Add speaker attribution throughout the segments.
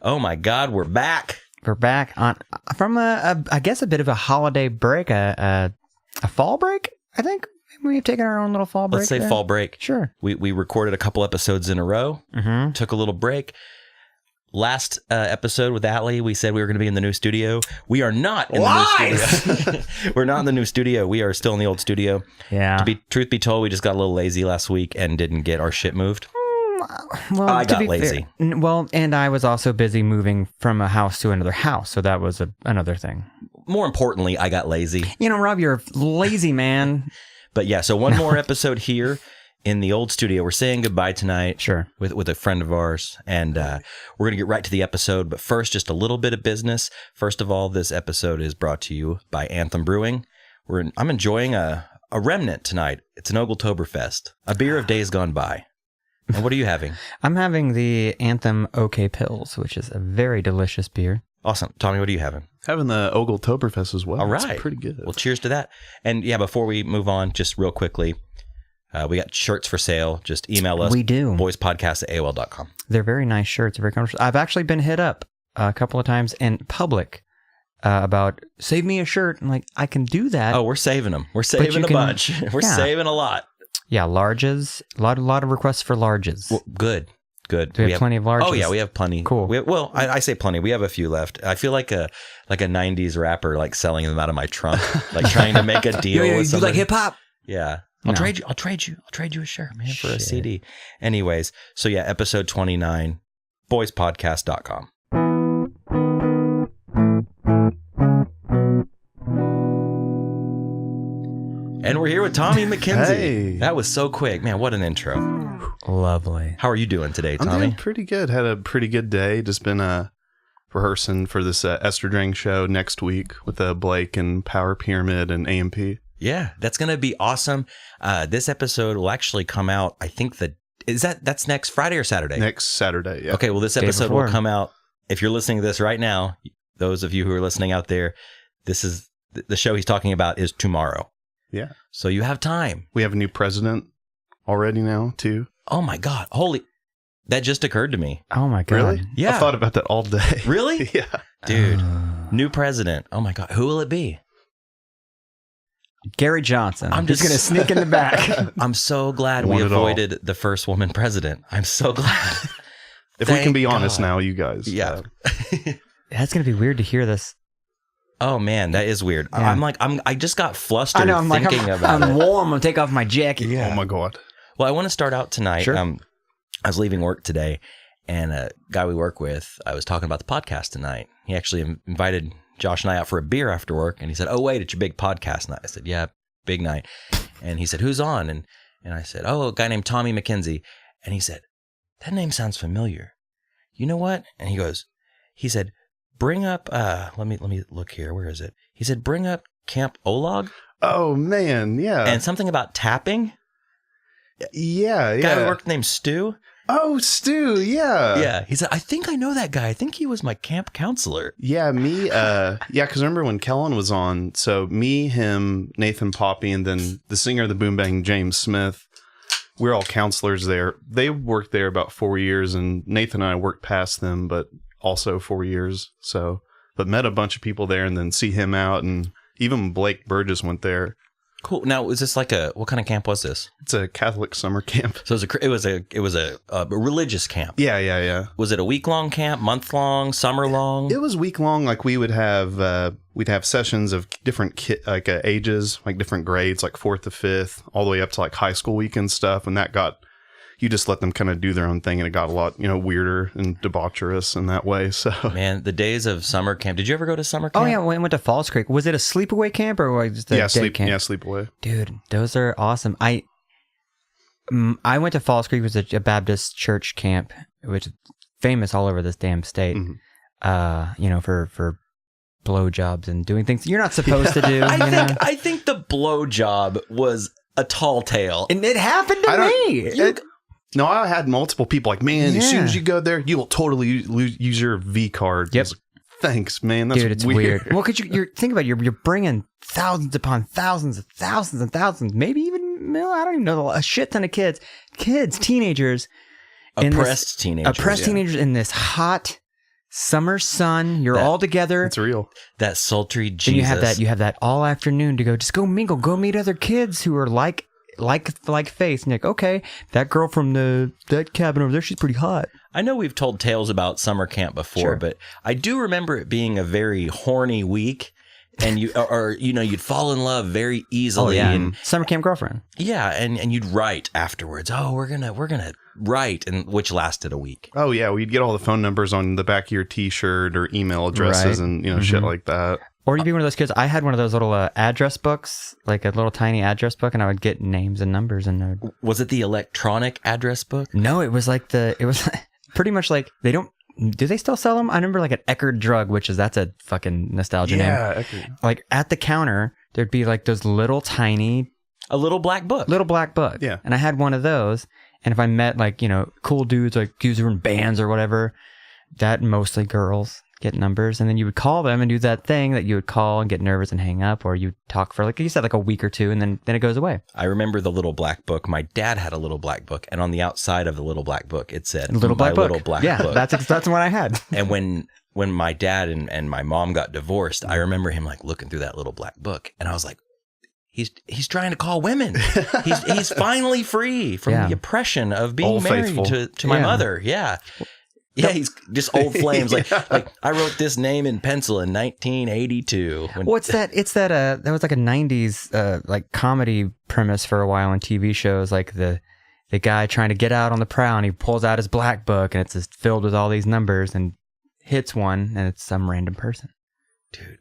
Speaker 1: Oh my God, we're back.
Speaker 2: We're back from I guess a bit of a holiday break, a fall break. I think we've taken our own little fall break.
Speaker 1: Let's say fall break.
Speaker 2: Sure.
Speaker 1: We recorded a couple episodes in a row.
Speaker 2: Mm-hmm.
Speaker 1: Took a little break. Last episode with Atlee, we said we were going to be in the new studio. We are not in the new studio. We're not in the new studio. We are still in the old studio.
Speaker 2: Yeah.
Speaker 1: Truth be told, we just got a little lazy last week and didn't get our shit moved.
Speaker 2: Well,
Speaker 1: I got lazy.
Speaker 2: Fair, well, and I was also busy moving from a house to another house, so that was another thing.
Speaker 1: More importantly, I got lazy.
Speaker 2: You know, Rob, you're a lazy man.
Speaker 1: But yeah, so one more episode here in the old studio. We're saying goodbye tonight.
Speaker 2: Sure.
Speaker 1: With a friend of ours, and we're going to get right to the episode. But first, just a little bit of business. First of all, this episode is brought to you by Anthem Brewing. I'm enjoying a remnant tonight. It's an Ogletoberfest, a beer of days gone by. And what are you having?
Speaker 2: I'm having the Anthem OK Pills, which is a very delicious beer.
Speaker 1: Awesome. Tommy, what are you having?
Speaker 3: Having the Ogletoberfest as well.
Speaker 1: All right.
Speaker 3: It's pretty good.
Speaker 1: Well, cheers to that. And yeah, before we move on, just real quickly, we got shirts for sale. Just email us.
Speaker 2: We do.
Speaker 1: boyspodcast@aol.com.
Speaker 2: They're very nice shirts. Very comfortable. I've actually been hit up a couple of times in public about save me a shirt. I'm like, I can do that.
Speaker 1: Oh, we're saving them. We're saving a bunch. We're saving a lot.
Speaker 2: Yeah, larges. A lot of requests for larges.
Speaker 1: Well, good.
Speaker 2: Do we have plenty of larges?
Speaker 1: Oh yeah, we have plenty.
Speaker 2: Cool.
Speaker 1: I say plenty. We have a few left. I feel like a 90s rapper, like selling them out of my trunk, like trying to make a deal with somebody.
Speaker 2: You like hip hop?
Speaker 1: Yeah. I'll trade you a shirt, man, for a CD. Anyways, so yeah, episode 29, boyspodcast.com. And we're here with Tommy McKenzie.
Speaker 3: Hey.
Speaker 1: That was so quick. Man, what an intro.
Speaker 2: Lovely.
Speaker 1: How are you doing today, Tommy?
Speaker 3: I'm doing pretty good. Had a pretty good day. Just been rehearsing for this Ester Drang show next week with Blake and Power Pyramid and AMP.
Speaker 1: Yeah, that's going to be awesome. This episode will actually come out, I think that's next Friday or Saturday?
Speaker 3: Next Saturday, yeah.
Speaker 1: Okay, well, this episode will come out, if you're listening to this right now, those of you who are listening out there, this is the show he's talking about is tomorrow.
Speaker 3: Yeah.
Speaker 1: So you have time.
Speaker 3: We have a new president already now, too.
Speaker 1: Oh, my God. That just occurred to me.
Speaker 2: Oh, my God.
Speaker 3: Really?
Speaker 1: Yeah.
Speaker 3: I thought about that all day.
Speaker 1: Really?
Speaker 3: Yeah.
Speaker 1: Dude, new president. Oh, my God. Who will it be?
Speaker 2: Gary Johnson.
Speaker 1: I'm just
Speaker 2: going to sneak in the back.
Speaker 1: I'm so glad we avoided the first woman president. I'm so glad.
Speaker 3: If we can be honest now, you guys.
Speaker 1: Yeah.
Speaker 2: That's going to be weird to hear this.
Speaker 1: Oh man, that is weird.
Speaker 2: Yeah.
Speaker 1: I just got flustered
Speaker 2: about it. I'm warm. I'm going to take off my jacket.
Speaker 3: Yeah. Oh my God.
Speaker 1: Well, I want to start out tonight.
Speaker 2: Sure.
Speaker 1: I was leaving work today, and a guy we work with, I was talking about the podcast tonight. He actually invited Josh and I out for a beer after work, and he said, "Oh wait, it's your big podcast night." I said, "Yeah, big night." And he said, "Who's on?" And I said, "Oh, a guy named Tommy McKenzie." And he said, "That name sounds familiar. You know what?" And he said, "Bring up, let me look here. Where is it?" He said, "Bring up Camp Olag."
Speaker 3: Oh man, yeah.
Speaker 1: And something about tapping.
Speaker 3: Yeah.
Speaker 1: Guy who worked named Stu.
Speaker 3: Oh, Stu, yeah.
Speaker 1: Yeah. He said, "I think I know that guy. I think he was my camp counselor."
Speaker 3: Yeah, me, because remember when Kellen was on, so me, him, Nathan Poppy, and then the singer of the Boom Bang, James Smith, we're all counselors there. They worked there about 4 years, and Nathan and I worked past them, but also 4 years. But met a bunch of people there, and then see him out, and even Blake Burgess went there.
Speaker 1: Cool. Now, was this what kind of camp was this?
Speaker 3: It's a Catholic summer camp.
Speaker 1: So it was a religious camp.
Speaker 3: Yeah.
Speaker 1: Was it a week-long camp, month-long, summer-long?
Speaker 3: It was week-long. Like we would have, we'd have sessions of different ages, like different grades, like 4th to 5th, all the way up to like high school weekend stuff. And you just let them kind of do their own thing, and it got a lot, weirder and debaucherous in that way. So,
Speaker 1: man, the days of summer camp. Did you ever go to summer camp?
Speaker 2: Oh yeah, we went to Falls Creek. Was it a sleepaway camp or just a day camp?
Speaker 3: Yeah, sleepaway.
Speaker 2: Dude, those are awesome. I went to Falls Creek. It was a Baptist church camp, which is famous all over this damn state. Mm-hmm. For blowjobs and doing things you're not supposed to do.
Speaker 1: I think the blowjob was a tall tale,
Speaker 2: and it happened to me.
Speaker 3: No, I had multiple people like, man, as soon as you go there, you will totally use your V card.
Speaker 2: Yep.
Speaker 3: Like, thanks, man. That's
Speaker 2: Dude, it's weird. Well, because you're think about it, you're bringing thousands upon thousands and thousands and thousands, maybe even, I don't even know, a shit ton of teenagers.
Speaker 1: Oppressed teenagers
Speaker 2: in this hot summer sun. You're all together.
Speaker 3: It's real.
Speaker 1: That sultry Jesus.
Speaker 2: And you have that all afternoon to go mingle, go meet other kids who are like faith. And you're like, okay, that girl from that cabin over there, she's pretty hot.
Speaker 1: I know we've told tales about summer camp before,
Speaker 2: Sure.
Speaker 1: but I do remember it being a very horny week, and you'd fall in love very easily. And
Speaker 2: summer camp girlfriend.
Speaker 1: yeah, and you'd write afterwards. Oh, we're gonna write, and which lasted a week.
Speaker 3: Oh yeah, we'd get all the phone numbers on the back of your T-shirt or email addresses
Speaker 2: Right.
Speaker 3: and shit like that.
Speaker 2: Or you'd be one of those kids. I had one of those little address books, like a little tiny address book, and I would get names and numbers in there.
Speaker 1: Was it the electronic address book?
Speaker 2: No, it was pretty much like do they still sell them? I remember like an Eckerd Drug, that's a fucking nostalgia name.
Speaker 3: Yeah,
Speaker 2: Like at the counter, there'd be like those little tiny
Speaker 1: A little black book.
Speaker 2: black book.
Speaker 3: Yeah.
Speaker 2: And I had one of those. And if I met like, cool dudes, like dudes who were in bands or whatever, that mostly girls get numbers. And then you would call them and do that thing that you would call and get nervous and hang up, or you talk for like you said, like a week or two, and then it goes away.
Speaker 1: I remember the little black book. My dad had a little black book, and on the outside of the little black book, it said
Speaker 2: Little black book.
Speaker 1: Little black
Speaker 2: yeah,
Speaker 1: book.
Speaker 2: that's what I had.
Speaker 1: And when my dad and my mom got divorced, I remember him like looking through that little black book, and I was like, he's trying to call women. He's finally free from the oppression of being
Speaker 3: All
Speaker 1: married
Speaker 3: faithful.
Speaker 1: to my mother. Yeah. Yeah, he's just old flames. Like I wrote this name in pencil in 1982.
Speaker 2: What's that? It's that was like a 90s like comedy premise for a while on TV shows, like the guy trying to get out on the prowl, and he pulls out his black book, and it's just filled with all these numbers, and hits one, and it's some random person.
Speaker 1: Dude,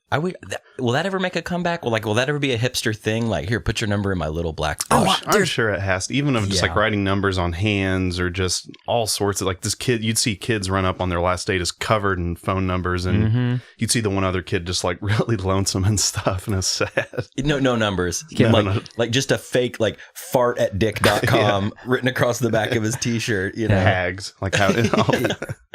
Speaker 1: will that ever make a comeback? Will that ever be a hipster thing? Like, here, put your number in my little black book.
Speaker 3: Oh, I'm sure it has to. Even of just like writing numbers on hands or just all sorts of like this kid, you'd see kids run up on their last day just covered in phone numbers, and you'd see the one other kid just like really lonesome and stuff, and it's sad.
Speaker 1: No numbers.
Speaker 3: No.
Speaker 1: Like just a fake like fart at dick.com written across the back of his t-shirt,
Speaker 3: Hags. Like how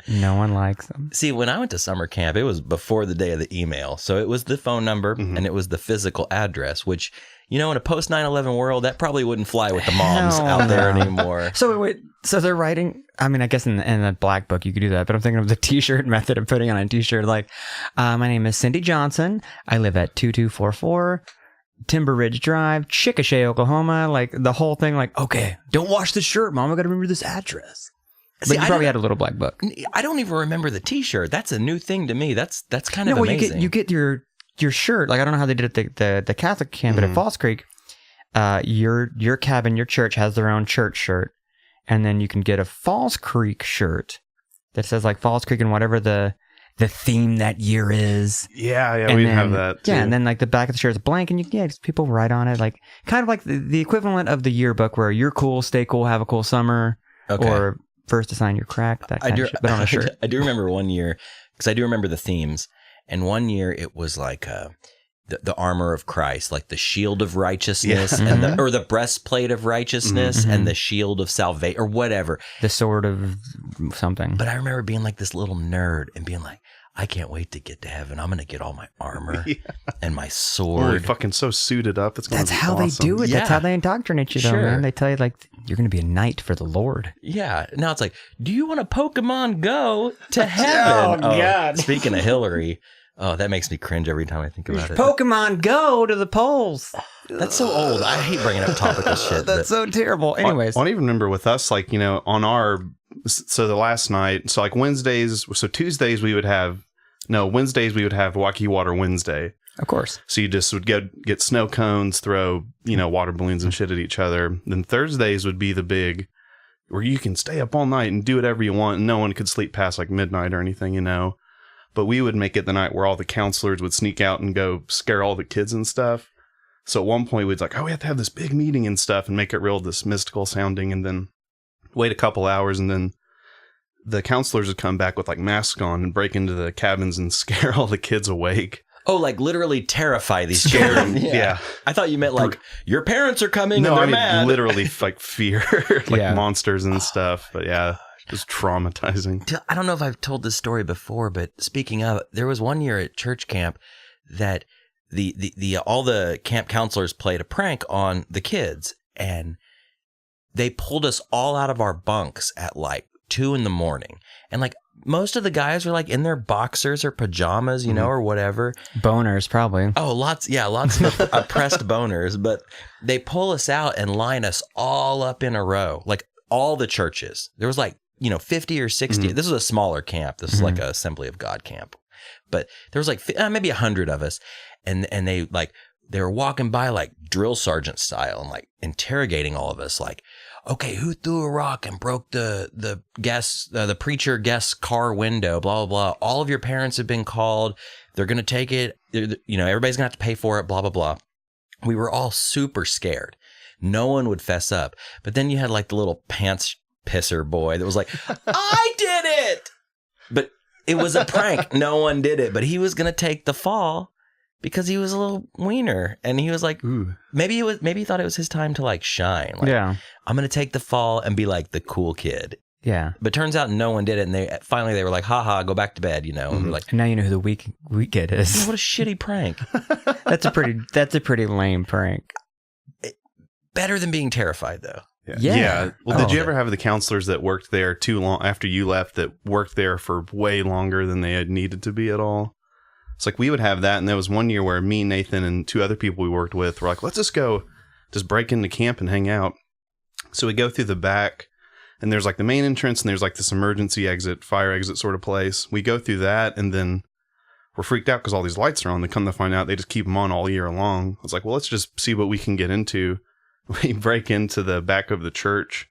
Speaker 2: No one likes them.
Speaker 1: See, when I went to summer camp, it was before the day of the email. So it was the phone number and it was the physical address, which, in a post 9/11 world, that probably wouldn't fly with the moms out there anymore.
Speaker 2: So they're writing, I mean, I guess in a black book you could do that, but I'm thinking of the t-shirt method of putting on a t-shirt like, my name is Cindy Johnson. I live at 2244 Timber Ridge Drive, Chickasha, Oklahoma. Like the whole thing, like, okay, don't wash this shirt, Mom. I got to remember this address. But you probably had a little black book.
Speaker 1: I don't even remember the t-shirt. That's a new thing to me. That's kind of
Speaker 2: amazing.
Speaker 1: amazing.
Speaker 2: You get your shirt. Like, I don't know how they did it at the Catholic camp, but at Falls Creek, your cabin, your church has their own church shirt. And then you can get a Falls Creek shirt that says like Falls Creek and whatever the theme that year is.
Speaker 3: Yeah, we have that too.
Speaker 2: Yeah, and then like the back of the shirt is blank, and just people write on it, like kind of like the equivalent of the yearbook where you're cool, stay cool, have a cool summer, or first to sign your crack, that kind of shit, but on a shirt.
Speaker 1: I do remember one year, because I do remember the themes, and one year it was like the armor of Christ, like the shield of righteousness, and or the breastplate of righteousness, and the shield of salvation, or whatever.
Speaker 2: The sword of something.
Speaker 1: But I remember being like this little nerd and being like, I can't wait to get to heaven. I'm going to get all my armor and my sword.
Speaker 3: We're fucking so suited up. It's
Speaker 2: That's how they do it.
Speaker 1: Yeah.
Speaker 2: That's how they indoctrinate you, though, man. They tell you, like, you're going to be a knight for the Lord.
Speaker 1: Yeah. Now it's like, do you want a Pokemon Go to heaven?
Speaker 2: Oh, God.
Speaker 1: Speaking of Hillary, that makes me cringe every time I think about it.
Speaker 2: Pokemon Go to the polls.
Speaker 1: That's so old. I hate bringing up topical shit.
Speaker 2: That's so terrible. Anyways.
Speaker 3: I don't even remember with us, like, on our, so the last night, so like Wednesdays, so Tuesdays Wednesdays we would have Waukee Water Wednesday.
Speaker 2: Of course.
Speaker 3: So you just would get snow cones, throw, water balloons and shit at each other. Then Thursdays would be the big, where you can stay up all night and do whatever you want. And no one could sleep past like midnight or anything, But we would make it the night where all the counselors would sneak out and go scare all the kids and stuff. So at one point we'd like, we have to have this big meeting and stuff and make it real, this mystical sounding, and then wait a couple hours, and then the counselors would come back with like masks on and break into the cabins and scare all the kids awake.
Speaker 1: Oh, like literally terrify these children.
Speaker 3: Yeah.
Speaker 1: I thought you meant like your parents are coming and they're mad.
Speaker 3: Literally like fear, like monsters and stuff. But yeah, just traumatizing.
Speaker 1: I don't know if I've told this story before, but speaking of, there was one year at church camp that the all the camp counselors played a prank on the kids, and they pulled us all out of our bunks at like 2 a.m. And like most of the guys are like in their boxers or pajamas, you know, or whatever.
Speaker 2: Boners, probably.
Speaker 1: Oh, lots of oppressed boners. But they pull us out and line us all up in a row, like all the churches. There was like, 50 or 60. This was a smaller camp. This is like a Assembly of God camp. But there was like maybe 100 of us. And they were walking by like drill sergeant style and like interrogating all of us, like, okay, who threw a rock and broke the preacher guest's car window, blah, blah, blah. All of your parents have been called. They're going to take it. Everybody's going to have to pay for it, blah, blah, blah. We were all super scared. No one would fess up. But then you had like the little pants pisser boy that was like, I did it. But it was a prank. No one did it. But he was going to take the fall because he was a little wiener. And he was like, maybe he thought it was his time to like shine. Like,
Speaker 2: yeah.
Speaker 1: I'm going to take the fall and be like the cool kid.
Speaker 2: Yeah.
Speaker 1: But turns out no one did it. And they were like, haha, go back to bed, And we're like,
Speaker 2: and now you know who the weak kid is.
Speaker 1: what a shitty prank.
Speaker 2: That's a pretty lame prank.
Speaker 1: Better than being terrified, though.
Speaker 3: Yeah. Well, did you ever have the counselors that worked there too long after you left that worked there for way longer than they had needed to be at all? It's like we would have that. And there was one year where me, Nathan, and 2 other people we worked with were like, let's just break into camp and hang out. So we go through the back and there's like the main entrance and there's like this emergency exit, fire exit sort of place. We go through that and then we're freaked out because all these lights are on. They come to find out they just keep them on all year long. It's like, well, let's just see what we can get into. We break into the back of the church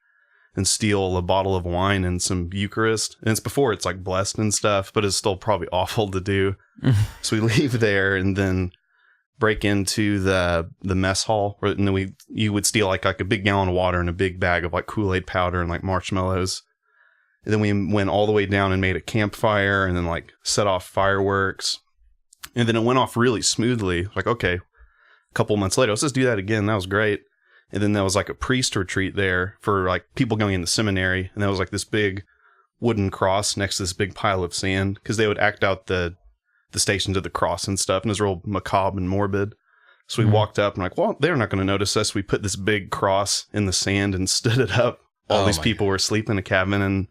Speaker 3: and steal a bottle of wine and some Eucharist. And it's before it's like blessed and stuff, but it's still probably awful to do. So we leave there and then break into the mess hall. And then you would steal like a big gallon of water and a big bag of like Kool-Aid powder and like marshmallows. And then we went all the way down and made a campfire and then like set off fireworks. And then it went off really smoothly. Like, okay, a couple months later, let's just do that again. That was great. And then there was like a priest retreat there for like people going into seminary. And there was like this big wooden cross next to this big pile of sand because they would act out the Stations of the Cross and stuff. And it was real macabre and morbid. So we walked up and like, well, they're not going to notice us. We put this big cross in the sand and stood it up. All these people were asleep in a cabin and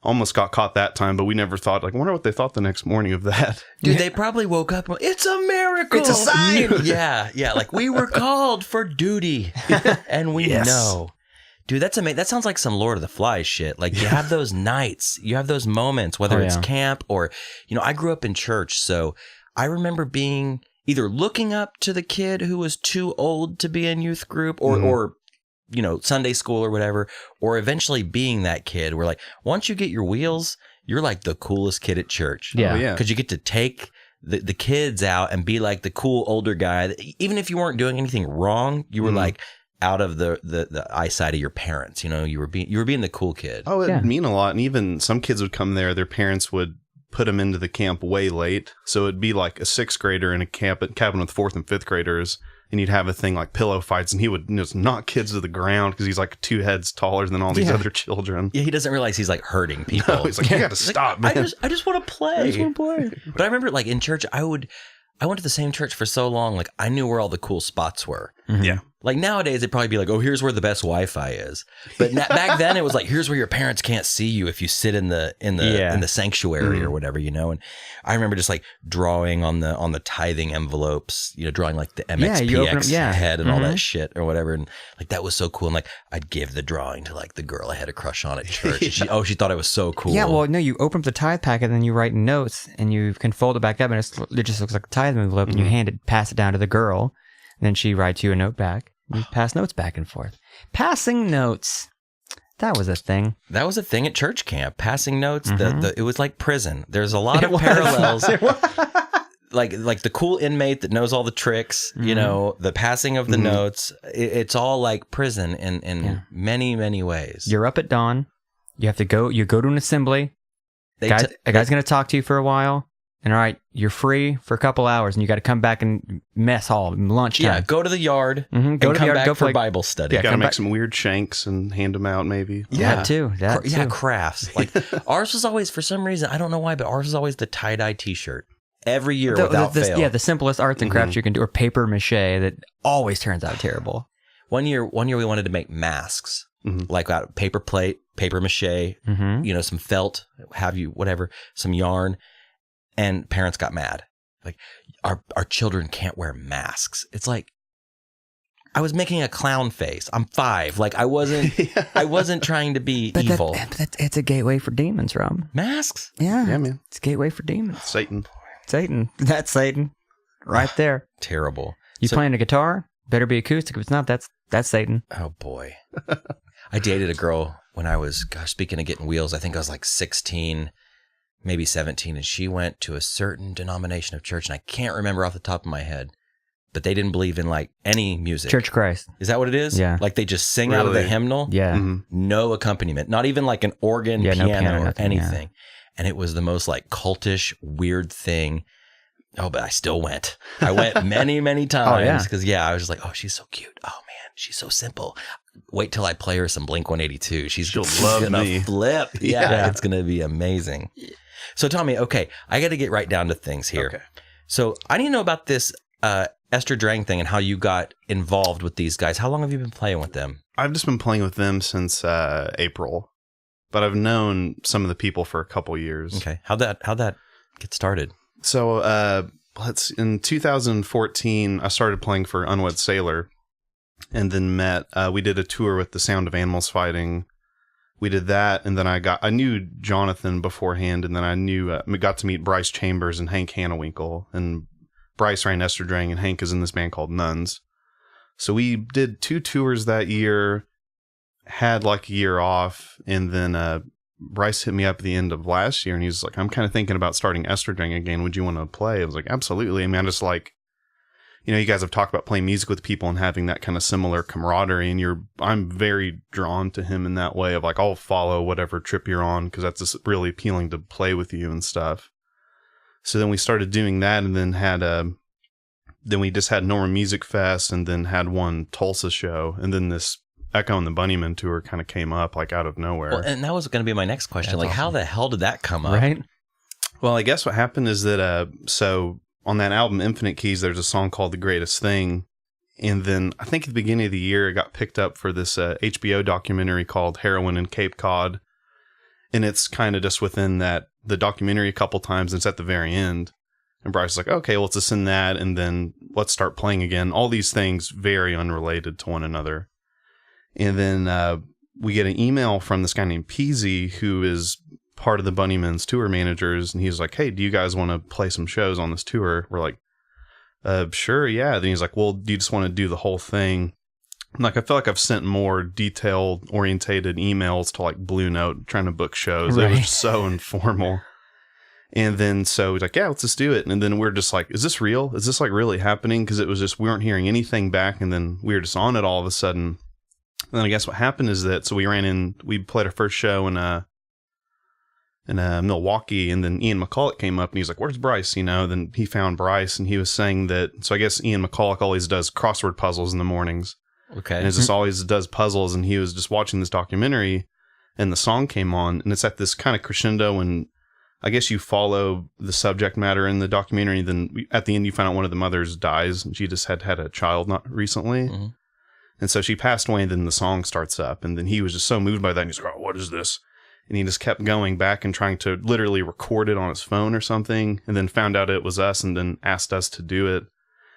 Speaker 3: almost got caught that time. But we never thought, like, I wonder what they thought the next morning of that.
Speaker 1: Dude, they probably woke up and went, it's a miracle.
Speaker 3: It's a sign.
Speaker 1: Yeah. Like we were called for duty and we know. Dude, that's amazing. That sounds like some Lord of the Flies shit. Like you have those nights, you have those moments, whether it's camp or, I grew up in church. So I remember being either looking up to the kid who was too old to be in youth group or Sunday school or whatever, or eventually being that kid where like, once you get your wheels, you're like the coolest kid at church.
Speaker 2: Yeah.
Speaker 1: Because you get to take the kids out and be like the cool older guy. That, even if you weren't doing anything wrong, you were like, out of the eyesight of your parents, you were being the cool kid.
Speaker 3: Oh, it'd mean a lot. And even some kids would come there, their parents would put them into the camp way late. So it'd be like a 6th grader in a cabin with 4th and 5th graders. And you'd have a thing like pillow fights and he would just knock kids to the ground because he's like 2 heads taller than all these other children.
Speaker 1: Yeah, he doesn't realize he's like hurting people.
Speaker 3: No, he's like, you got to stop, man.
Speaker 1: I just want to play. But I remember like in church, I went to the same church for so long. Like I knew where all the cool spots were.
Speaker 3: Yeah.
Speaker 1: Like nowadays, it'd probably be like, oh, here's where the best Wi-Fi is. But back then, it was like, here's where your parents can't see you if you sit in the sanctuary or whatever, And I remember just like drawing on the tithing envelopes, drawing like the MXPX head and all that shit or whatever, and like that was so cool. And like I'd give the drawing to like the girl I had a crush on at church. And she thought it was so cool.
Speaker 2: Yeah, well, no, you open up the tithe packet and then you write notes and you can fold it back up and it just looks like a tithe envelope and you pass it down to the girl. And then she writes you a note back. You pass notes back and forth. Passing notes. That was a thing.
Speaker 1: That was a thing at church camp. Passing notes. It was like prison. There's a lot of parallels. like the cool inmate that knows all the tricks. The passing of the notes. It's all like prison in many, many ways.
Speaker 2: You're up at dawn. You have to go. You go to an assembly. A guy's going to talk to you for a while. And all right, you're free for a couple hours, and you got to come back in mess hall lunchtime.
Speaker 1: Yeah, go to the yard. And come back for Bible study.
Speaker 3: You got to make some weird shanks and hand them out, maybe.
Speaker 2: Yeah, that too.
Speaker 1: Crafts. Like ours was always, for some reason, I don't know why, but ours was always the tie-dye T-shirt every year without fail.
Speaker 2: Yeah, the simplest arts and crafts you can do, or paper mache that always turns out terrible.
Speaker 1: One year we wanted to make masks. like that paper plate, paper mache, some felt, whatever, some yarn, and parents got mad. Like, our children can't wear masks. It's like, I was making a clown face. I'm 5. Like, I wasn't trying to be evil.
Speaker 2: It's a gateway for demons, Rob.
Speaker 1: Masks?
Speaker 2: Yeah.
Speaker 3: Yeah, man.
Speaker 2: It's a gateway for demons.
Speaker 3: Satan.
Speaker 2: That's Satan. Right there.
Speaker 1: Terrible.
Speaker 2: You playing a guitar? Better be acoustic. If it's not, that's Satan.
Speaker 1: Oh, boy. I dated a girl when I was, speaking of getting wheels, I think I was like 16, maybe 17, and she went to a certain denomination of church, and I can't remember off the top of my head, but they didn't believe in like any music.
Speaker 2: Church of Christ.
Speaker 1: Is that what it is?
Speaker 2: Yeah.
Speaker 1: Like they just sing out of the hymnal?
Speaker 2: Yeah.
Speaker 1: No accompaniment, not even like an organ, piano, or
Speaker 2: nothing,
Speaker 1: anything.
Speaker 2: Yeah.
Speaker 1: And it was the most like cultish, weird thing. Oh, but I still went. I went many, many times because I was just like, oh, she's so cute. Oh man, she's so simple. Wait till I play her some Blink-182. She's gonna flip. Yeah, it's gonna be amazing. So Tommy, okay, I got to get right down to things here.
Speaker 3: Okay.
Speaker 1: So I need to know about this Ester Drang thing and how you got involved with these guys. How long have you been playing with them?
Speaker 3: I've just been playing with them since April, but I've known some of the people for a couple years.
Speaker 1: Okay, how'd that get started?
Speaker 3: So in 2014, I started playing for Unwed Sailor, and then we did a tour with the Sound of Animals Fighting. We did that, and then I knew Jonathan beforehand, and then I got to meet Bryce Chambers and Hank Hannewinkle, and Bryce ran Ester Drang, and Hank is in this band called Nuns. So we did 2 tours that year, had like a year off, and then Bryce hit me up at the end of last year, and he was like, I'm kind of thinking about starting Ester Drang again. Would you want to play? I was like, absolutely. I mean, I just like, you guys have talked about playing music with people and having that kind of similar camaraderie, and I'm very drawn to him in that way of like, I'll follow whatever trip you're on because that's just really appealing to play with you and stuff. So then we started doing that, and then we just had Norman Music Fest, and then had one Tulsa show, and then this Echo and the Bunnymen tour kind of came up like out of nowhere.
Speaker 1: Well, and that was going to be my next question. That's like, awesome. How the hell did that come up?
Speaker 2: Right.
Speaker 3: Well, I guess what happened is that, so on that album, Infinite Keys, there's a song called The Greatest Thing. And then I think at the beginning of the year, it got picked up for this HBO documentary called Heroin in Cape Cod. And it's kind of just within the documentary a couple times, and it's at the very end. And Bryce was like, okay, well, let's just send that, and then let's start playing again. All these things very unrelated to one another. And then we get an email from this guy named Peasy, who is part of the Bunnymen's tour managers. And he's like, hey, do you guys want to play some shows on this tour? We're like, sure, yeah. Then he's like, well, do you just want to do the whole thing? I'm like, I feel like I've sent more detailed orientated emails to like Blue Note trying to book shows. Right. It was so informal. And then so he's like, yeah, let's just do it. And then we're just like, is this real? Is this like really happening? Because it was just, we weren't hearing anything back. And then we were just on it all of a sudden. And then I guess what happened is that, so we played our first show in Milwaukee, and then Ian McCulloch came up and he's like, where's Bryce? Then he found Bryce, and he was saying that, so I guess Ian McCulloch always does crossword puzzles in the mornings.
Speaker 1: Okay.
Speaker 3: And it's just always does puzzles, and he was just watching this documentary, and the song came on, and it's at this kind of crescendo, and I guess you follow the subject matter in the documentary, then at the end you find out one of the mothers dies, and she just had a child not recently. Mm-hmm. And so she passed away, and then the song starts up, and then he was just so moved by that, and he's like, oh, what is this? And he just kept going back and trying to literally record it on his phone or something, and then found out it was us, and then asked us to do it.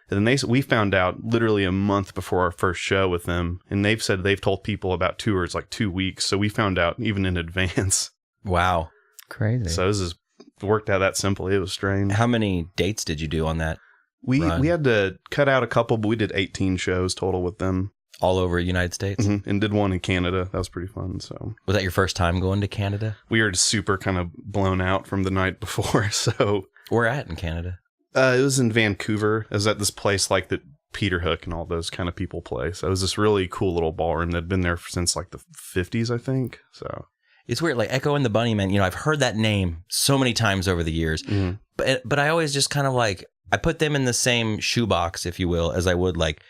Speaker 3: And then we found out literally a month before our first show with them, and they've said they've told people about tours like 2 weeks, so we found out even in advance.
Speaker 1: Wow.
Speaker 2: Crazy.
Speaker 3: So this is worked out that simply. It was strange.
Speaker 1: How many dates did you do on that?
Speaker 3: We had to cut out a couple, but we did 18 shows total with them.
Speaker 1: All over the United States?
Speaker 3: Mm-hmm. And did one in Canada. That was pretty fun. So
Speaker 1: was that your first time going to Canada?
Speaker 3: We were just super kind of blown out from the night before. So
Speaker 1: where at in Canada?
Speaker 3: It was in Vancouver. It was at this place like that Peter Hook and all those kind of people play. So it was this really cool little ballroom that'd been there since like the 50s, I think. So
Speaker 1: it's weird, like Echo and the Bunnymen, I've heard that name so many times over the years, mm-hmm. but I always just kind of like, I put them in the same shoebox, if you will, as I would like,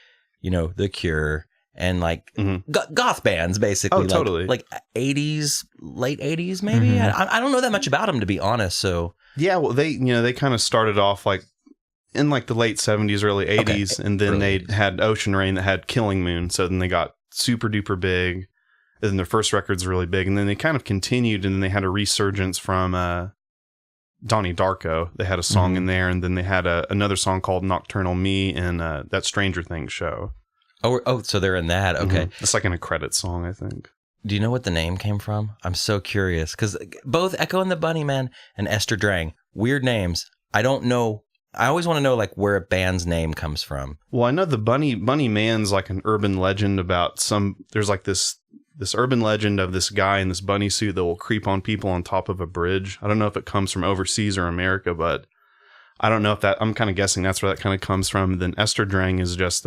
Speaker 1: The Cure and like mm-hmm. goth bands, basically.
Speaker 3: Oh, totally.
Speaker 1: Like 80s, late 80s, maybe? Mm-hmm. I don't know that much about them, to be honest, so. Yeah,
Speaker 3: well, they kind of started off like in like the late 70s, early 80s, okay. And then they had Ocean Rain that had Killing Moon, so then they got super duper big. And their first record's really big. And then they kind of continued, and then they had a resurgence from Donnie Darko. They had a song in there, and then they had another song called Nocturnal Me in that Stranger Things show.
Speaker 1: Oh, so they're in that. Okay.
Speaker 3: It's like in a credit song, I think.
Speaker 1: Do you know what the name came from? I'm so curious because both Echo and the Bunnymen and Ester Drang, weird names. I don't know. I always want to know like where a band's name comes from.
Speaker 3: Well, I know the Bunny Man's like an urban legend about there's like this urban legend of this guy in this bunny suit that will creep on people on top of a bridge. I don't know if it comes from overseas or America, but I don't know if I'm kind of guessing that's where that kind of comes from. Then Ester Drang is just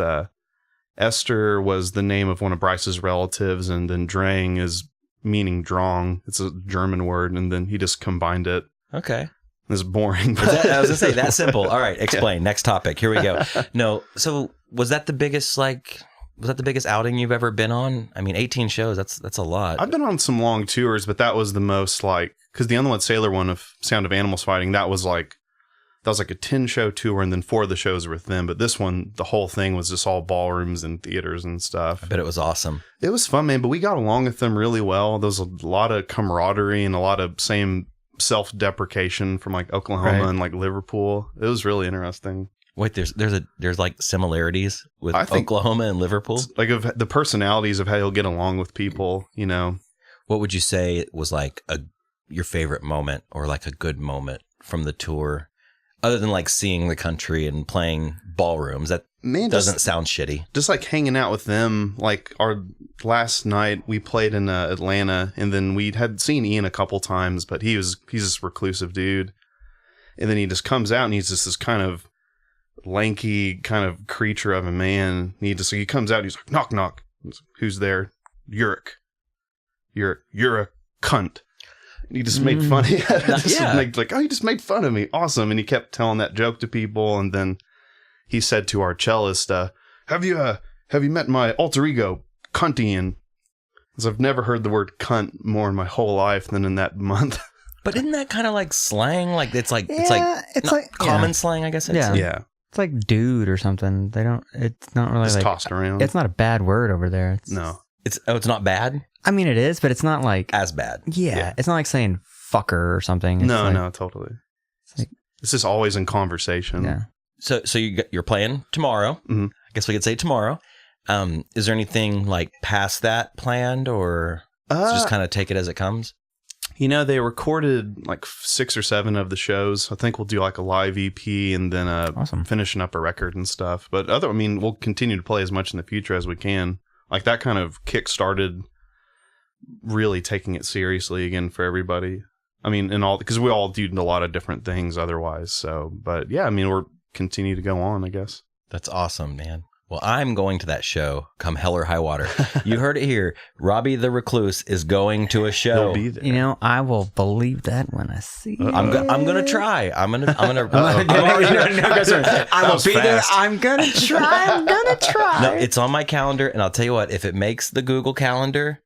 Speaker 3: Esther was the name of one of Bryce's relatives, and then Drang is meaning drong. It's a German word, and then he just combined it.
Speaker 1: Okay.
Speaker 3: It's boring.
Speaker 1: I was going to say, that simple. All right, explain. Yeah. Next topic. Here we go. No, so was that the biggest outing you've ever been on? I mean, 18 shows, that's a lot.
Speaker 3: I've been on some long tours, but that was the most like, because the Unled Sailor one of Sound of Animals Fighting, that was like a 10-show tour, and then 4 of the shows were with them. But this one, the whole thing was just all ballrooms and theaters and stuff.
Speaker 1: I bet it was awesome. It
Speaker 3: was fun, man, but we got along with them really well. There was a lot of camaraderie and a lot of same self-deprecation from like Oklahoma and like Liverpool. It was really interesting.
Speaker 1: Wait, there's like similarities with Oklahoma and Liverpool?
Speaker 3: Like of the personalities of how you'll get along with people, you know.
Speaker 1: What would you say was like your favorite moment or like a good moment from the tour? Other than like seeing the country and playing ballrooms, that doesn't sound shitty.
Speaker 3: Just like hanging out with them. Like our last night, we played in Atlanta, and then we had seen Ian a couple times, but he's this reclusive dude, and then he just comes out and he's just this kind of lanky kind of creature of a man. He comes out, he's like, knock knock. Who's there? Yurik. You're a cunt. He just made fun of me. He just made fun of me. Awesome. And he kept telling that joke to people. And then he said to our cellist, have you met my alter ego, Cuntian? Because I've never heard the word cunt more in my whole life than in that month.
Speaker 1: But isn't that kind of like slang? Like it's like common slang, I guess.
Speaker 3: Yeah.
Speaker 2: It's like dude or something. It's not really
Speaker 3: just
Speaker 2: like
Speaker 3: tossed around.
Speaker 2: It's not a bad word over there.
Speaker 3: No.
Speaker 1: It's not bad?
Speaker 2: I mean, it is, but it's not like
Speaker 1: as bad.
Speaker 2: Yeah. It's not like saying fucker or something. It's
Speaker 3: no, totally. It's just always in conversation.
Speaker 2: Yeah.
Speaker 1: So you're playing tomorrow.
Speaker 3: Mm-hmm.
Speaker 1: I guess we could say tomorrow. Is there anything like past that planned, or just kind of take it as it comes?
Speaker 3: You know, they recorded like 6 or 7 of the shows. I think we'll do like a live EP and then
Speaker 2: awesome.
Speaker 3: Finishing up a record and stuff. But we'll continue to play as much in the future as we can. Like that kind of kick-started really taking it seriously again for everybody. I mean, because we all do a lot of different things otherwise. So, but yeah, I mean, we're continue to go on, I guess.
Speaker 1: That's awesome, man. Well, I'm going to that show come hell or high water. You heard it here. Robbie the Recluse is going to a show.
Speaker 3: He'll be there.
Speaker 2: You know, I will believe that when I see it.
Speaker 1: I'm going to try. I will
Speaker 2: be there. I'm going to try.
Speaker 1: No, it's on my calendar, and I'll tell you what, if it makes the Google Calendar,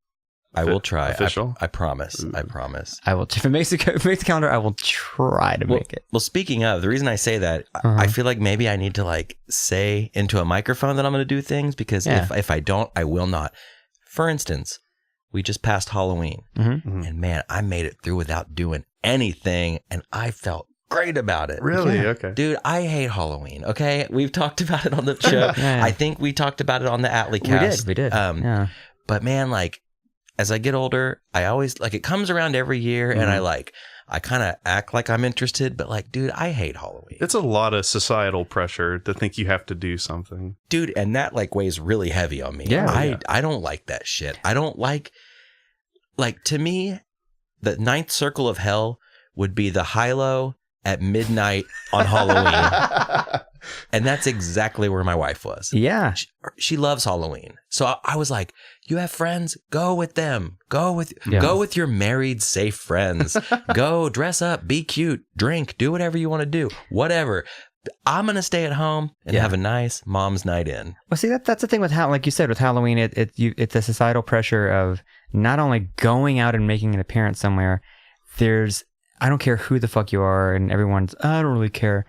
Speaker 1: I will try.
Speaker 3: Official?
Speaker 1: I promise. I promise.
Speaker 2: I will. If it makes the calendar, I will try to make it.
Speaker 1: Well, speaking of, the reason I say that, I feel like maybe I need to like say into a microphone that I'm going to do things, because if I don't, I will not. For instance, we just passed Halloween, and man, I made it through without doing anything, and I felt great about it.
Speaker 3: Really? Yeah. Okay.
Speaker 1: Dude, I hate Halloween. Okay. We've talked about it on the show. I think we talked about it on the Atlee-cast.
Speaker 2: We did.
Speaker 1: But man, like, as I get older, I always like it comes around every year, and I kind of act like I'm interested, but like, dude, I hate Halloween.
Speaker 3: It's a lot of societal pressure to think you have to do something,
Speaker 1: dude, and that like weighs really heavy on me. I don't like that shit. I don't like to me, the 9th circle of hell would be the high-low at midnight on Halloween. And that's exactly where my wife was.
Speaker 2: Yeah.
Speaker 1: She loves Halloween. So I was like, you have friends? Go with them. Go with your married, safe friends. Go dress up, be cute, drink, do whatever you want to do. Whatever. I'm going to stay at home and have a nice mom's night in.
Speaker 2: Well, see, that's the thing with like you said, with Halloween, it's a societal pressure of not only going out and making an appearance somewhere. I don't care who the fuck you are, and everyone's, I don't really care.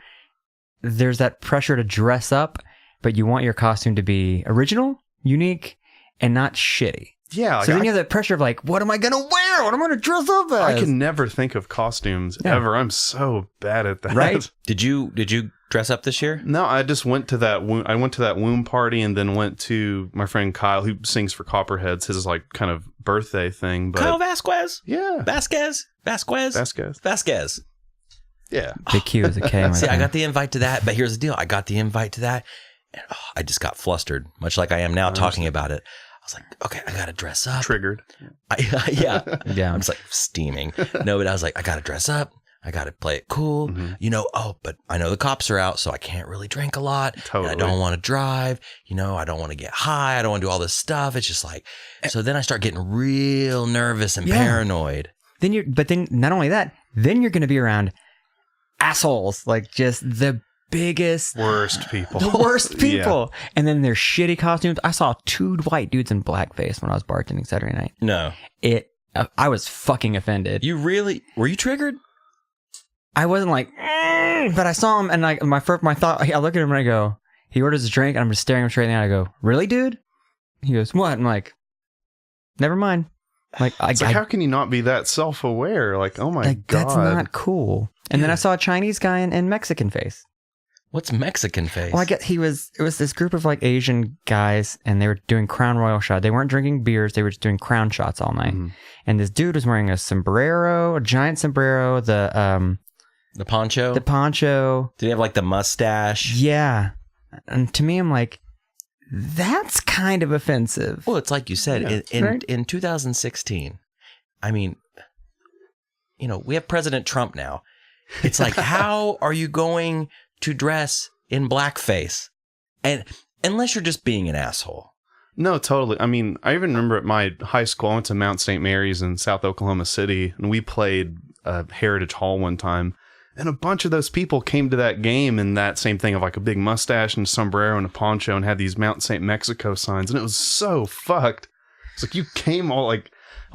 Speaker 2: There's that pressure to dress up, but you want your costume to be original, unique, and not shitty.
Speaker 3: Yeah. Like
Speaker 2: So then you have that pressure of like, what am I going to wear? What am I going to dress up as?
Speaker 3: I can never think of costumes ever. I'm so bad at that.
Speaker 2: Right?
Speaker 1: Did you dress up this year?
Speaker 3: No, I just went to that. I went to that womb party and then went to my friend Kyle, who sings for Copperheads. His like kind of birthday thing. But
Speaker 1: Kyle Vasquez?
Speaker 3: Yeah.
Speaker 1: Vasquez?
Speaker 3: Yeah.
Speaker 2: Big Q is a K.
Speaker 1: See, I got the invite to that, but here's the deal. I got the invite to that, and I just got flustered, much like I am now talking about it. I was like, okay, I got to dress up.
Speaker 3: Triggered.
Speaker 1: Yeah.
Speaker 2: Yeah.
Speaker 1: I'm just like steaming. No, but I was like, I got to dress up. I got to play it cool. Mm-hmm. But I know the cops are out, so I can't really drink a lot.
Speaker 3: Totally.
Speaker 1: And I don't want to drive. I don't want to get high. I don't want to do all this stuff. It's just like, so then I start getting real nervous and paranoid.
Speaker 2: But then not only that, then you're going to be around assholes, like just the biggest,
Speaker 3: worst people.
Speaker 2: the worst people. And then their shitty costumes. I saw 2 white dudes in blackface when I was bartending Saturday night.
Speaker 1: No.
Speaker 2: I was fucking offended.
Speaker 1: Were you triggered?
Speaker 2: I wasn't like, but I saw him and like my thought, I look at him and I go, he orders a drink and I'm just staring him straight in the eye. I go, really, dude? He goes, what? I'm like, never mind. Like,
Speaker 3: how can you not be that self-aware? Like, oh my God.
Speaker 2: That's not cool. And then I saw a Chinese guy in Mexican face.
Speaker 1: What's Mexican face?
Speaker 2: Well, I guess it was this group of like Asian guys and they were doing Crown Royal shot. They weren't drinking beers. They were just doing Crown shots all night. Mm-hmm. And this dude was wearing a giant sombrero, the poncho.
Speaker 1: Did he have like the mustache?
Speaker 2: Yeah. And to me, I'm like, that's kind of offensive.
Speaker 1: Well, it's like you said, in 2016, I mean, we have President Trump now. It's like, how are you going to dress in blackface? And unless you're just being an asshole.
Speaker 3: No, totally. I mean, I even remember at my high school, I went to Mount St. Mary's in South Oklahoma City, and we played Heritage Hall one time. And a bunch of those people came to that game in that same thing of like a big mustache and sombrero and a poncho and had these Mount St. Mexico signs. And it was so fucked. It's like you came all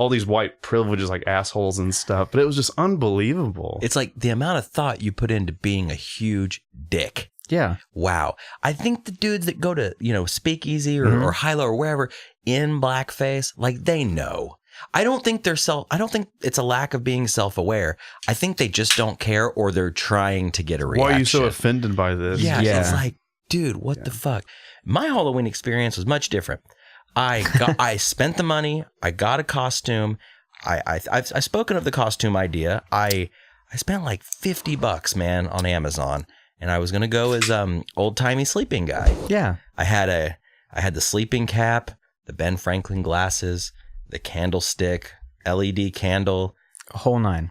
Speaker 3: these white privileges like assholes and stuff, but it was just unbelievable.
Speaker 1: It's like the amount of thought you put into being a huge dick.
Speaker 2: Yeah.
Speaker 1: Wow. I think the dudes that go to, Speakeasy or Hilo or wherever in blackface, like they know. I don't think it's a lack of being self-aware. I think they just don't care or they're trying to get a reaction.
Speaker 3: Why are you so offended by this?
Speaker 1: Yeah. It's like, dude, what the fuck? My Halloween experience was much different. I spent the money. I got a costume. I've spoken of the costume idea. I spent like $50, man, on Amazon, and I was gonna go as old-timey sleeping guy.
Speaker 2: Yeah.
Speaker 1: I had the sleeping cap, the Ben Franklin glasses, the candlestick, LED candle,
Speaker 2: a whole 9,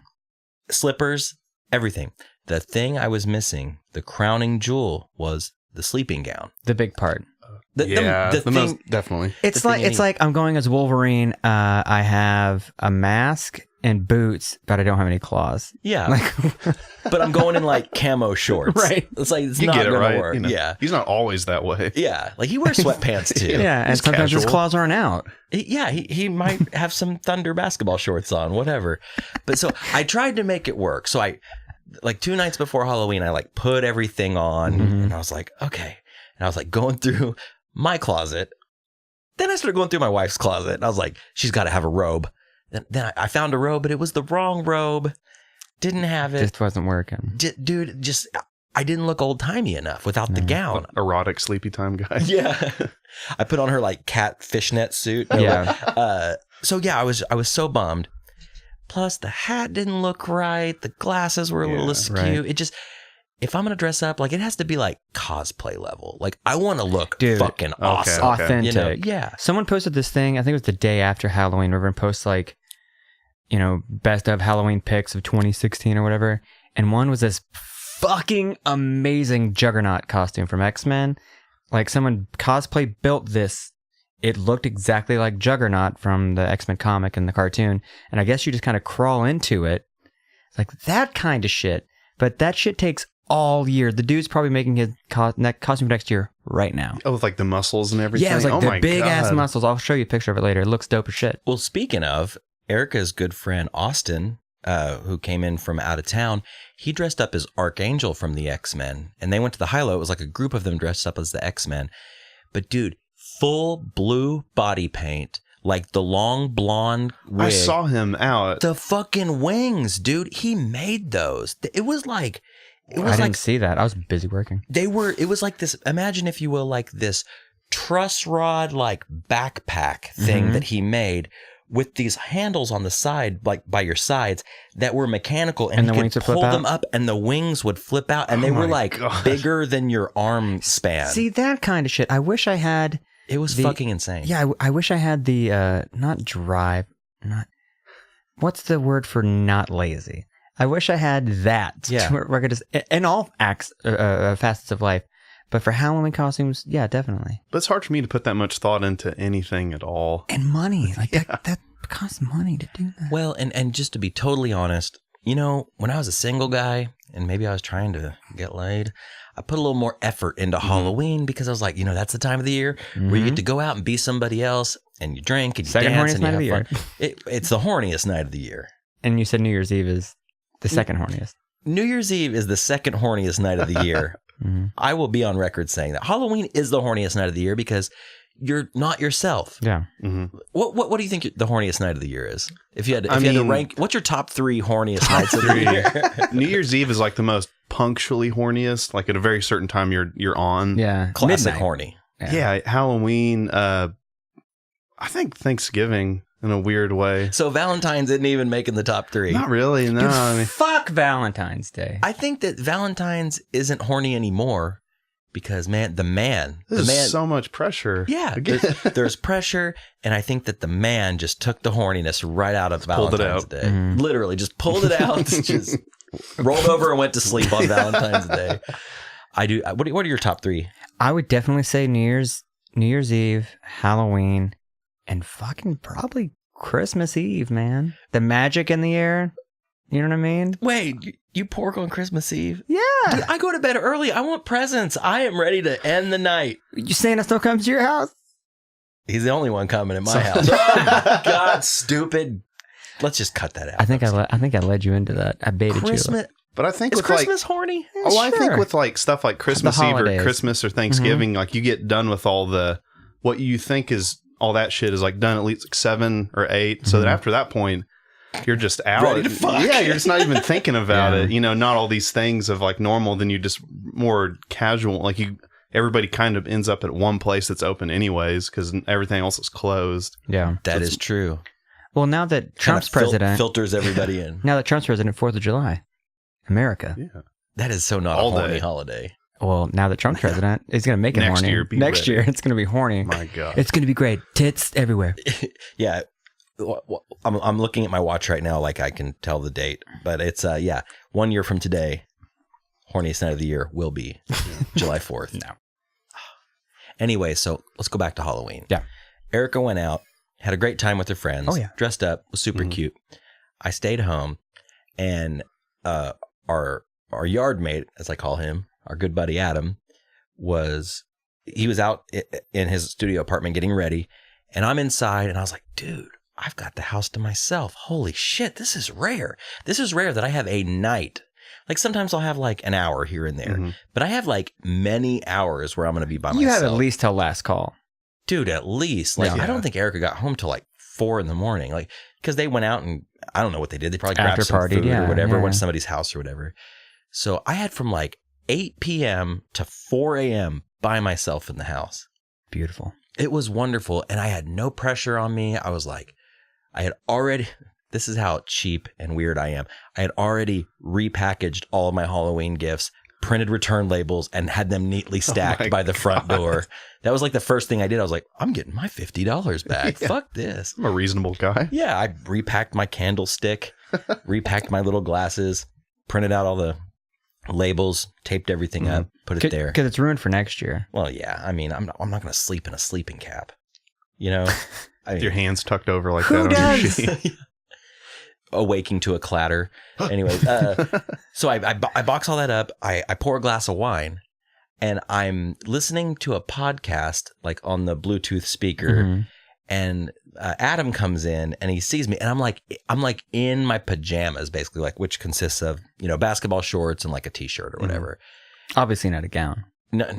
Speaker 1: slippers, everything. The thing I was missing, the crowning jewel, was the sleeping gown.
Speaker 2: The big part.
Speaker 3: The
Speaker 2: thing,
Speaker 3: most definitely.
Speaker 2: It's like I'm going as Wolverine. I have a mask and boots, but I don't have any claws.
Speaker 1: Yeah, but I'm going in like camo shorts.
Speaker 2: Right.
Speaker 1: It's like it's not going to work. Yeah,
Speaker 3: he's not always that way.
Speaker 1: Yeah, like he wears sweatpants too.
Speaker 2: Yeah, and sometimes his claws aren't out.
Speaker 1: He might have some Thunder basketball shorts on, whatever. But so I tried to make it work. So I, like 2 nights before Halloween, I like put everything on, and I was like, okay, and I was like going through my closet. Then I started going through my wife's closet, and I was like, she's got to have a robe. Then I found a robe, but it was the wrong robe. Didn't have it.
Speaker 2: Just wasn't working.
Speaker 1: Dude, I didn't look old-timey enough without the gown.
Speaker 3: Erotic sleepy time guy.
Speaker 1: Yeah. I put on her like cat fishnet suit.
Speaker 2: Yeah.
Speaker 1: So yeah, I was so bummed. Plus the hat didn't look right. The glasses were a little askew. Right. It just, if I'm going to dress up, like it has to be like cosplay level. Like I want to look fucking awesome.
Speaker 3: Okay.
Speaker 2: Authentic.
Speaker 1: Yeah.
Speaker 2: Someone posted this thing, I think it was the day after Halloween, where everyone posts like, best of Halloween pics of 2016 or whatever. And one was this fucking amazing Juggernaut costume from X-Men. Like someone cosplay built this. It looked exactly like Juggernaut from the X-Men comic and the cartoon. And I guess you just kind of crawl into it. It's like that kind of shit. But that shit takes all year. The dude's probably making his costume next year right now.
Speaker 3: Oh, with like the muscles and everything?
Speaker 2: Yeah, it's like the big ass muscles. I'll show you a picture of it later. It looks dope as shit.
Speaker 1: Well, speaking of, Erica's good friend Austin, who came in from out of town, he dressed up as Archangel from the X-Men. And they went to the Hilo. It was like a group of them dressed up as the X-Men. But dude, full blue body paint, like the long blonde wig.
Speaker 3: I saw him out.
Speaker 1: The fucking wings, dude. He made those. It was like,
Speaker 2: I didn't see that. I was busy working.
Speaker 1: It was like this, imagine if you will, like this truss rod, like backpack thing that he made with these handles on the side, like by your sides, that were mechanical, and
Speaker 2: the
Speaker 1: you
Speaker 2: wings
Speaker 1: could
Speaker 2: would flip
Speaker 1: pull
Speaker 2: out?
Speaker 1: them up and the wings would flip out, and they were like bigger than your arm span.
Speaker 2: See, that kind of shit. I wish I had.
Speaker 1: It was fucking insane.
Speaker 2: Yeah, I wish I had the, not drive, what's the word for not lazy? I wish I had that.
Speaker 1: Yeah.
Speaker 2: Where I could just, in all facets of life. But for Halloween costumes, yeah, definitely.
Speaker 3: But it's hard for me to put that much thought into anything at all.
Speaker 2: And money. Like that costs money to do that.
Speaker 1: Well, and just to be totally honest, when I was a single guy and maybe I was trying to get laid, I put a little more effort into Halloween because I was like, that's the time of the year where you get to go out and be somebody else, and you drink and you dance and you have fun. It's the horniest night of the year.
Speaker 2: And you said New Year's Eve is the second horniest.
Speaker 1: New Year's Eve is the second horniest night of the year. I will be on record saying that Halloween is the horniest night of the year because you're not yourself.
Speaker 2: Yeah.
Speaker 1: What do you think the horniest night of the year is? If you had to rank, what's your top 3 horniest nights of the year?
Speaker 3: New Year's Eve is like the most punctually horniest. Like at a very certain time you're on.
Speaker 2: Yeah.
Speaker 1: Classic
Speaker 2: Midnight.
Speaker 1: horny.
Speaker 3: Yeah. Halloween. I think Thanksgiving in a weird way.
Speaker 1: So Valentine's isn't even making the top 3.
Speaker 3: Not really. No.
Speaker 2: Dude, fuck Valentine's Day.
Speaker 1: I think that Valentine's isn't horny anymore because the man.
Speaker 3: There's so much pressure.
Speaker 1: Yeah, there's pressure, and I think that the man just took the horniness right out of Valentine's Day. Literally, just pulled it out, just rolled over and went to sleep on Valentine's Day. I do. What are your top 3?
Speaker 2: I would definitely say New Year's Eve, Halloween, and fucking probably Christmas Eve, man. The magic in the air. You know what I mean?
Speaker 1: Wait, you pork on Christmas Eve?
Speaker 2: Yeah.
Speaker 1: Dude, I go to bed early. I want presents. I am ready to end the night.
Speaker 2: You Santa still comes to your house?
Speaker 1: He's the only one coming in my house. Oh, God, stupid. Let's just cut that out.
Speaker 2: I think I led you into that. I baited
Speaker 1: Christmas,
Speaker 2: you.
Speaker 3: But I think
Speaker 1: is
Speaker 3: with
Speaker 1: Christmas horny?
Speaker 3: I think with like stuff like Christmas Eve or Christmas or Thanksgiving, like you get done with all the what you think is all that shit is like done at least like 7 or 8. So that after that point, you're just out.
Speaker 1: Ready to fuck.
Speaker 3: Yeah, you're just not even thinking about it. Not all these things of like normal. Then you just more casual. Like everybody kind of ends up at one place that's open anyways because everything else is closed.
Speaker 2: Yeah,
Speaker 1: that is true.
Speaker 2: Well, now that Trump's president,
Speaker 1: filters everybody in.
Speaker 2: Now that Trump's president, 4th of July, America.
Speaker 3: Yeah,
Speaker 1: that is so not
Speaker 3: all
Speaker 1: a horny
Speaker 3: day.
Speaker 1: hopday.
Speaker 2: Well, now that Trump's president, he's going to make it
Speaker 3: Next
Speaker 2: horny.
Speaker 3: year,
Speaker 2: Next year, it's going to be horny.
Speaker 3: My God,
Speaker 2: it's going to be great. Tits everywhere.
Speaker 1: Yeah. I'm looking at my watch right now, like I can tell the date, but it's 1 year from today, horniest night of the year will be July 4th.
Speaker 2: No.
Speaker 1: Anyway, so let's go back to Halloween.
Speaker 2: Yeah.
Speaker 1: Erica went out, had a great time with her friends.
Speaker 2: Oh, yeah.
Speaker 1: Dressed up, was super cute. I stayed home, and our yard mate, as I call him, our good buddy Adam, was out in his studio apartment getting ready, and I'm inside, and I was like, dude, I've got the house to myself. Holy shit, this is rare. This is rare that I have a night. Like sometimes I'll have like an hour here and there, but I have like many hours where I'm going to be by myself.
Speaker 2: You have at least till last call.
Speaker 1: Dude, at least. Like I don't think Erica got home till like 4 a.m. Like, because they went out and I don't know what they did. They probably grabbed some food or whatever, went to somebody's house or whatever. So I had from like 8 p.m. to 4 a.m. by myself in the house.
Speaker 2: Beautiful.
Speaker 1: It was wonderful. And I had no pressure on me. I was like, this is how cheap and weird I am. I had already repackaged all of my Halloween gifts, printed return labels, and had them neatly stacked by the front door. That was like the first thing I did. I was like, I'm getting my $50 back. Fuck this.
Speaker 3: I'm a reasonable guy.
Speaker 1: Yeah, I repacked my candlestick, repacked my little glasses, printed out all the labels, taped everything up, put it there.
Speaker 2: Because it's ruined for next year.
Speaker 1: Well, yeah. I mean, I'm not going to sleep in a sleeping cap. You know?
Speaker 3: With your hands tucked over like
Speaker 2: Who
Speaker 3: that on your
Speaker 2: does?
Speaker 3: sheet.
Speaker 1: Awaking to a clatter. Anyway, so I box all that up. I pour a glass of wine, and I'm listening to a podcast like on the Bluetooth speaker, and Adam comes in and he sees me, and I'm like in my pajamas basically, like, which consists of basketball shorts and like a t-shirt or whatever.
Speaker 2: Obviously not a gown.
Speaker 1: No,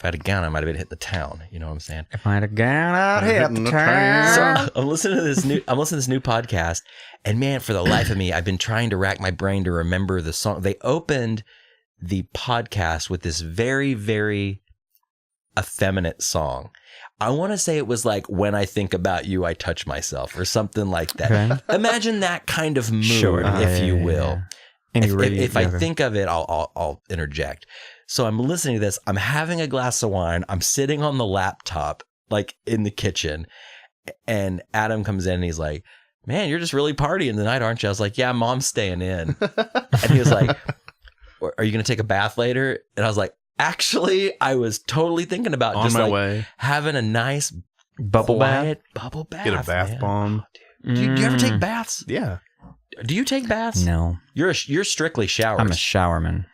Speaker 1: If I had a gun, I might have been hitting the town. You know what I'm saying?
Speaker 2: If I had a gun, I'd hit the town.
Speaker 1: So I'm listening to this new podcast, and man, for the life of me, I've been trying to rack my brain to remember the song. They opened the podcast with this very, very effeminate song. I want to say it was like, "When I think about you, I touch myself," or something like that.
Speaker 2: Okay.
Speaker 1: Imagine that kind of mood, if you will. If I think of it, I'll interject. So I'm listening to this. I'm having a glass of wine. I'm sitting on the laptop, like in the kitchen, and Adam comes in and he's like, "Man, you're just really partying tonight, aren't you?" I was like, "Yeah, Mom's staying in." And he was like, "Are you going to take a bath later?" And I was like, "Actually, I was totally thinking about
Speaker 3: On
Speaker 1: just
Speaker 3: my
Speaker 1: like
Speaker 3: way.
Speaker 1: having a nice
Speaker 2: Bubble bath?
Speaker 1: Bubble bath.
Speaker 3: Get a bath
Speaker 1: man.
Speaker 3: bomb.
Speaker 1: Do you ever take baths?
Speaker 3: Yeah.
Speaker 1: Do you take baths?
Speaker 2: No.
Speaker 1: You're strictly showers.
Speaker 2: I'm a showerman.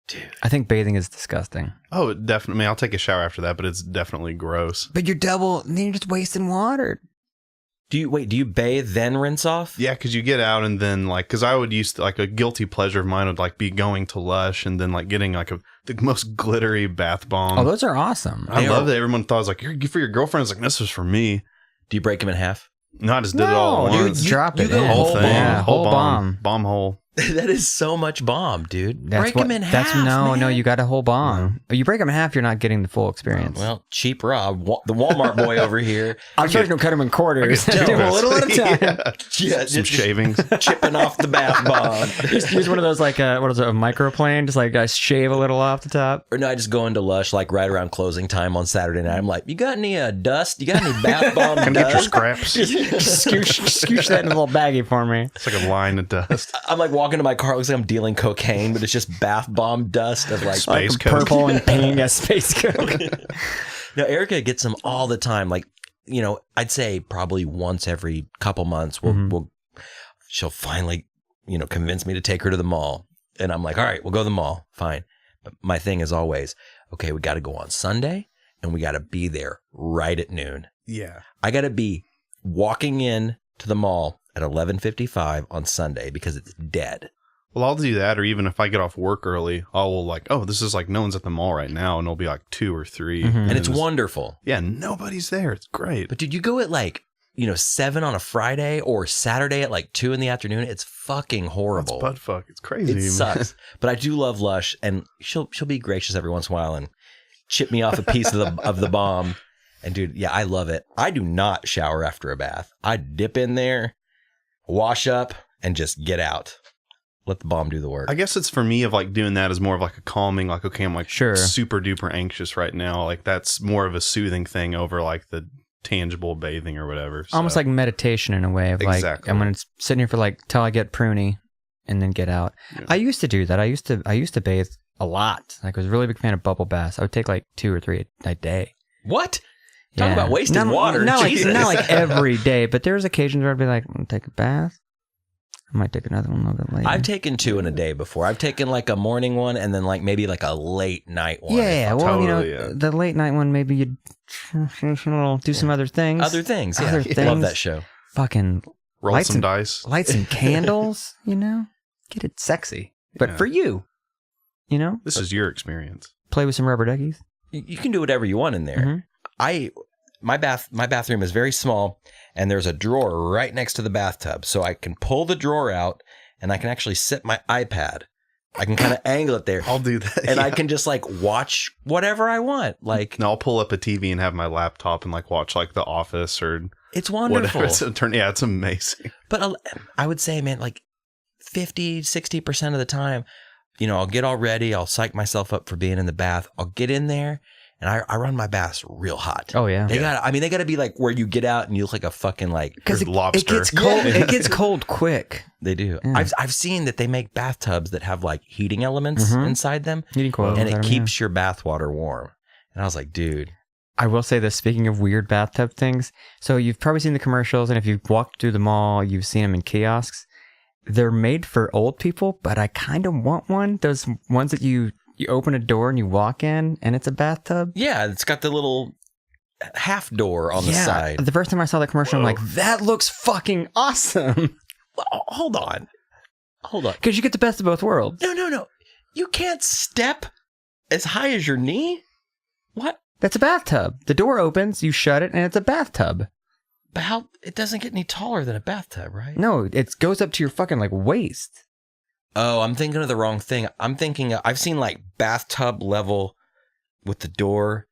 Speaker 1: Dude.
Speaker 2: I think bathing is disgusting.
Speaker 3: Oh, definitely. I'll take a shower after that, but it's definitely gross.
Speaker 2: But you're just wasting water.
Speaker 1: Do you bathe then rinse off?
Speaker 3: Yeah, because you get out and then like, because I would use like a guilty pleasure of mine would like be going to Lush and then like getting like the most glittery bath bomb.
Speaker 2: Oh, those are awesome.
Speaker 3: I love that everyone thought it was like, "You're for your girlfriend." It's like, "This was for me."
Speaker 1: Do you break them in half?
Speaker 3: No, I just did it all at
Speaker 2: dude,
Speaker 3: once.
Speaker 2: drop it.
Speaker 1: go
Speaker 2: in.
Speaker 1: whole
Speaker 3: thing.
Speaker 2: Yeah, whole
Speaker 3: bomb.
Speaker 2: bomb.
Speaker 3: Bomb hole.
Speaker 1: That is so much bomb, dude.
Speaker 2: That's
Speaker 1: break
Speaker 2: what-
Speaker 1: them in
Speaker 2: that's
Speaker 1: half.
Speaker 2: no,
Speaker 1: man.
Speaker 2: you got a whole bomb. You break them in half, you're not getting the full experience.
Speaker 1: Well, cheap Rob, the Walmart boy over here.
Speaker 2: I'm supposed to cut them in quarters.
Speaker 3: I get
Speaker 2: Do them a little at a time.
Speaker 3: Yeah. Some shavings.
Speaker 1: chipping off the bath bomb.
Speaker 2: Just use one of those like what is it, a microplane? Just like shave a little off the top.
Speaker 1: Or no, I just go into Lush like right around closing time on Saturday night. I'm like, "You got any dust? You got any bath bomb
Speaker 3: Can I get your
Speaker 1: dust?"
Speaker 3: scraps?
Speaker 2: Scooch that in a little baggie for me.
Speaker 3: It's like a line of dust.
Speaker 1: I'm like walking to my car. It looks like I'm dealing cocaine, but it's just bath bomb dust of like
Speaker 3: Space
Speaker 2: Like
Speaker 3: Coke.
Speaker 2: purple and pink as space coke.
Speaker 1: No, Erica gets them all the time. Like, you know, I'd say probably once every couple months, she'll finally, convince me to take her to the mall. And I'm like, "All right, we'll go to the mall. Fine." But my thing is always, okay, we got to go on Sunday and we got to be there right at noon.
Speaker 3: Yeah.
Speaker 1: I got to be walking in to the mall at 11:55 on Sunday because it's dead.
Speaker 3: Well, I'll do that, or even if I get off work early, I will like, "Oh, this is like no one's at the mall right now," and it'll be like 2 or 3,
Speaker 1: And it's wonderful.
Speaker 3: Yeah, nobody's there. It's great.
Speaker 1: But dude, you go at like, 7 on a Friday or Saturday at like 2 in the afternoon. It's fucking horrible.
Speaker 3: It's butt fuck. It's crazy.
Speaker 1: It sucks. But I do love Lush, and she'll be gracious every once in a while and chip me off a piece of the bomb. And dude, yeah, I love it. I do not shower after a bath. I dip in there, wash up, and just get out. Let the bomb do the work.
Speaker 3: I guess it's for me of like doing that as more of like a calming, like, okay, I'm like super duper anxious right now. Like that's more of a soothing thing over like the tangible bathing or whatever. So.
Speaker 2: Almost like meditation in a way of like,
Speaker 3: Exactly.
Speaker 2: I'm going to sit here for like till I get pruny and then get out.
Speaker 3: Yeah.
Speaker 2: I used to do that. I used to bathe a lot. Like I was a really big fan of bubble baths. I would take like 2 or 3 a day.
Speaker 1: What? Talk about wasting water.
Speaker 2: Not
Speaker 1: Jesus.
Speaker 2: like every day, but there's occasions where I'd be like, "I'm gonna take a bath. I might take another one a little bit later."
Speaker 1: I've taken 2 in a day before. I've taken like a morning one and then like maybe like a late night one.
Speaker 2: Yeah, well,
Speaker 3: Totally, yeah.
Speaker 2: the late night one, maybe you'd do some other things.
Speaker 1: Other things. Yeah.
Speaker 2: Other
Speaker 1: Love
Speaker 2: things.
Speaker 1: that show.
Speaker 2: Fucking
Speaker 3: Roll
Speaker 2: light
Speaker 3: some dice.
Speaker 2: light some candles, get it sexy. But
Speaker 3: Yeah.
Speaker 2: for you,
Speaker 3: This is your experience.
Speaker 2: play with some rubber duckies.
Speaker 1: You can do whatever you want in there.
Speaker 2: Mhm.
Speaker 1: My bathroom is very small, and there's a drawer right next to the bathtub, so I can pull the drawer out, and I can actually sit my iPad. I can kind of angle it there,
Speaker 3: I'll do that.
Speaker 1: and
Speaker 3: yeah.
Speaker 1: I can just like watch whatever I want. Like
Speaker 3: No, I'll pull up a TV and have my laptop and like watch like The Office or
Speaker 1: it's wonderful.
Speaker 3: whatever. It's amazing.
Speaker 1: But I would say, man, like 50-60% of the time, I'll get all ready. I'll psych myself up for being in the bath. I'll get in there. And I run my baths real hot.
Speaker 2: Oh yeah,
Speaker 1: They gotta be like where you get out and you look like a fucking like.
Speaker 2: because it
Speaker 3: lobster.
Speaker 2: gets cold. It gets cold quick.
Speaker 1: They do.
Speaker 2: Yeah.
Speaker 1: I've seen that they make bathtubs that have like heating elements inside them,
Speaker 2: Heating coils,
Speaker 1: and it
Speaker 2: I don't know.
Speaker 1: keeps your bath water warm. And I was like, dude,
Speaker 2: I will say this, speaking of weird bathtub things. So you've probably seen the commercials, and if you've walked through the mall, you've seen them in kiosks. They're made for old people, but I kind of want one. Those ones that you open a door and you walk in, and it's a bathtub.
Speaker 1: yeah, it's got the little half door on the side.
Speaker 2: The first time I saw the commercial, I'm like, that looks fucking awesome.
Speaker 1: Hold on.
Speaker 2: Because you get the best of both worlds.
Speaker 1: No. You can't step as high as your knee. What?
Speaker 2: That's a bathtub. The door opens, you shut it, and it's a bathtub.
Speaker 1: But how? It doesn't get any taller than a bathtub, right?
Speaker 2: No, it goes up to your fucking like waist.
Speaker 1: Oh, I'm thinking of the wrong thing. I'm thinking I've seen like bathtub level with the door,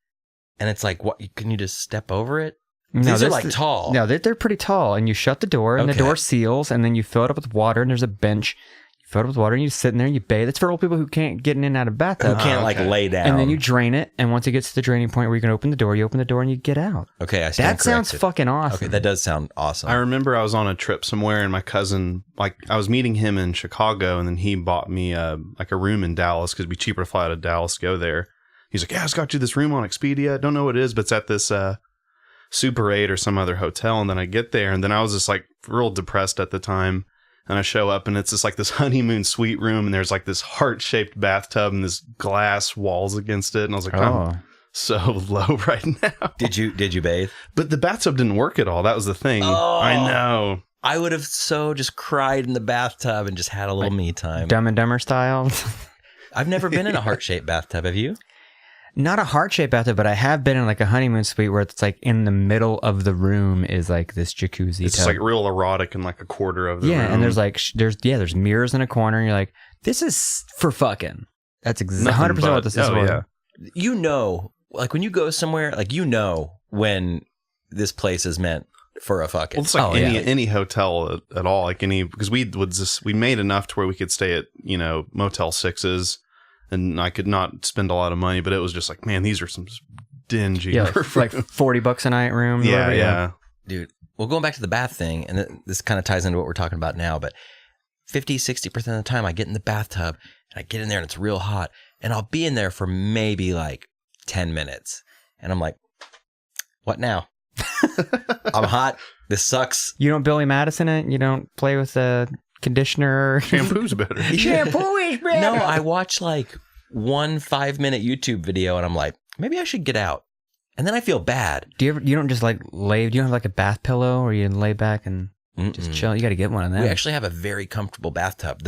Speaker 1: and it's like, what? Can you just step over it? These are like tall.
Speaker 2: No, they're pretty tall, and you shut the door, and the door seals, and then you fill it up with water, and there's a bench. You fill it up with water, and you sit in there, and you bathe. It's for old people who can't get in and out of bathtub.
Speaker 1: Who can't like lay down.
Speaker 2: And then you drain it, and once it gets to the draining point where you can open the door, you open the door, and you get out.
Speaker 1: Okay, I stand
Speaker 2: That sounds
Speaker 1: corrected.
Speaker 2: fucking awesome.
Speaker 1: Okay, that does sound awesome.
Speaker 3: I remember I was on a trip somewhere, and my cousin, like, I was meeting him in Chicago, and then he bought me like a room in Dallas because it'd be cheaper to fly out of Dallas to go there. He's like, yeah, I just got you this room on Expedia. Don't know what it is, but it's at this Super 8 or some other hotel. And then I get there, and then I was just like real depressed at the time. And I show up, and it's just like this honeymoon suite room, and there's like this heart-shaped bathtub and this glass walls against it. And I was like, I'm so low right now.
Speaker 1: Did you bathe?
Speaker 3: But the bathtub didn't work at all. That was the thing.
Speaker 1: Oh.
Speaker 3: I know.
Speaker 1: I would have so just cried in the bathtub and just had a little me time.
Speaker 2: Dumb and Dumber style.
Speaker 1: I've never been in a heart-shaped bathtub. Have you?
Speaker 2: Not a heart-shaped bathtub, but I have been in like a honeymoon suite where it's like in the middle of the room is like this jacuzzi
Speaker 3: It's
Speaker 2: tub.
Speaker 3: like real erotic in like a quarter of the room.
Speaker 2: And there's like there's mirrors in a corner, and you're like, this is for fucking. That's 100% what this is for.
Speaker 3: Yeah.
Speaker 1: You know, like when you go somewhere, like you know when this place is meant for a fucking.
Speaker 3: Well, it's like any hotel at all, like any, because we made enough to where we could stay at, Motel 6s, and I could not spend a lot of money, but it was just like, man, these are some dingy.
Speaker 2: Yeah, like $40 a night room.
Speaker 3: Yeah.
Speaker 1: Dude, well, going back to the bath thing, and this kind of ties into what we're talking about now, but 50-60% of the time I get in the bathtub and I get in there and it's real hot, and I'll be in there for maybe like 10 minutes, and I'm like, what now? I'm hot. This sucks.
Speaker 2: You don't Billy Madison it? You don't play with the conditioner?
Speaker 3: Shampoo's better.
Speaker 2: Shampoo is better.
Speaker 1: No, I watch like 1 5-minute YouTube video and I'm like, maybe I should get out. And then I feel bad.
Speaker 2: You don't just like lay, do you have like a bath pillow or you lay back and just chill? You got to get one of them.
Speaker 1: We actually have a very comfortable bathtub.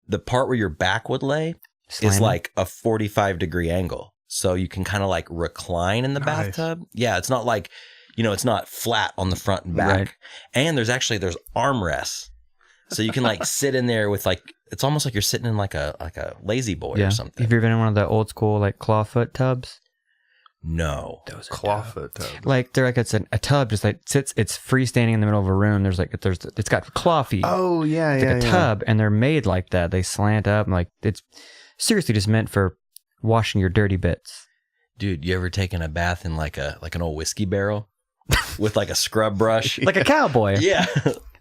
Speaker 1: The part where your back would lay is like a 45-degree angle. So you can kind of like recline in the bathtub. Yeah, it's not like, it's not flat on the front and back. Right. And there's armrests. So you can like sit in there with like, it's almost like you're sitting in like a lazy boy or something.
Speaker 2: Have you ever been in one of the old school like clawfoot tubs?
Speaker 1: No.
Speaker 3: Those are clawfoot tubs.
Speaker 2: Like they're like, it's a tub just like sits, it's freestanding in the middle of a room. It's got claw feet.
Speaker 3: Oh yeah.
Speaker 2: It's like a tub, and they're made like that. They slant up, and like it's seriously just meant for washing your dirty bits.
Speaker 1: Dude, you ever taken a bath in like an old whiskey barrel with like a scrub brush?
Speaker 2: Like a cowboy.
Speaker 1: Yeah.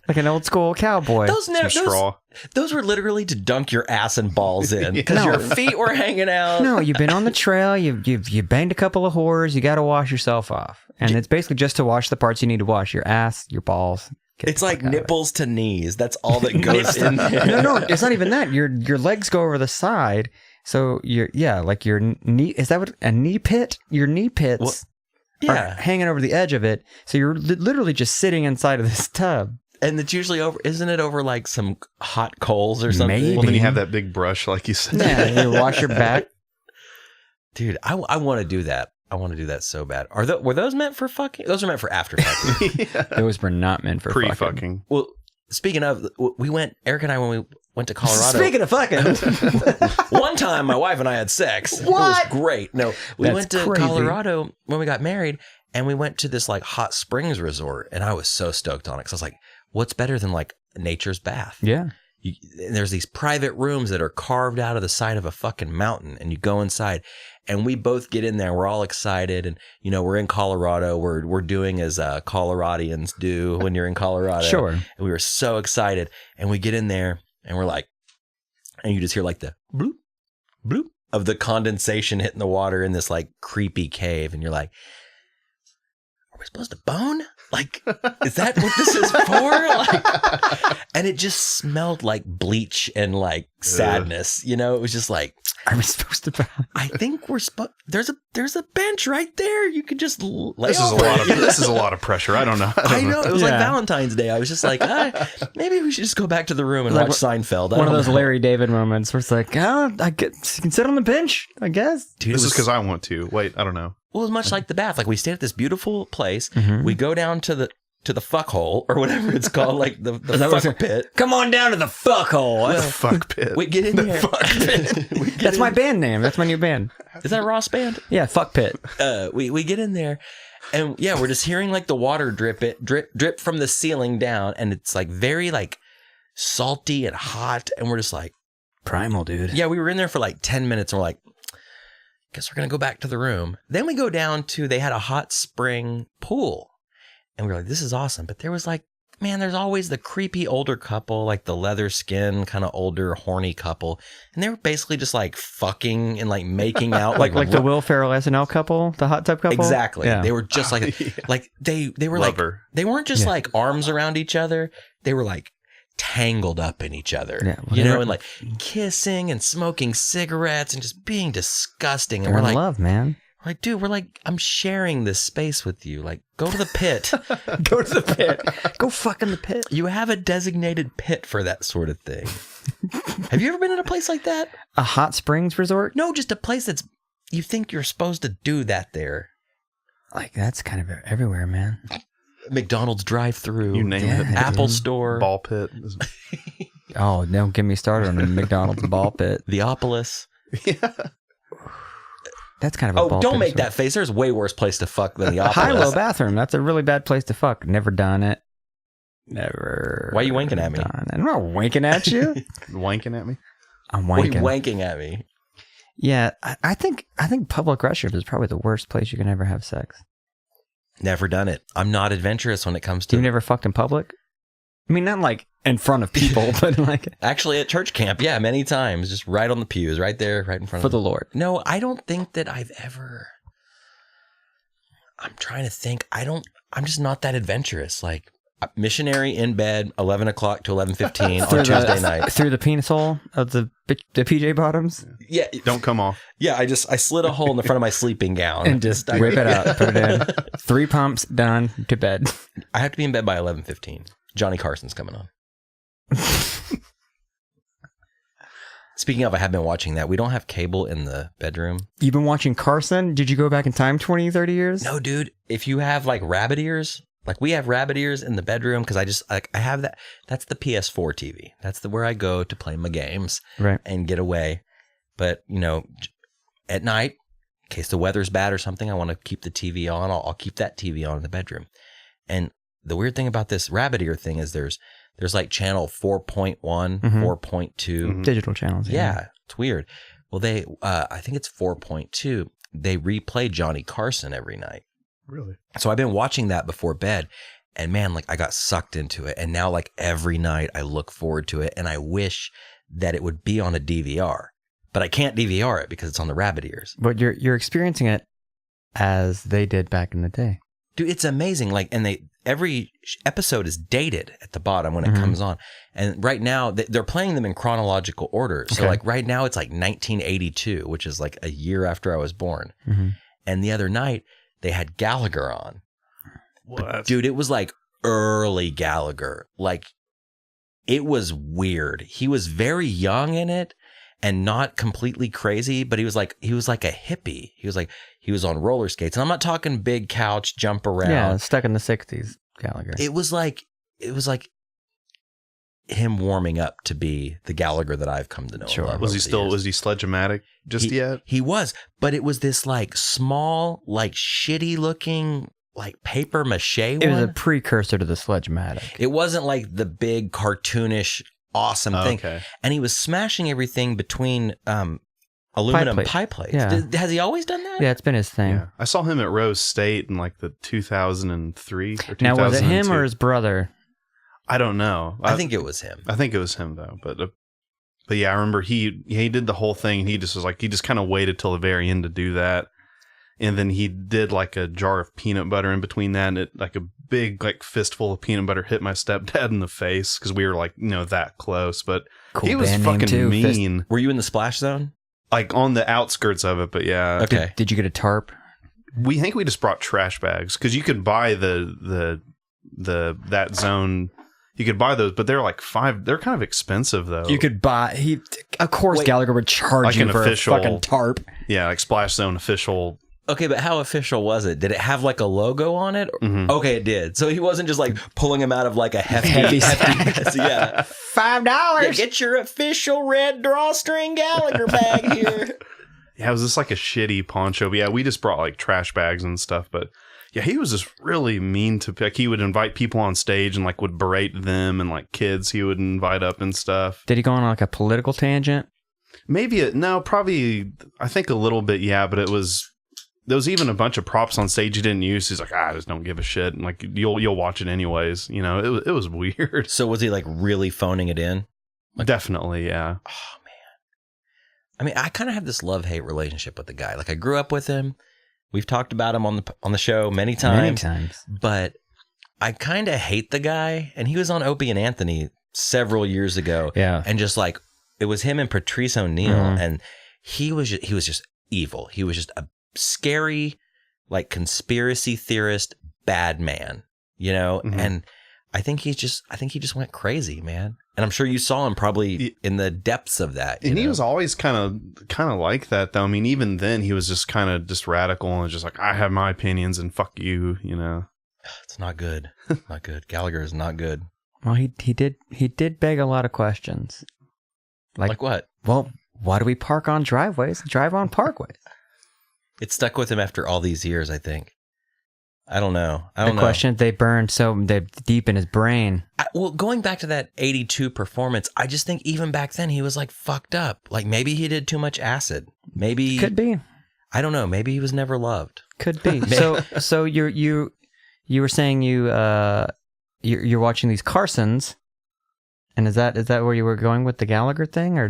Speaker 2: Like an old school cowboy.
Speaker 3: Those
Speaker 1: were literally to dunk your ass and balls in because your feet were hanging out.
Speaker 2: No, you've been on the trail. You banged a couple of whores. You got to wash yourself off, and it's basically just to wash the parts you need to wash: your ass, your balls.
Speaker 1: It's like nipples to knees. That's all that goes in there.
Speaker 2: No, it's not even that. Your legs go over the side, so like your knee. Is that what a knee pit? Your knee pits are hanging over the edge of it, so you're literally just sitting inside of this tub.
Speaker 1: And it's usually isn't it over like some hot coals or something?
Speaker 2: Maybe.
Speaker 3: Well, then you have that big brush, like you said.
Speaker 2: Yeah, you wash your back.
Speaker 1: Dude, I want to do that. I want to do that so bad. Were those meant for fucking? Those are meant for after fucking.
Speaker 2: Those were not meant for
Speaker 3: pre-fucking.
Speaker 1: Well, speaking of, Eric and I, when we went to Colorado.
Speaker 2: Speaking of fucking.
Speaker 1: One time my wife and I had sex.
Speaker 2: What?
Speaker 1: It was great. No, we went to Colorado when we got married, and we went to this like hot springs resort, and I was so stoked on it because I was like, what's better than like nature's bath?
Speaker 2: Yeah.
Speaker 1: There's these private rooms that are carved out of the side of a fucking mountain, and you go inside, and we both get in there. We're all excited, and we're in Colorado. We're doing as Coloradians do when you're in Colorado.
Speaker 2: Sure.
Speaker 1: And we were so excited, and we get in there, and we're like, and you just hear like the bloop, bloop of the condensation hitting the water in this like creepy cave, and you're like, are we supposed to bone? Like, is that what this is for? Like, and it just smelled like bleach and like sadness. It was just like,
Speaker 2: are we supposed to bone?
Speaker 1: I think we're there's a bench right there. You could just lay
Speaker 3: This is a lot of pressure. I don't know.
Speaker 1: I know. It was like Valentine's Day. I was just like, maybe we should just go back to the room and watch Seinfeld.
Speaker 2: One of those Larry David moments where it's like, you can sit on the bench, I guess.
Speaker 1: Dude,
Speaker 3: this is because I want to. Wait, I don't know.
Speaker 1: Well, much like the bath. Like we stayed at this beautiful place. We go down to the fuck hole or whatever it's called, like the fuck pit.
Speaker 2: Come on down to the fuck hole.
Speaker 3: The fuck pit.
Speaker 1: We get in there. Fuck pit.
Speaker 2: That's my band name. That's my new band.
Speaker 1: Is that a Ross band?
Speaker 2: Yeah, fuck pit.
Speaker 1: We get in there, and yeah, we're just hearing like the water drip from the ceiling down, and it's like very like salty and hot, and we're just like
Speaker 2: primal, dude.
Speaker 1: Yeah, we were in there for like 10 minutes, and we're like, guess we're gonna go back to the room. Then we go down to they had a hot spring pool. And we were like, this is awesome. But there was like, man, there's always the creepy older couple, like the leather skin, kind of older, horny couple. And they were basically just like fucking and like making out. like
Speaker 2: the Will Ferrell SNL couple, the hot tub couple?
Speaker 1: Exactly.
Speaker 2: Yeah.
Speaker 1: They were just like, like they were
Speaker 3: Lover.
Speaker 1: like, they weren't just like arms around each other. They were like tangled up in each other, and like kissing and smoking cigarettes and just being disgusting. And
Speaker 2: They're
Speaker 1: we're
Speaker 2: in
Speaker 1: like,
Speaker 2: love, man.
Speaker 1: Like, dude, we're like, I'm sharing this space with you. Like, go to the pit.
Speaker 2: Go to the pit. Go fuck in the pit.
Speaker 1: You have a designated pit for that sort of thing. Have you ever been in a place like that?
Speaker 2: A hot springs resort?
Speaker 1: No, just a place that's, you think you're supposed to do that there.
Speaker 2: Like, that's kind of everywhere, man.
Speaker 1: McDonald's drive-thru.
Speaker 3: You name it.
Speaker 1: Apple store.
Speaker 3: Ball pit.
Speaker 2: Oh, don't get me started on the McDonald's ball pit.
Speaker 1: Theopolis.
Speaker 3: Yeah.
Speaker 2: That's kind of a ball
Speaker 1: don't
Speaker 2: pit
Speaker 1: make
Speaker 2: resort.
Speaker 1: that face. There's way worse place to fuck than the
Speaker 2: High-low bathroom. That's a really bad place to fuck. Never done it. Never.
Speaker 1: Why are you winking at me?
Speaker 2: I'm not winking at you.
Speaker 3: Wanking at me?
Speaker 2: I'm
Speaker 1: Why are you
Speaker 2: wanking.
Speaker 1: wanking at me?
Speaker 2: Yeah, I think public restrooms is probably the worst place you can ever have sex.
Speaker 1: Never done it. I'm not adventurous when it comes to...
Speaker 2: You've never fucked in public? I mean, not like in front of people, but like...
Speaker 1: Actually, at church camp, yeah, many times. Just right on the pews, right there, right in front
Speaker 2: for
Speaker 1: of
Speaker 2: the Lord.
Speaker 1: No, I don't think that I've ever... I'm trying to think. I'm just not that adventurous. Like, missionary in bed, 11 o'clock to 11:15 on Tuesday night.
Speaker 2: Through the penis hole of the PJ bottoms?
Speaker 1: Yeah.
Speaker 3: Don't come off.
Speaker 1: Yeah, I slid a hole in the front of my sleeping gown.
Speaker 2: And just whip it out, put it in. 3 pumps, done, to bed.
Speaker 1: I have to be in bed by 11:15. Johnny Carson's coming on. Speaking of, I have been watching that. We don't have cable in the bedroom.
Speaker 2: You've been watching Carson? Did you go back in time 20, 30 years?
Speaker 1: No, dude. If you have like rabbit ears, like we have rabbit ears in the bedroom because I have that. That's the PS4 TV. That's where I go to play my games and get away. But, at night, in case the weather's bad or something, I want to keep the TV on. I'll keep that TV on in the bedroom. And the weird thing about this rabbit ear thing is there's like channel 4.1, 4.2.
Speaker 2: Digital channels.
Speaker 1: Yeah, it's weird. Well, I think it's 4.2. They replay Johnny Carson every night.
Speaker 3: Really?
Speaker 1: So I've been watching that before bed, and man, like I got sucked into it. And now like every night I look forward to it, and I wish that it would be on a DVR, but I can't DVR it because it's on the rabbit ears.
Speaker 2: But you're experiencing it as they did back in the day.
Speaker 1: Dude, it's amazing. Like, and every episode is dated at the bottom when it comes on. And right now they're playing them in chronological order. So like right now it's like 1982, which is like a year after I was born. And the other night they had Gallagher on. But, dude, it was like early Gallagher. Like it was weird. He was very young in it and not completely crazy, but he was like a hippie. He was on roller skates. And I'm not talking big couch, jump around.
Speaker 2: Yeah, stuck in the 60s, Gallagher.
Speaker 1: It was like him warming up to be the Gallagher that I've come to know.
Speaker 2: Sure.
Speaker 3: Was he Sledge-O-Matic yet?
Speaker 1: He was, but it was this like small, like shitty looking, like paper mache one.
Speaker 2: It was a precursor to the Sledge-O-Matic.
Speaker 1: It wasn't like the big cartoonish awesome thing.
Speaker 3: Okay.
Speaker 1: And he was smashing everything between aluminum pie plates.
Speaker 2: Yeah.
Speaker 1: Has he always done that?
Speaker 2: Yeah, it's been his thing.
Speaker 3: Yeah. I saw him at Rose State in like the 2003 or 2002.
Speaker 2: Now, was it him or his brother?
Speaker 3: I don't know.
Speaker 1: I think it was him.
Speaker 3: I think it was him though. But yeah, I remember he did the whole thing. And he just kind of waited till the very end to do that. And then he did like a jar of peanut butter in between that, and like a big like fistful of peanut butter hit my stepdad in the face because we were like that close. But
Speaker 2: Cool
Speaker 3: he was
Speaker 2: band name
Speaker 3: fucking
Speaker 2: too,
Speaker 3: mean.
Speaker 1: Were you in the splash zone?
Speaker 3: Like on the outskirts of it, but yeah.
Speaker 1: Okay.
Speaker 2: Did you get a tarp?
Speaker 3: We just brought trash bags because you could buy that zone. You could buy those, but they're like they're kind of expensive though.
Speaker 2: You could buy. Of course, Gallagher would charge
Speaker 3: Like
Speaker 2: you
Speaker 3: an
Speaker 2: for
Speaker 3: official-
Speaker 2: a fucking tarp.
Speaker 3: Yeah, like Splash Zone official
Speaker 1: Okay, but how official was it? Did it have like a logo on it?
Speaker 3: Mm-hmm.
Speaker 1: Okay, it did. So he wasn't just like pulling him out of like a hefty yeah.
Speaker 2: $5.
Speaker 1: Yeah, get your official red drawstring Gallagher bag here.
Speaker 3: Yeah, it was just like a shitty poncho. But yeah, we just brought like trash bags and stuff. But yeah, he was just really mean to, like, he would invite people on stage and like would berate them, and like kids he would invite up and stuff.
Speaker 2: Did he go on like a political tangent?
Speaker 3: Maybe probably I think a little bit, yeah. But there was even a bunch of props on stage he didn't use. He's like, I just don't give a shit, and like you'll watch it anyways. You know, it was weird.
Speaker 1: So was he like really phoning it in? Like,
Speaker 3: definitely, yeah.
Speaker 1: Oh man, I mean, I kind of have this love-hate relationship with the guy. Like, I grew up with him. We've talked about him on the show many times. But I kind of hate the guy. And he was on Opie and Anthony several years ago.
Speaker 2: Yeah,
Speaker 1: and just like it was him and Patrice O'Neal, and he was just evil. He was just a scary, like, conspiracy theorist bad man, you know. And I think he just went crazy, man. And I'm sure you saw him probably in the depths of that.
Speaker 3: And he was always kind of like that, though. I mean, even then he was just kind of just radical and just like, I have my opinions and fuck you, you know.
Speaker 1: It's not good. Not good. Gallagher is not good.
Speaker 2: Well, he did beg a lot of questions.
Speaker 1: Like what?
Speaker 2: Well, why do we park on driveways and drive on parkways?
Speaker 1: It stuck with him after all these years, I think. I don't know.
Speaker 2: The question they burned so deep in his brain.
Speaker 1: Well, going back to that 82 performance, I just think even back then he was like fucked up. Like maybe he did too much acid. Maybe
Speaker 2: could be.
Speaker 1: I don't know. Maybe he was never loved.
Speaker 2: Could be. So you were saying you're watching these Carsons, and is that where you were going with the Gallagher thing, or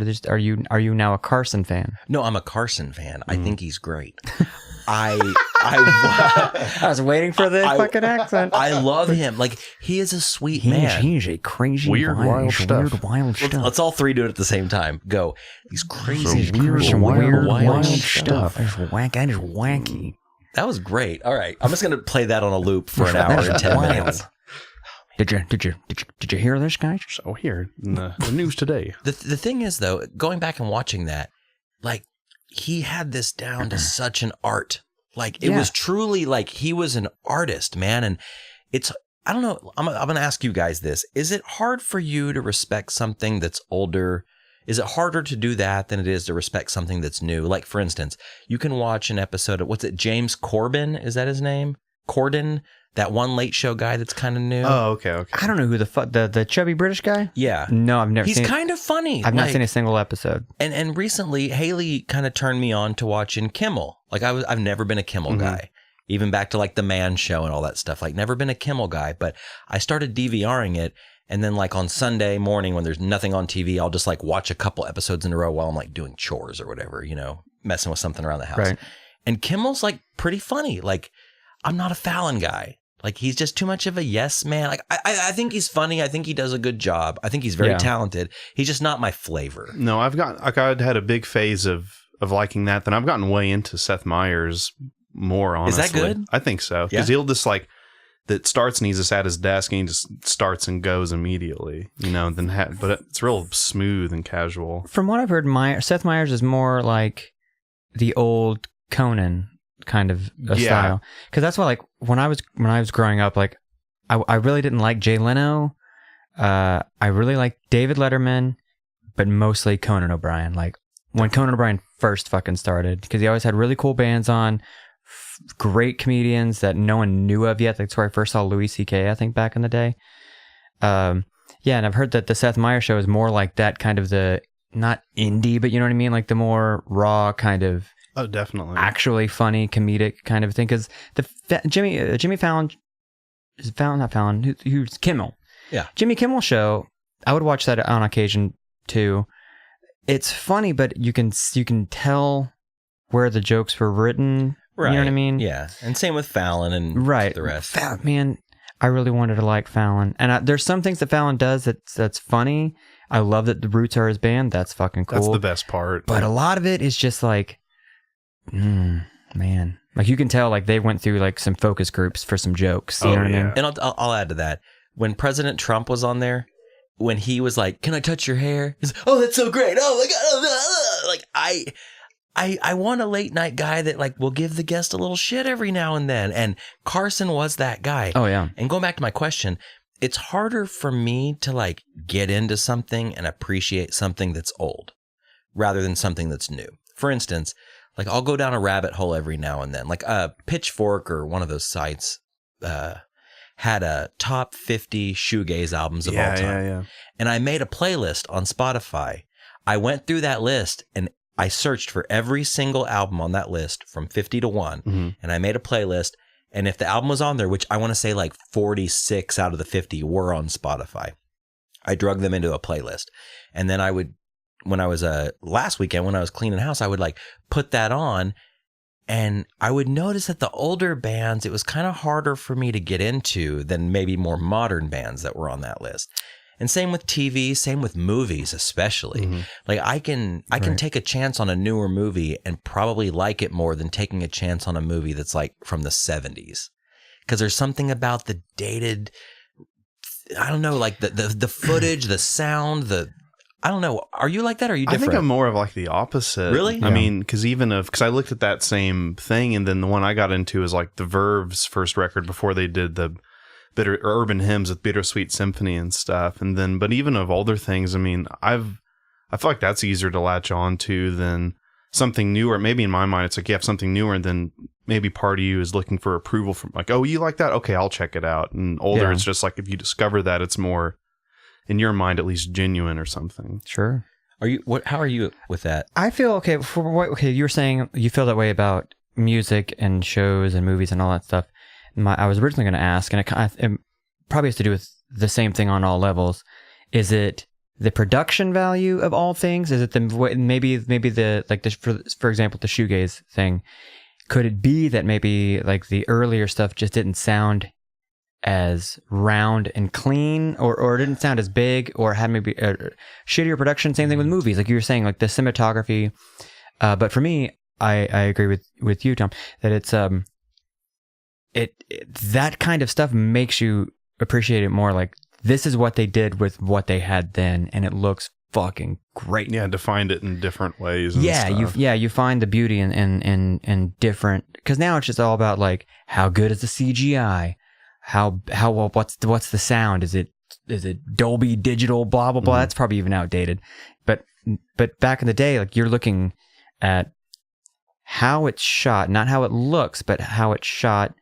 Speaker 2: are you now a Carson fan?
Speaker 1: No, I'm a Carson fan. I think he's great. I
Speaker 2: was waiting for the fucking accent.
Speaker 1: I love him. Like, he is a sweet man.
Speaker 2: He's a crazy,
Speaker 3: wild stuff.
Speaker 1: Let's all three do it at the same time. Go. He's crazy,
Speaker 2: weird, wild stuff. It's wacky.
Speaker 1: That was great. All right, I'm just gonna play that on a loop for an hour and 10 minutes.
Speaker 2: Did you hear this, guys?
Speaker 3: So here in the news today.
Speaker 1: The thing is, though, going back and watching that, like, he had this down to such an art. Like, it was truly like he was an artist, man. And I don't know. I'm going to ask you guys this. Is it hard for you to respect something that's older? Is it harder to do that than it is to respect something that's new? Like, for instance, you can watch an episode of, what's it, James Corbin? Is that his name? Corden? That one late show guy that's kind of new.
Speaker 3: Oh, okay.
Speaker 2: I don't know who the chubby British guy?
Speaker 1: Yeah.
Speaker 2: No, I've never
Speaker 1: seen. He's kind of funny.
Speaker 2: I've not seen a single episode.
Speaker 1: And recently, Haley kind of turned me on to watching Kimmel. Like, I've never been a Kimmel guy. Even back to like the Man Show and all that stuff. Like, never been a Kimmel guy. But I started DVRing it. And then like on Sunday morning when there's nothing on TV, I'll just like watch a couple episodes in a row while I'm like doing chores or whatever, you know, messing with something around the house.
Speaker 2: Right.
Speaker 1: And Kimmel's like pretty funny. Like, I'm not a Fallon guy. Like, he's just too much of a yes man. Like, I think he's funny. I think he does a good job. I think he's very talented. He's just not my flavor.
Speaker 3: No, I've had a big phase of liking that. Then I've gotten way into Seth Meyers more, honestly.
Speaker 1: Is that good?
Speaker 3: I think so. Because he'll just like, that starts and he's just at his desk and he just starts and goes immediately, you know, but it's real smooth and casual.
Speaker 2: From what I've heard, Seth Meyers is more like the old Conan kind of style. Because that's why, like, when I was growing up, like, I really didn't like Jay Leno. I really liked David Letterman, but mostly Conan O'Brien. Like, when Conan O'Brien first fucking started, because he always had really cool bands on, great comedians that no one knew of yet. That's where I first saw Louis C.K., I think, back in the day. And I've heard that the Seth Meyers show is more like that kind of the, not indie, but you know what I mean? Like the more raw kind of,
Speaker 3: oh, definitely,
Speaker 2: actually funny, comedic kind of thing. Because Jimmy Fallon, who's Kimmel.
Speaker 1: Yeah.
Speaker 2: Jimmy Kimmel show, I would watch that on occasion too. It's funny, but you can tell where the jokes were written.
Speaker 1: Right.
Speaker 2: You know what I mean?
Speaker 1: Yeah. And same with Fallon and the rest.
Speaker 2: Man, I really wanted to like Fallon. And there's some things that Fallon does that's funny. I love that the Roots are his band. That's fucking cool.
Speaker 3: That's the best part.
Speaker 2: But a lot of it is just like, man. Like, you can tell, like, they went through like some focus groups for some jokes. You know what I mean?
Speaker 1: And I'll add to that. When President Trump was on there, when he was like, "Can I touch your hair?" He's like, "Oh, that's so great. Oh my God." Like, I want a late night guy that like will give the guest a little shit every now and then. And Carson was that guy.
Speaker 2: Oh, yeah.
Speaker 1: And going back to my question, it's harder for me to like get into something and appreciate something that's old rather than something that's new. For instance, like I'll go down a rabbit hole every now and then. Like Pitchfork or one of those sites had a top 50 shoegaze albums of all time.
Speaker 3: Yeah.
Speaker 1: And I made a playlist on Spotify. I went through that list and I searched for every single album on that list from 50 to 1, and I made a playlist. And if the album was on there, which I want to say like 46 out of the 50 were on Spotify, I drug them into a playlist. And then I would, when I was last weekend, when I was cleaning house, I would like put that on, and I would notice that the older bands, it was kind of harder for me to get into than maybe more modern bands that were on that list. And same with TV, same with movies, especially. Like I can take a chance on a newer movie and probably like it more than taking a chance on a movie that's like from the 70s. Because there's something about the dated, I don't know, like the footage, the sound, I don't know. Are you like that? Or are you different?
Speaker 3: I think I'm more of like the opposite.
Speaker 1: Really?
Speaker 3: I mean, because I looked at that same thing, and then the one I got into is like the Verve's first record before they did the urban hymns with Bittersweet Symphony and stuff. And then, but even of older things, I mean, I feel like that's easier to latch on to than something newer. Maybe in my mind, it's like you have something newer, and then maybe part of you is looking for approval from like, oh, you like that? Okay, I'll check it out. And older, it's just like if you discover that, it's more, in your mind, at least genuine or something.
Speaker 2: Sure.
Speaker 1: How are you with that?
Speaker 2: I feel okay. You were saying you feel that way about music and shows and movies and all that stuff. I was originally going to ask, and it probably has to do with the same thing on all levels. Is it the production value of all things? Is it maybe the like for example the shoegaze thing? Could it be that maybe like the earlier stuff just didn't sound as round and clean, or didn't sound as big, or had maybe a shittier production? Same thing with movies, like you were saying, like the cinematography. But for me, I agree with you, Tom, that it's that kind of stuff makes you appreciate it more. Like this is what they did with what they had then, and it looks fucking great.
Speaker 3: Yeah, defined it in different ways. And stuff.
Speaker 2: You find the beauty in different, because now it's just all about like how good is the CGI, how well, what's the sound? Is it Dolby Digital, blah blah blah? That's probably even outdated. But back in the day, like you're looking at how it's shot, not how it looks, but how it's shot.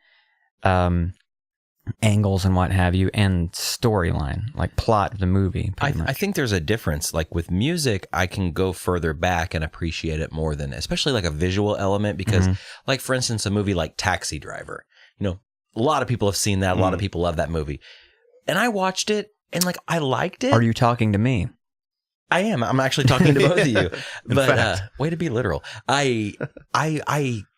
Speaker 2: Angles and what have you, and storyline, like plot of the movie.
Speaker 1: I think there's a difference. Like with music, I can go further back and appreciate it more than, especially like a visual element, because like for instance, a movie like Taxi Driver, you know, a lot of people have seen that. A lot of people love that movie. And I watched it and like, I liked it.
Speaker 2: Are you talking to me?
Speaker 1: I am. I'm actually talking to both of you, but way to be literal. I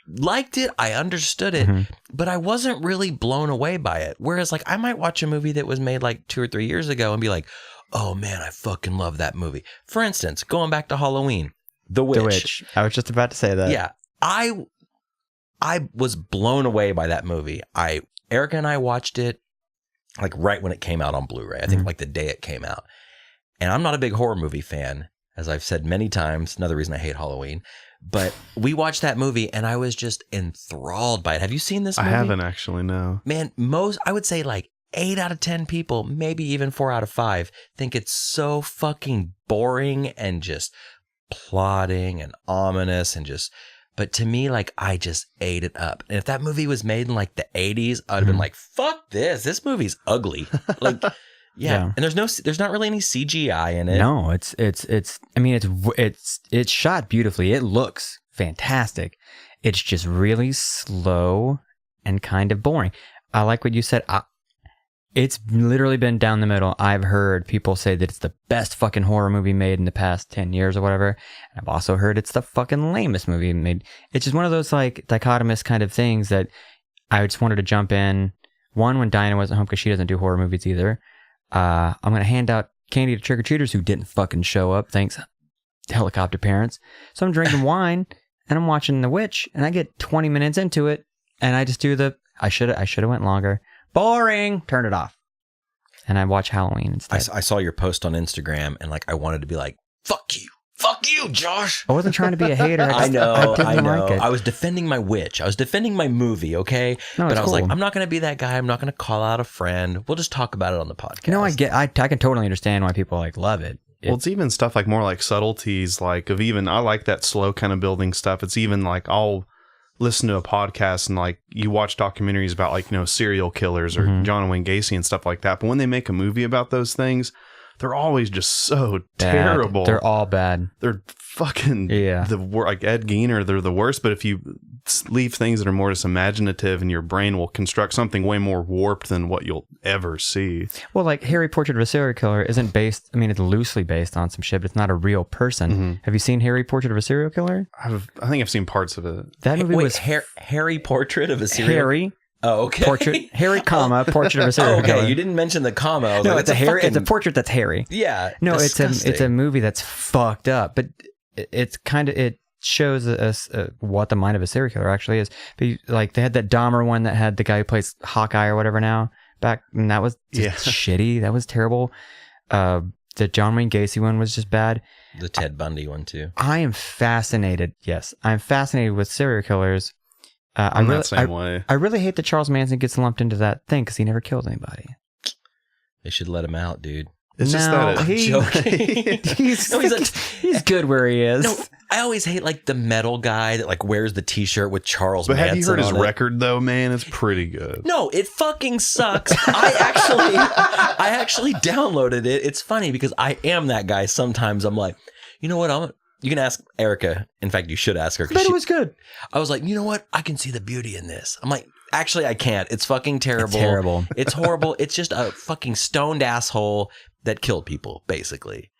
Speaker 1: liked it. I understood it, but I wasn't really blown away by it. Whereas like I might watch a movie that was made like 2 or 3 years ago and be like, oh man, I fucking love that movie. For instance, going back to Halloween, The Witch.
Speaker 2: I was just about to say that.
Speaker 1: Yeah. I was blown away by that movie. Erica and I watched it like right when it came out on Blu-ray. I think like the day it came out. And I'm not a big horror movie fan, as I've said many times. Another reason I hate Halloween. But we watched that movie and I was just enthralled by it. Have you seen this movie?
Speaker 3: I haven't actually, no.
Speaker 1: Man, I would say like 8 out of 10 people, maybe even 4 out of 5, think it's so fucking boring and just plotting and ominous and just, but to me, like I just ate it up. And if that movie was made in like the 80s, I'd have been like, fuck this. This movie's ugly. Like, yeah. And there's not really any CGI in it.
Speaker 2: No, it's shot beautifully. It looks fantastic. It's just really slow and kind of boring. I like what you said. It's literally been down the middle. I've heard people say that it's the best fucking horror movie made in the past 10 years or whatever. And I've also heard it's the fucking lamest movie made. It's just one of those like dichotomous kind of things that I just wanted to jump in. One, when Dinah wasn't home because she doesn't do horror movies either. I'm going to hand out candy to trick-or-treaters who didn't fucking show up. Thanks, helicopter parents. So I'm drinking wine and I'm watching The Witch and I get 20 minutes into it and I just do I should have went longer. Boring. Turn it off. And I watch Halloween instead.
Speaker 1: I saw your post on Instagram and like I wanted to be like, fuck you. you, Josh.
Speaker 2: I wasn't trying to be a hater.
Speaker 1: I know.
Speaker 2: I didn't like it.
Speaker 1: I was defending my witch. I was defending my movie, okay?
Speaker 2: No,
Speaker 1: but I was
Speaker 2: cool.
Speaker 1: like, I'm not going to be that guy. I'm not going to call out a friend. We'll just talk about it on the podcast.
Speaker 2: You know, I can totally understand why people like love it.
Speaker 3: Well, it's even stuff like more like subtleties, like of even, I like that slow kind of building stuff. It's even like I'll listen to a podcast and like you watch documentaries about like, you know, serial killers or John Wayne Gacy and stuff like that. But when they make a movie about those things, they're always just so terrible.
Speaker 2: They're all bad.
Speaker 3: They're fucking like Ed Gein, they're the worst. But if you leave things that are more just imaginative, and your brain will construct something way more warped than what you'll ever see.
Speaker 2: Well, like Harry Portrait of a Serial Killer isn't based. I mean, it's loosely based on some shit, but it's not a real person. Have you seen Harry Portrait of a Serial Killer?
Speaker 3: I think I've seen parts of it.
Speaker 2: That movie was
Speaker 1: Harry Portrait of a Serial.
Speaker 2: Harry.
Speaker 1: Oh, okay.
Speaker 2: Portrait Portrait of a Serial Killer.
Speaker 1: Okay, you didn't mention the comma.
Speaker 2: No, it's a portrait that's Harry.
Speaker 1: Yeah.
Speaker 2: No,
Speaker 1: disgusting.
Speaker 2: it's a movie that's fucked up, but it's kind of it shows us what the mind of a serial killer actually is. But like they had that Dahmer one that had the guy who plays Hawkeye or whatever now back, and that was just shitty. That was terrible. The John Wayne Gacy one was just bad.
Speaker 1: The Ted Bundy one too.
Speaker 2: I am fascinated. Yes, I'm fascinated with serial killers.
Speaker 3: I'm that same way.
Speaker 2: I really hate that Charles Manson gets lumped into that thing because he never killed anybody.
Speaker 1: They should let him out, dude.
Speaker 3: It's just that
Speaker 1: I'm joking.
Speaker 2: he's good where he is.
Speaker 1: No, I always hate like the metal guy that like wears the t-shirt with Charles Manson.
Speaker 3: But have you heard his
Speaker 1: on it.
Speaker 3: record though, man? It's pretty good.
Speaker 1: No, it fucking sucks. I actually downloaded it. It's funny because I am that guy. Sometimes I'm like, you know what? You can ask Erica. In fact, you should ask her.
Speaker 2: But it was good.
Speaker 1: I was like, you know what? I can see the beauty in this. I'm like, actually, I can't. It's fucking terrible.
Speaker 2: It's terrible.
Speaker 1: It's horrible. It's just a fucking stoned asshole that killed people, basically.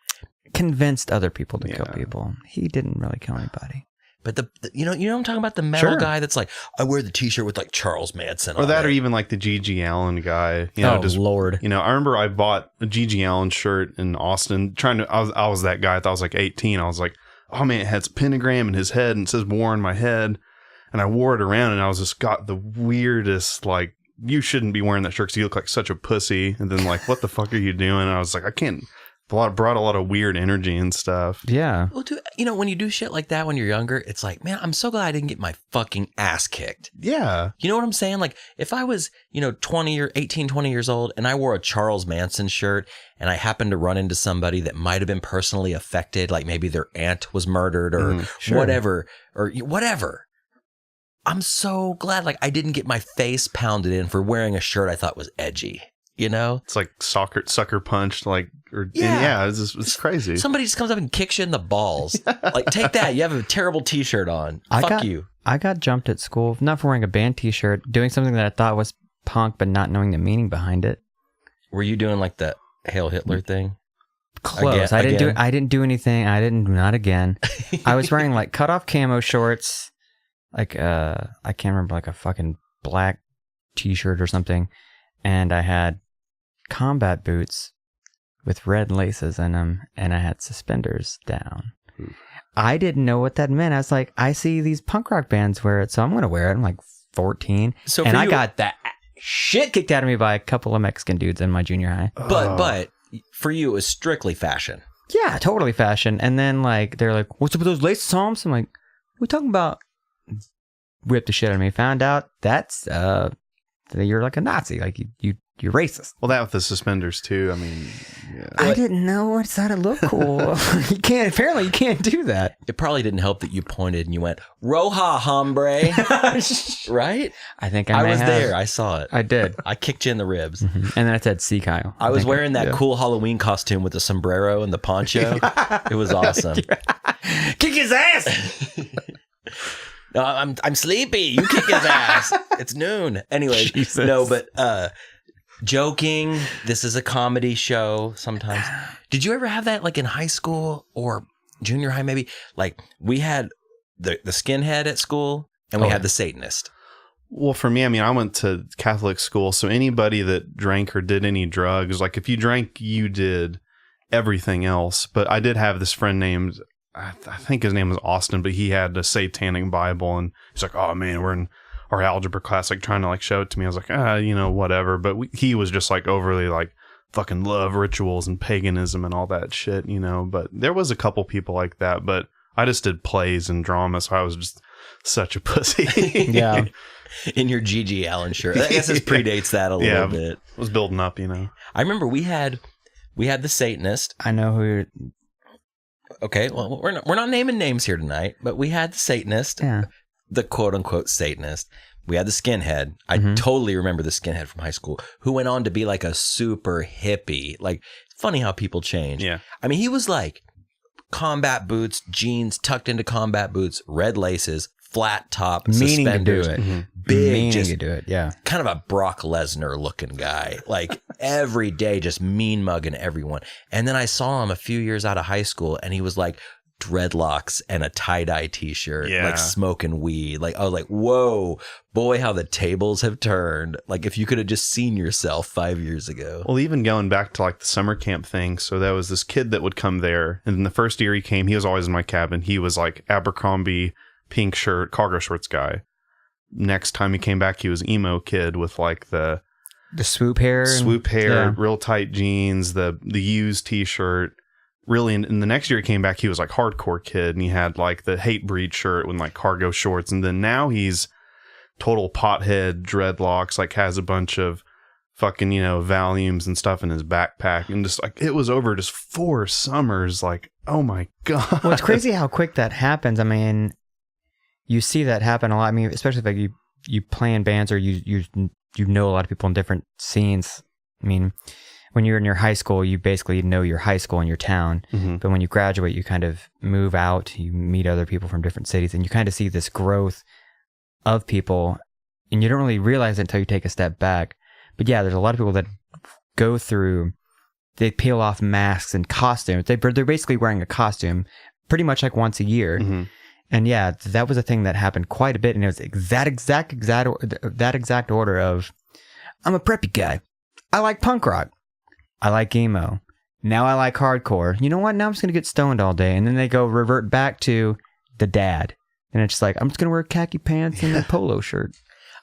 Speaker 2: Convinced other people to kill people. He didn't really kill anybody.
Speaker 1: But you know I'm talking about, the metal guy that's like, I wear the t-shirt with like Charles Manson
Speaker 3: or that,
Speaker 1: it.
Speaker 3: or even like the G.G. Allen guy. You know,
Speaker 2: Lord.
Speaker 3: You know, I remember I bought a G.G. Allen shirt in Austin. I was that guy. I thought I was like 18. I was like, oh man, it has a pentagram in his head and it says "War" on my head. And I wore it around and I was just got the weirdest, like, you shouldn't be wearing that shirt because you look like such a pussy. And then like, what the fuck are you doing? And I was like, I can't. Brought a lot of weird energy and stuff.
Speaker 2: Yeah.
Speaker 1: Well, dude, you know, when you do shit like that when you're younger, it's like, man, I'm so glad I didn't get my fucking ass kicked.
Speaker 3: Yeah.
Speaker 1: You know what I'm saying? Like, if I was, 20 years old and I wore a Charles Manson shirt and I happened to run into somebody that might have been personally affected, like maybe their aunt was murdered or whatever, I'm so glad, like, I didn't get my face pounded in for wearing a shirt I thought was edgy. You know,
Speaker 3: it's like sucker punch, like, it's crazy.
Speaker 1: Somebody just comes up and kicks you in the balls. Like, take that. You have a terrible t-shirt on. Fuck you.
Speaker 2: I got jumped at school, not for wearing a band t-shirt, doing something that I thought was punk, but not knowing the meaning behind it.
Speaker 1: Were you doing like the Hail Hitler thing?
Speaker 2: Close. I didn't do anything. Not again. I was wearing like cutoff camo shorts, like I can't remember, like a fucking black t-shirt or something, and I had combat boots with red laces in them, and I had suspenders down. I didn't know what that meant. I was like, I see these punk rock bands wear it, so I'm going to wear it. I'm like 14. And I got that shit kicked out of me by a couple of Mexican dudes in my junior high.
Speaker 1: But for you, it was strictly fashion.
Speaker 2: Yeah, totally fashion. And then like they're like, what's up with those laces, Holmes? I'm like, what are we talking about? Whipped the shit out of me. Found out that's that you're like a Nazi. Like you're racist.
Speaker 3: Well, that with the suspenders too. I mean, yeah.
Speaker 2: I didn't know. I thought it looked cool. Apparently you can't do that.
Speaker 1: It probably didn't help that you pointed and you went, Roja, hombre. Right?
Speaker 2: I think
Speaker 1: I was there. I saw it.
Speaker 2: I did.
Speaker 1: I kicked you in the ribs.
Speaker 2: Mm-hmm. And then I said, see, Kyle.
Speaker 1: I was wearing that cool Halloween costume with the sombrero and the poncho. It was awesome.
Speaker 2: Kick his ass!
Speaker 1: No, I'm sleepy. You kick his ass. It's noon. Anyway, no, but joking. This is a comedy show sometimes. Did you ever have that like in high school or junior high maybe? Like we had the skinhead at school and we had the Satanist.
Speaker 3: Well, for me, I mean, I went to Catholic school. So anybody that drank or did any drugs, like if you drank, you did everything else. But I did have this friend named, I think his name was Austin, but he had a satanic Bible. And he's like, oh man, we're in our algebra class, like trying to like show it to me. I was like, whatever. But he was just like overly like fucking love rituals and paganism and all that shit, you know. But there was a couple people like that, but I just did plays and drama, so I was just such a pussy.
Speaker 2: Yeah.
Speaker 1: In your G.G. Allen shirt. I guess this predates that a little bit.
Speaker 3: I was building up, you know.
Speaker 1: I remember we had the Satanist.
Speaker 2: I know who you're...
Speaker 1: Okay, well, we're not naming names here tonight, but we had the Satanist, the quote-unquote Satanist. We had the skinhead. I totally remember the skinhead from high school, who went on to be like a super hippie. Like, funny how people change.
Speaker 3: Yeah.
Speaker 1: I mean, he was like combat boots, jeans tucked into combat boots, red laces, flat top,
Speaker 2: meaning
Speaker 1: suspenders.
Speaker 2: to do it.
Speaker 1: Big,
Speaker 2: meaning
Speaker 1: just
Speaker 2: to do it, yeah.
Speaker 1: kind of a Brock Lesnar looking guy, like every day just mean mugging everyone. And then I saw him a few years out of high school, and he was like dreadlocks and a tie-dye t-shirt, like smoking weed. Like, I was like, whoa, boy, how the tables have turned. Like, if you could have just seen yourself 5 years ago.
Speaker 3: Well, even going back to like the summer camp thing, so there was this kid that would come there, and then the first year he came, he was always in my cabin. He was like Abercrombie pink shirt, cargo shorts guy. Next time he came back, he was emo kid with like the
Speaker 2: swoop hair,
Speaker 3: real tight jeans, the used t-shirt. Really, and the next year he came back, he was like hardcore kid, and he had like the hate breed shirt with like cargo shorts. And then now he's total pothead, dreadlocks, like has a bunch of fucking, you know, Valiums and stuff in his backpack, and just like, it was over just 4 summers. Like, oh my God.
Speaker 2: Well, it's crazy how quick that happens. I mean, you see that happen a lot. I mean, especially if you play in bands, or you know a lot of people in different scenes. I mean, when you're in your high school, you basically know your high school and your town. But when you graduate, you kind of move out, you meet other people from different cities, and you kind of see this growth of people, and you don't really realize it until you take a step back. But yeah, there's a lot of people that go through, they peel off masks and costumes. They're basically wearing a costume pretty much like once a year. And yeah, that was a thing that happened quite a bit. And it was that exact order of, I'm a preppy guy. I like punk rock. I like emo. Now I like hardcore. You know what? Now I'm just going to get stoned all day. And then they revert back to the dad. And it's just like, I'm just going to wear khaki pants and a polo shirt.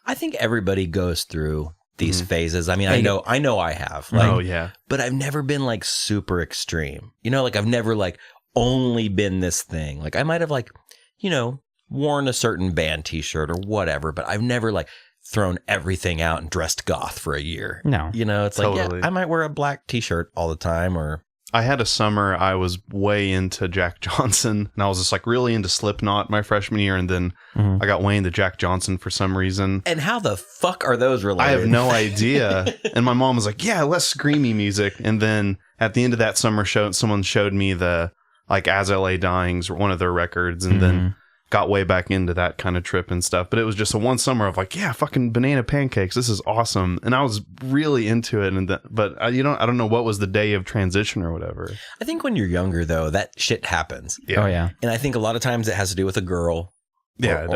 Speaker 1: I think everybody goes through these phases. I mean, I know I have. Like, but I've never been like super extreme. You know, like I've never like only been this thing. Like I might have like, you know, worn a certain band t-shirt or whatever, but I've never like thrown everything out and dressed goth for a year.
Speaker 2: No.
Speaker 1: You know, it's like, yeah, I might wear a black t-shirt all the time, or...
Speaker 3: I had a summer I was way into Jack Johnson, and I was just like really into Slipknot my freshman year, and then I got way into Jack Johnson for some reason.
Speaker 1: And how the fuck are those related?
Speaker 3: I have no idea. And my mom was like, yeah, less screamy music. And then at the end of that summer someone showed me the like As LA Dying's, one of their records, and then got way back into that kind of trip and stuff. But it was just a one summer of like, yeah, fucking banana pancakes, this is awesome. And I was really into it. But I don't know what was the day of transition or whatever.
Speaker 1: I think when you're younger though, that shit happens.
Speaker 2: Yeah. Oh yeah.
Speaker 1: And I think a lot of times it has to do with a girl,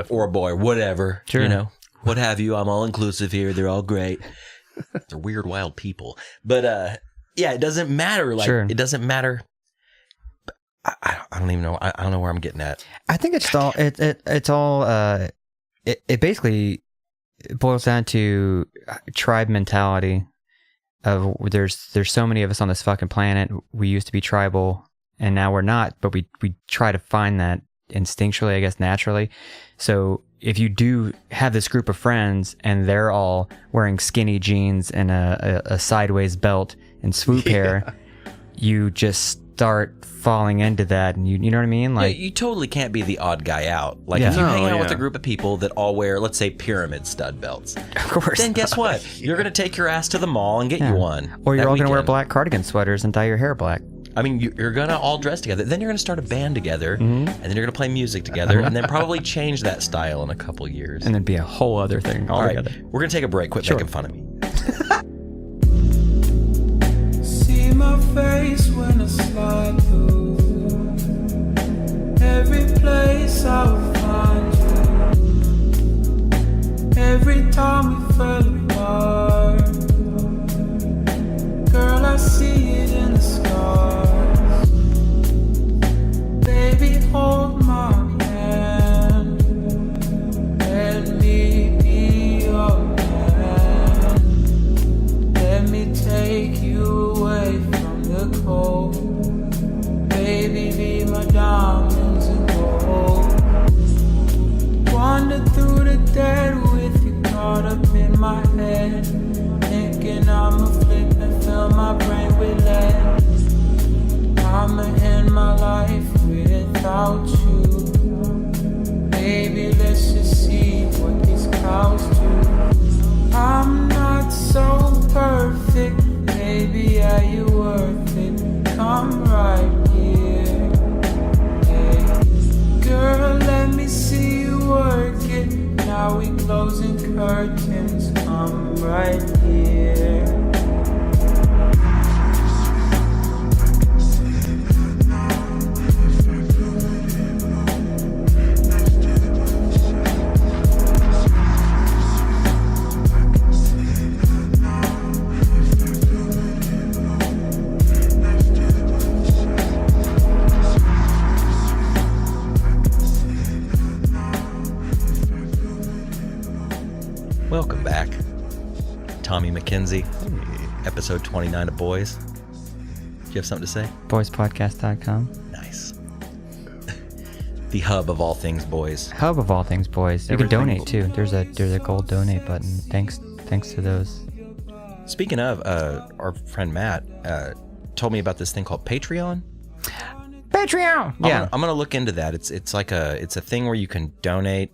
Speaker 1: or a boy, whatever.
Speaker 2: Sure.
Speaker 1: You know, what have you. I'm all inclusive here. They're all great. They're weird, wild people. But yeah, it doesn't matter. Like it doesn't matter. I don't even know. I don't know where I'm getting at.
Speaker 2: I think it's all. It basically boils down to tribe mentality. Of there's so many of us on this fucking planet. We used to be tribal, and now we're not. But we try to find that instinctually, I guess, naturally. So if you do have this group of friends and they're all wearing skinny jeans and a sideways belt and swoop hair, you just start falling into that, and you know what I mean? Like,
Speaker 1: you totally can't be the odd guy out. Like if you hang out with a group of people that all wear, let's say, pyramid stud belts,
Speaker 2: of course,
Speaker 1: then guess what? You're gonna take your ass to the mall and get you one.
Speaker 2: Or you're all gonna wear black cardigan sweaters and dye your hair black.
Speaker 1: I mean, you're gonna all dress together. Then you're gonna start a band together, and then you're gonna play music together, and then probably change that style in a couple years,
Speaker 2: and then be a whole other thing altogether.
Speaker 1: All right, we're gonna take a break. Quit making fun of me.
Speaker 4: See my face when I slide through. Every place I will find you. Every time we fell apart. Girl, I see it in the scars. Baby, hold my hand. Let me be your man. Let me take you away. the cold. Baby, leave my diamonds and gold. Wander through the dead with you caught up in my head. Thinking I'ma flip and fill my brain with lead. I'ma end my life without you. Baby, let's just see what these clouds do. I'm not so perfect, baby, yeah, you worth it. Come right here, hey. Girl, let me see you work it. Now we closing curtains, come right here.
Speaker 1: Welcome back. Tommy McKenzie, episode 29 of Boys. Do you have something to say?
Speaker 2: Boyspodcast.com.
Speaker 1: Nice. The hub of all things boys.
Speaker 2: Hub of all things, boys. You can
Speaker 3: Everything
Speaker 2: donate too. There's a gold donate button. Thanks to those.
Speaker 1: Speaking of, our friend Matt told me about this thing called Patreon.
Speaker 2: Patreon. Yeah.
Speaker 1: I'm gonna look into that. It's like a thing where you can donate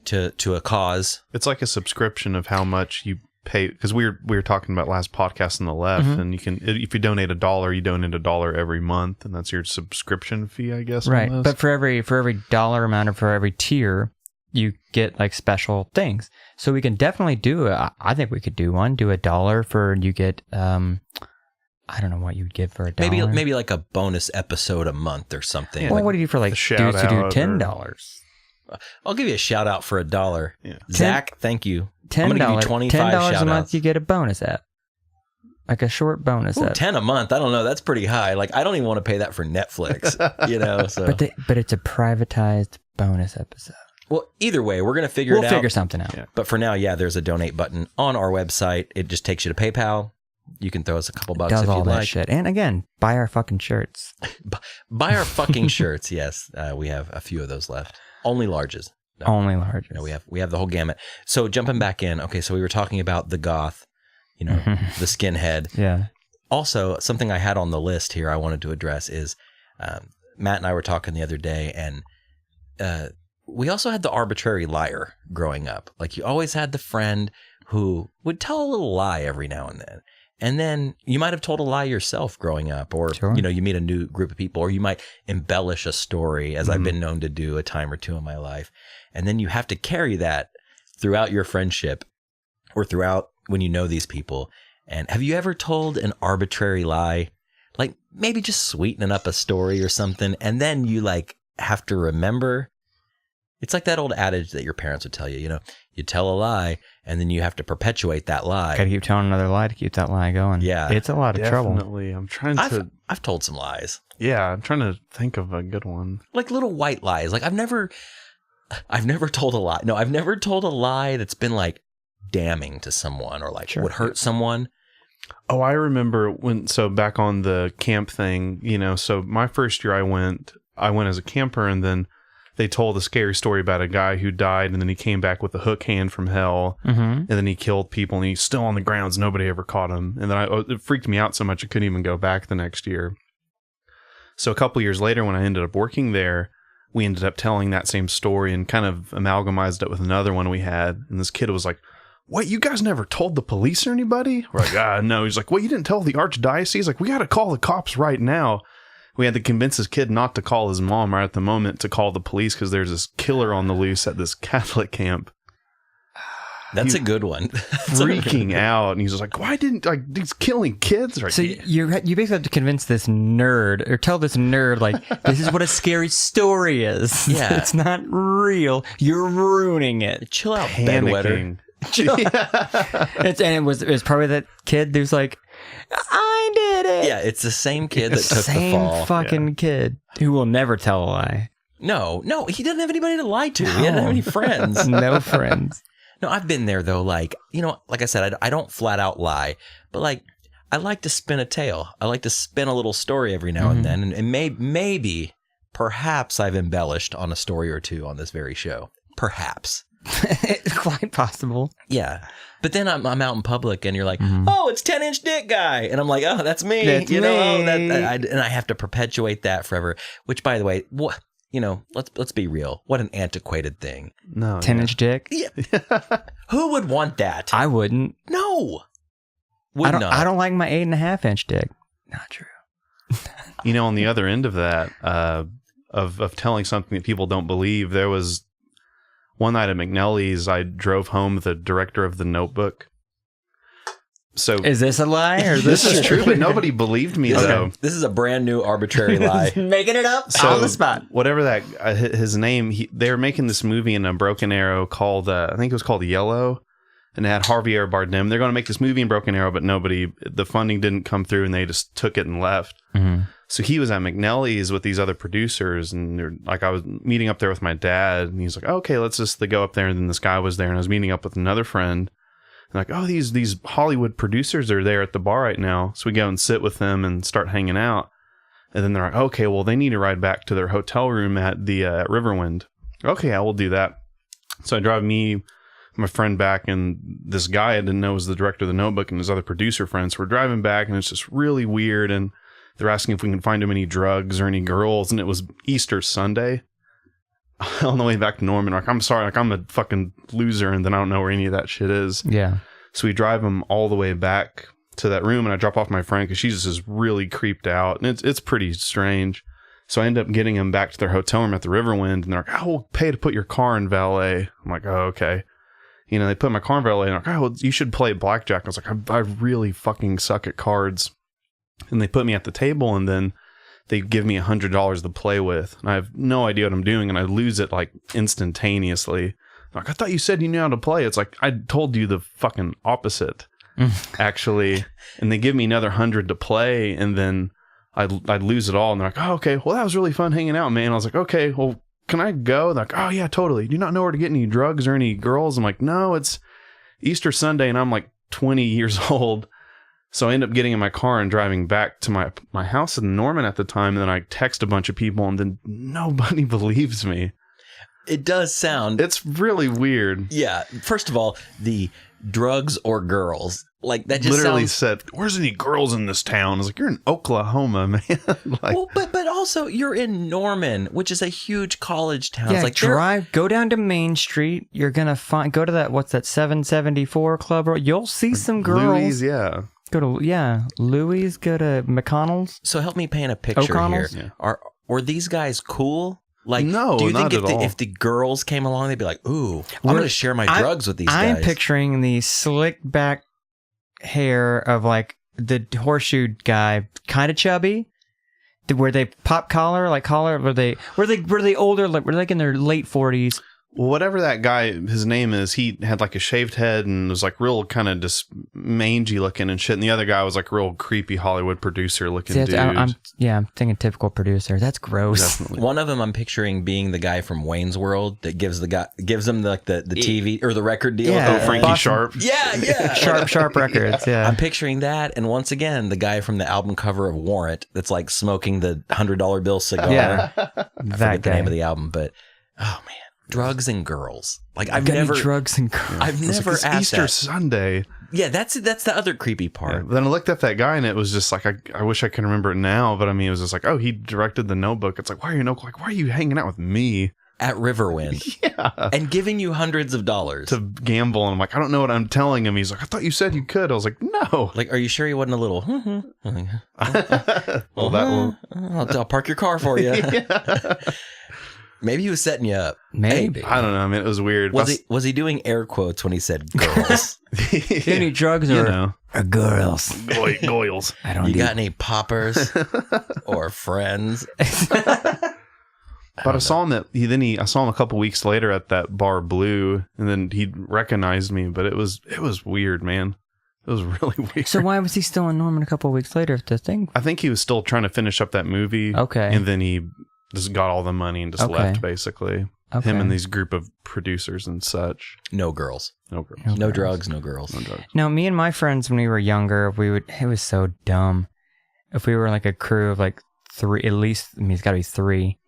Speaker 1: to a cause.
Speaker 3: It's like a subscription of how much you pay, because we were talking about last podcast on the left, and you can, if you donate $1, you donate $1 every month, and that's your subscription fee, I guess.
Speaker 2: Right.
Speaker 3: almost.
Speaker 2: But for every dollar amount or for every tier, you get like special things. So we can definitely do I think we could do one. Do $1 for, you get I don't know what you'd get for $1.
Speaker 1: Maybe like a bonus episode a month or something.
Speaker 2: Well,
Speaker 1: Like,
Speaker 2: what do you do for like
Speaker 3: a shout
Speaker 2: dudes to do
Speaker 3: out
Speaker 2: $10?
Speaker 1: I'll give you a shout out for $1.
Speaker 3: Yeah.
Speaker 1: Zach, thank you.
Speaker 2: $10,
Speaker 1: I'm gonna give you 25
Speaker 2: $10
Speaker 1: shout
Speaker 2: a month,
Speaker 1: outs.
Speaker 2: you get a bonus app. Like a short bonus
Speaker 1: Ooh,
Speaker 2: app.
Speaker 1: 10 a month. I don't know. That's pretty high. Like, I don't even want to pay that for Netflix, so.
Speaker 2: But it's a privatized bonus episode.
Speaker 1: Well, either way, we're going to figure it out.
Speaker 2: We'll figure something out.
Speaker 3: Yeah.
Speaker 1: But for now, yeah, there's a donate button on our website. It just takes you to PayPal. You can throw us a couple bucks
Speaker 2: Does
Speaker 1: if
Speaker 2: all
Speaker 1: you'd
Speaker 2: that
Speaker 1: like.
Speaker 2: shit. And again, buy our fucking shirts.
Speaker 1: Buy our fucking shirts. Yes, we have a few of those left. Only larges. No.
Speaker 2: Only large.
Speaker 1: No, we have the whole gamut. So jumping back in. Okay, so we were talking about the goth, the skinhead.
Speaker 2: Yeah.
Speaker 1: Also, something I had on the list here I wanted to address is Matt and I were talking the other day, and we also had the arbitrary liar growing up. Like, you always had the friend who would tell a little lie every now and then. And then you might have told a lie yourself growing up, or,
Speaker 2: Sure.
Speaker 1: You meet a new group of people, or you might embellish a story, as I've been known to do a time or two in my life. And then you have to carry that throughout your friendship or throughout when you know these people. And have you ever told an arbitrary lie? Like, maybe just sweetening up a story or something, and then you like have to remember. It's like that old adage that your parents would tell you, you tell a lie and then you have to perpetuate that lie.
Speaker 2: Gotta keep telling another lie to keep that lie going.
Speaker 1: Yeah.
Speaker 2: It's a lot of trouble.
Speaker 3: Definitely. I'm trying to.
Speaker 1: I've told some lies.
Speaker 3: Yeah, I'm trying to think of a good one.
Speaker 1: Like little white lies. Like I've never told a lie. No, I've never told a lie that's been like damning to someone or like
Speaker 2: Sure.
Speaker 1: would hurt someone.
Speaker 3: Oh, I remember back on the camp thing, so my first year I went as a camper, and then they told a scary story about a guy who died, and then he came back with a hook hand from hell, and then he killed people, and he's still on the grounds. Nobody ever caught him. And then it freaked me out so much I couldn't even go back the next year. So a couple years later, when I ended up working there, we ended up telling that same story and kind of amalgamized it with another one we had. And this kid was like, "What, you guys never told the police or anybody?" We're like, no. He's like, "Well, you didn't tell the archdiocese?" Like, "We got to call the cops right now." We had to convince this kid not to call his mom right at the moment, to call the police, because there's this killer on the loose at this Catholic camp.
Speaker 1: That's a good one.
Speaker 3: Freaking out. And he's just like, "Why didn't, he's killing kids?" Right?
Speaker 2: So you basically have to convince this nerd, or tell this nerd, like, this is what a scary story is.
Speaker 1: Yeah.
Speaker 2: It's not real. You're ruining it.
Speaker 1: Chill out, bedwetter.
Speaker 3: Panicking.
Speaker 2: And it was probably that kid who's like, I did it.
Speaker 1: Yeah, it's the same kid that
Speaker 2: It's
Speaker 1: took
Speaker 2: the same
Speaker 1: the fall.
Speaker 2: fucking kid who will never tell a lie.
Speaker 1: No, he doesn't have anybody to lie to. He doesn't have any friends.
Speaker 2: No friends.
Speaker 1: No, I've been there though. Like, like I said, I don't flat out lie, but like I like to spin a tale. I like to spin a little story every now and then. And maybe, perhaps I've embellished on a story or two on this very show. Perhaps.
Speaker 2: It's quite possible.
Speaker 1: Yeah. But then I'm out in public and you're like, oh, it's 10-inch dick guy. And I'm like, oh, that's me.
Speaker 2: That's
Speaker 1: you know,
Speaker 2: me.
Speaker 1: And I have to perpetuate that forever. Which, by the way, what, you know, let's be real. What an antiquated thing.
Speaker 3: No.
Speaker 2: 10-inch dick?
Speaker 1: Yeah. Who would want that?
Speaker 2: I wouldn't.
Speaker 1: No.
Speaker 2: I don't like my 8.5-inch dick. Not true.
Speaker 3: You know, on the other end of that, of telling something that people don't believe, there was one night at McNally's, I drove home the director of The Notebook. So
Speaker 2: is this a lie or
Speaker 3: this is true? But nobody believed me though.
Speaker 1: This is a brand new arbitrary lie.
Speaker 2: Making it up on the spot.
Speaker 3: Whatever that his name, they were making this movie in a Broken Arrow called I think it was called Yellow, and it had Javier Bardem. They're going to make this movie in Broken Arrow, but the funding didn't come through, and they just took it and left.
Speaker 2: Mm-hmm.
Speaker 3: So he was at McNally's with these other producers, and like I was meeting up there with my dad, and he's like, okay, let's just go up there. And then this guy was there, and I was meeting up with another friend. And like, oh, these Hollywood producers are there at the bar right now. So we go and sit with them and start hanging out. And then they're like, okay, well, they need to ride back to their hotel room at the at Riverwind. Okay, I will do that. So I drive my friend back, and this guy I didn't know was the director of The Notebook and his other producer friends. So we're driving back, and it's just really weird. And they're asking if we can find him any drugs or any girls. And it was Easter Sunday. On the way back to Norman, like, I'm sorry, like, I'm a fucking loser, and then I don't know where any of that shit is.
Speaker 2: Yeah.
Speaker 3: So we drive him all the way back to that room, and I drop off my friend because she's just really creeped out, and it's pretty strange. So I end up getting him back to their hotel room at the Riverwind, and they're like, oh, we'll pay to put your car in valet. I'm like, oh, okay. You know, they put my car in valet, and they're like, oh, well, you should play blackjack. I was like, I really fucking suck at cards. And they put me at the table, and then they give me $100 to play with, and I have no idea what I'm doing, and I lose it like instantaneously. Like, I thought you said you knew how to play. It's like, I told you the fucking opposite, actually. And they give me another 100 to play, and then I'd lose it all. And they're like, oh, okay, well, that was really fun hanging out, man. I was like, okay, well, can I go? They're like, oh yeah, totally. Do you not know where to get any drugs or any girls? I'm like, no, it's Easter Sunday, and I'm like 20 years old. So I end up getting in my car and driving back to my house in Norman at the time. And then I text a bunch of people, and then nobody believes me.
Speaker 1: It does sound...
Speaker 3: It's really weird.
Speaker 1: Yeah. First of all, the drugs or girls. Like, that just
Speaker 3: literally
Speaker 1: sounds...
Speaker 3: said, where's any girls in this town? I was like, you're in Oklahoma, man. Like,
Speaker 1: well, but also, you're in Norman, which is a huge college town.
Speaker 2: Yeah,
Speaker 1: it's like
Speaker 2: go down to Main Street. You're going to go to that, what's that, 774 Club? You'll see some girls.
Speaker 3: Louis, yeah.
Speaker 2: Louis, go to McConnell's.
Speaker 1: So help me paint a picture
Speaker 2: O'Connell's?
Speaker 1: here. Were these guys cool? Like,
Speaker 3: no,
Speaker 1: do you
Speaker 3: not
Speaker 1: think
Speaker 3: at all.
Speaker 1: if the girls came along, they'd be like, ooh, I'm going to share my drugs with these guys?
Speaker 2: I'm picturing the slick back hair of like the horseshoe guy, kind of chubby. Were they pop collar? Were they older? Like, were they like in their late 40s?
Speaker 3: Well, whatever that guy, his name is, he had like a shaved head and was like real kind of just mangy looking and shit. And the other guy was like real creepy Hollywood producer looking dude.
Speaker 2: I'm thinking typical producer. That's gross.
Speaker 3: Definitely.
Speaker 1: One of them I'm picturing being the guy from Wayne's World that gives them like the TV or the record deal.
Speaker 2: Yeah.
Speaker 3: Oh, Frankie Sharp.
Speaker 1: Yeah.
Speaker 2: Sharp records. Yeah.
Speaker 1: I'm picturing that. And once again, the guy from the album cover of Warrant that's like smoking the $100 bill cigar.
Speaker 2: Yeah.
Speaker 1: I forget the name of the album, but oh man. Drugs and girls. Like, I've never
Speaker 2: drugs and girls.
Speaker 1: I've never
Speaker 3: like,
Speaker 1: asked
Speaker 3: Easter
Speaker 1: that.
Speaker 3: Sunday.
Speaker 1: Yeah, that's the other creepy part.
Speaker 3: Yeah, then I looked up that guy, and it was just like, I wish I could remember it now, but I mean, it was just like, oh, he directed The Notebook. It's like, why are you hanging out with me
Speaker 1: at Riverwind?
Speaker 3: Yeah,
Speaker 1: and giving you hundreds of dollars
Speaker 3: to gamble. And I'm like, I don't know what I'm telling him. He's like, I thought you said you could. I was like, no.
Speaker 1: Like, are you sure he wasn't a little?
Speaker 3: Well, that will.
Speaker 1: I'll park your car for you.
Speaker 3: Yeah.
Speaker 1: Maybe he was setting you up.
Speaker 2: Maybe.
Speaker 3: I don't know. I mean, it was weird.
Speaker 1: Was he doing air quotes when he said girls?
Speaker 2: Any drugs or girls?
Speaker 3: Goyles.
Speaker 2: I don't.
Speaker 1: You got any poppers or friends?
Speaker 3: But I saw him I saw him a couple weeks later at that bar Blue, and then he recognized me. But it was weird, man. It was really weird.
Speaker 2: So why was he still in Norman a couple of weeks later? If the thing,
Speaker 3: I think he was still trying to finish up that movie.
Speaker 2: Okay,
Speaker 3: and then he just got all the money and just left, basically.
Speaker 2: Okay.
Speaker 3: Him and these group of producers and such.
Speaker 1: No girls.
Speaker 3: No girls.
Speaker 1: No drugs, no girls.
Speaker 3: No drugs.
Speaker 2: No, me and my friends when we were younger, it was so dumb. If we were like a crew of like 3, at least, I mean, it's got to be 3.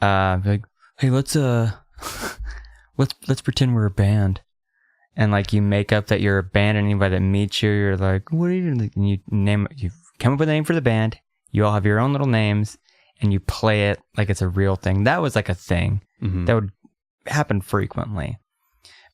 Speaker 2: Like, hey, let's pretend we're a band, and like you make up that you're a band, and anybody that meets you, you're like, what are you? And you come up with a name for the band. You all have your own little names, and you play it like it's a real thing. That was like a thing that would happen frequently.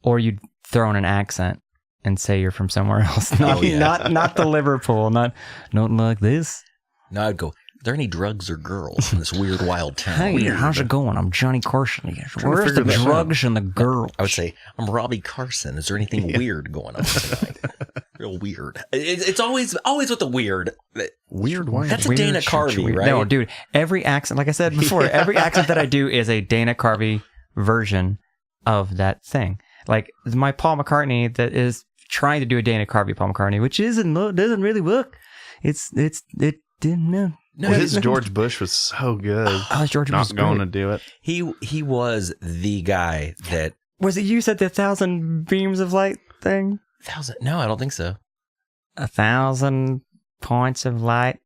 Speaker 2: Or you'd throw in an accent and say you're from somewhere else. Not the Liverpool, not like this.
Speaker 1: No, I'd go, are there any drugs or girls in this weird, wild town?
Speaker 2: Hey, how's it going? I'm Johnny Carson. Where's the drugs and the girls?
Speaker 1: I would say, I'm Robbie Carson. Is there anything weird going on tonight? Real weird. It's always with the weird.
Speaker 3: Weird wine.
Speaker 1: That's a Dana Carvey, right?
Speaker 2: No, dude. Every accent, like I said before, every accent that I do is a Dana Carvey version of that thing. Like my Paul McCartney that is trying to do a Dana Carvey Paul McCartney, which doesn't really work. It didn't know.
Speaker 3: No, his George Bush was so good.
Speaker 2: Oh, George Bush was
Speaker 3: going
Speaker 2: great.
Speaker 3: to do it.
Speaker 1: He was the guy that
Speaker 2: was it. You said the 1,000 beams of light thing.
Speaker 1: 1,000? No, I don't think so.
Speaker 2: 1,000 points of light.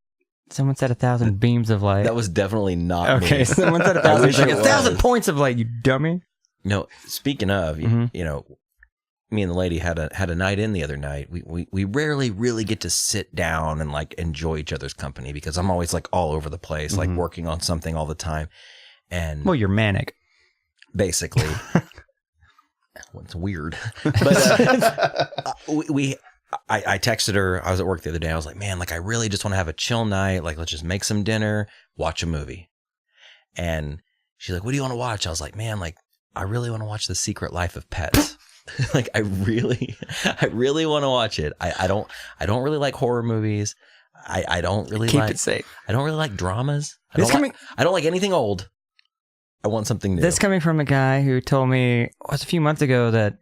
Speaker 2: Someone said 1,000 beams of light.
Speaker 1: That was definitely not
Speaker 2: okay.
Speaker 1: me.
Speaker 2: Someone said 1,000. Like 1,000 points of light. You dummy.
Speaker 1: No. Speaking of, you know, me and the lady had a night in the other night. We rarely really get to sit down and like enjoy each other's company because I'm always like all over the place, like working on something all the time. And
Speaker 2: well, you're manic,
Speaker 1: basically. Well, it's weird, but I texted her. I was at work the other day. I was like, man, like I really just want to have a chill night. Like let's just make some dinner, watch a movie. And she's like, what do you want to watch? I was like, man, like I really want to watch The Secret Life of Pets. Like I really want to watch it. I don't really like horror movies. I don't really
Speaker 2: keep it safe.
Speaker 1: I don't really like dramas. I don't like anything old. I want something new.
Speaker 2: This coming from a guy who told me a few months ago that,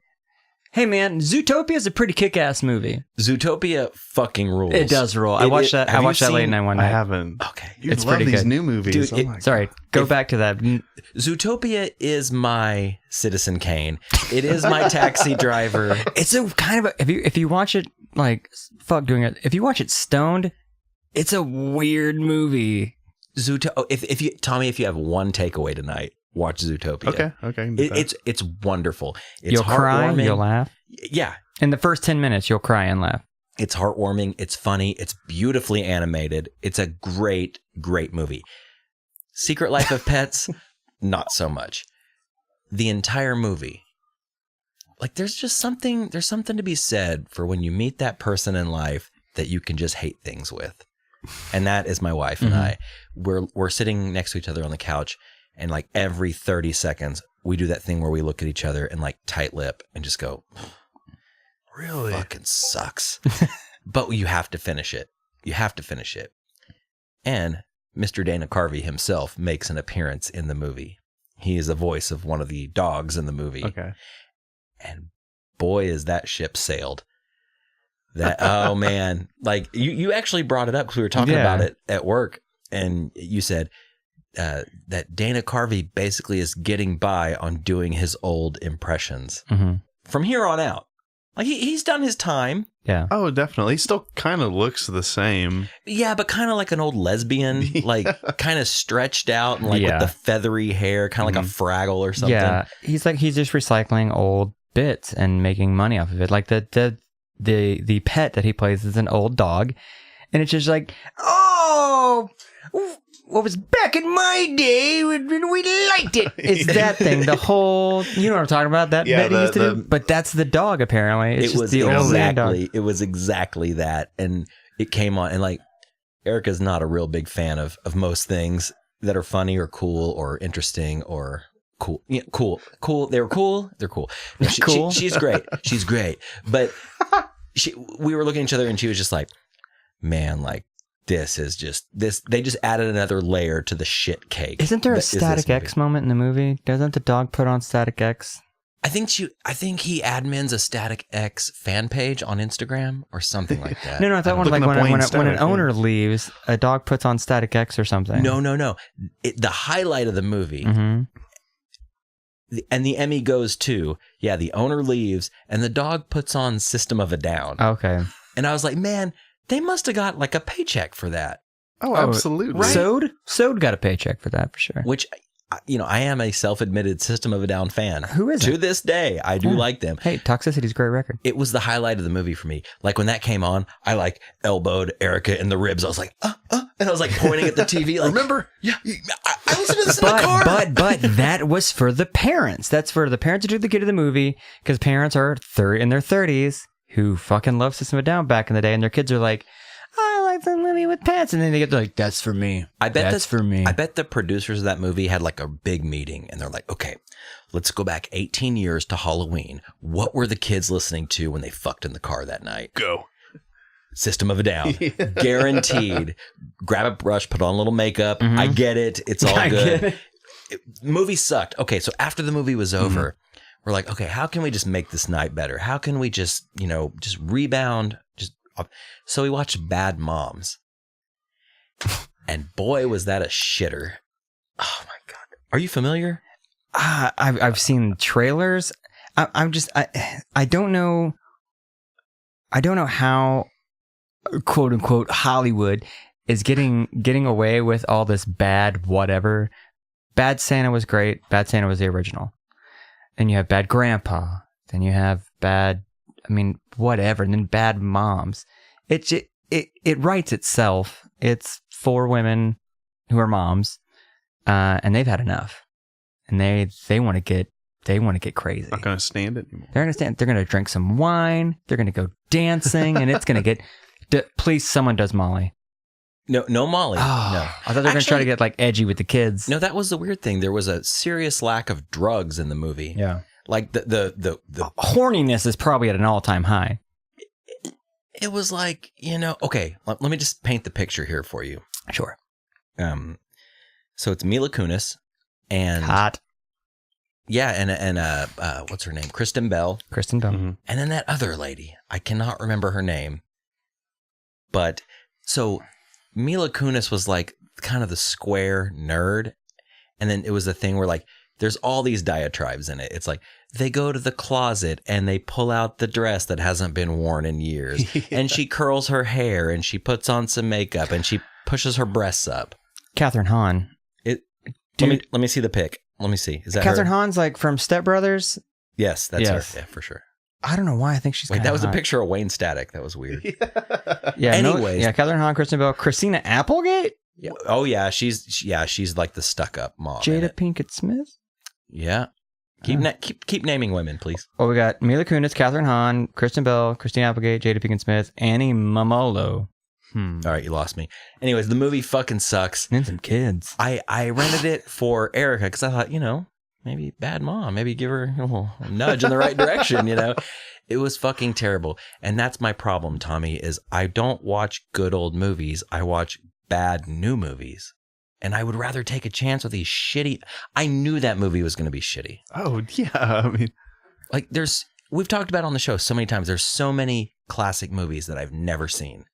Speaker 2: hey man, Zootopia is a pretty kick-ass movie.
Speaker 1: Zootopia fucking rules.
Speaker 2: It does rule. I watched that late night one night.
Speaker 3: I haven't.
Speaker 1: Okay.
Speaker 3: It's love these new movies.
Speaker 1: Dude,
Speaker 2: sorry, go back to that.
Speaker 1: Zootopia is my Citizen Kane. It is my Taxi Driver.
Speaker 2: It's a kind of if you watch it like fuck doing it. If you watch it stoned, it's a weird movie.
Speaker 1: Tommy, if you have one takeaway tonight, watch Zootopia.
Speaker 3: Okay.
Speaker 1: It's wonderful. It's
Speaker 2: you'll cry,
Speaker 1: heartwarming.
Speaker 2: you'll laugh.
Speaker 1: Yeah.
Speaker 2: In the first 10 minutes, you'll cry and laugh.
Speaker 1: It's heartwarming. It's funny. It's beautifully animated. It's a great, great movie. Secret Life of Pets, not so much. The entire movie. Like there's something to be said for when you meet that person in life that you can just hate things with. And that is my wife and I. We're sitting next to each other on the couch, and like every 30 seconds we do that thing where we look at each other and like tight lip and just go,
Speaker 3: really
Speaker 1: fucking sucks. But you have to finish it. And Mr. Dana Carvey himself makes an appearance in the movie. He is the voice of one of the dogs in the movie.
Speaker 3: Okay.
Speaker 1: And boy, is that ship sailed. Oh man, like you actually brought it up because we were talking about it at work, and you said that Dana Carvey basically is getting by on doing his old impressions from here on out. Like he's done his time.
Speaker 2: Yeah.
Speaker 3: Oh, definitely. He still kind of looks the same.
Speaker 1: Yeah, but kind of like an old lesbian, like kind of stretched out and like with the feathery hair, kind of like a Fraggle or something.
Speaker 2: Yeah, he's just recycling old bits and making money off of it. Like the pet that he plays is an old dog, and it's just like, oh, what was back in my day when we liked it. It's that thing. The whole, you know what I'm talking about? That bit he used to do. But that's the dog. Apparently, it's just the old man dog.
Speaker 1: It was exactly that, and it came on. And like, Erica's not a real big fan of most things that are funny or cool or interesting or cool. Yeah, cool. They were cool. They're cool. No,
Speaker 2: cool.
Speaker 1: She's great. She's great. But we were looking at each other, and she was just like, man, like, this is just this. They just added another layer to the shit cake.
Speaker 2: Isn't there a Static X moment in the movie? Doesn't the dog put on Static X?
Speaker 1: I think he admins a Static X fan page on Instagram or something like that.
Speaker 2: No, I thought like when an owner leaves, a dog puts on Static X or something.
Speaker 1: No. The highlight of the movie and the Emmy goes to, the owner leaves and the dog puts on System of a Down.
Speaker 2: Okay.
Speaker 1: And I was like, man, they must have got like a paycheck for that.
Speaker 3: Oh, absolutely.
Speaker 1: Right?
Speaker 2: Sode got a paycheck for that for sure.
Speaker 1: Which, I am a self-admitted System of a Down fan.
Speaker 2: Who isn't?
Speaker 1: To this day, I do like them.
Speaker 2: Hey, Toxicity's a great record.
Speaker 1: It was the highlight of the movie for me. Like when that came on, I like elbowed Erica in the ribs. I was like, and I was like pointing at the TV. Like, remember? Yeah, I listened to this in the car.
Speaker 2: But that was for the parents. That's for the parents who took the kid to the movie, because parents are in their 30s who fucking love System of a Down back in the day, and their kids are like, I like the movie with pets, and then they get like, that's for me. That's for me.
Speaker 1: I bet the producers of that movie had like a big meeting, and they're like, okay, let's go back 18 years to Halloween. What were the kids listening to when they fucked in the car that night?
Speaker 3: Go.
Speaker 1: System of a Down. Guaranteed. Grab a brush, put on a little makeup. I get it. It's all good. Movie sucked. Okay, so after the movie was over, we're like, okay, how can we just make this night better? How can we just, just rebound? So we watched Bad Moms. And boy, was that a shitter. Oh my God. Are you familiar?
Speaker 2: I've seen trailers. I don't know. I don't know how, quote unquote, Hollywood is getting away with all this bad whatever. Bad Santa was great. Bad Santa was the original. And you have Bad Grandpa. Then you have bad, whatever. And then Bad Moms. It writes itself. It's for women who are moms, and they've had enough, and they want to get crazy.
Speaker 3: Not going to stand it anymore.
Speaker 2: They're going to drink some wine. They're going to go dancing, and it's going to get. Please, someone does Molly.
Speaker 1: No Molly. No.
Speaker 2: I thought they were going to try to get like edgy with the kids.
Speaker 1: No, that was the weird thing. There was a serious lack of drugs in the movie.
Speaker 2: Yeah.
Speaker 1: Like the
Speaker 2: horniness is probably at an all-time high.
Speaker 1: It was like, okay, let me just paint the picture here for you.
Speaker 2: Sure.
Speaker 1: So it's Mila Kunis and
Speaker 2: hot.
Speaker 1: Yeah, and what's her name? Kristen Bell.
Speaker 2: Mm-hmm.
Speaker 1: And then that other lady. I cannot remember her name. But so Mila Kunis was like kind of the square nerd. And then it was the thing where like there's all these diatribes in it. It's like they go to the closet and they pull out the dress that hasn't been worn in years. And she curls her hair and she puts on some makeup and she pushes her breasts up.
Speaker 2: Catherine Hahn.
Speaker 1: Let me see the pic. Let me see. Is that
Speaker 2: Catherine
Speaker 1: her?
Speaker 2: Hahn's like from Step Brothers?
Speaker 1: Yes, that's her. Yeah, for sure.
Speaker 2: I don't know why I think she's
Speaker 1: Wait, that was
Speaker 2: hot.
Speaker 1: A picture of Wayne Static. That was weird.
Speaker 2: Yeah.
Speaker 1: Anyways.
Speaker 2: Catherine Hahn, Kristen Bell, Christina Applegate?
Speaker 1: Yeah. Oh yeah, she's like the stuck-up mom.
Speaker 2: Jada Pinkett Smith?
Speaker 1: Yeah. Keep naming women, please.
Speaker 2: Well, we got Mila Kunis, Catherine Hahn, Kristen Bell, Christina Applegate, Jada Pinkett Smith, Annie Mamolo.
Speaker 1: All right, you lost me. Anyways, the movie fucking sucks.
Speaker 2: And some kids.
Speaker 1: I rented it for Erica because I thought, maybe bad mom, maybe give her a little nudge in the right direction, It was fucking terrible. And that's my problem, Tommy, is I don't watch good old movies. I watch bad new movies. And I would rather take a chance with these shitty. I knew that movie was going to be shitty.
Speaker 3: Oh, yeah.
Speaker 1: Like we've talked about on the show so many times. There's so many classic movies that I've never seen,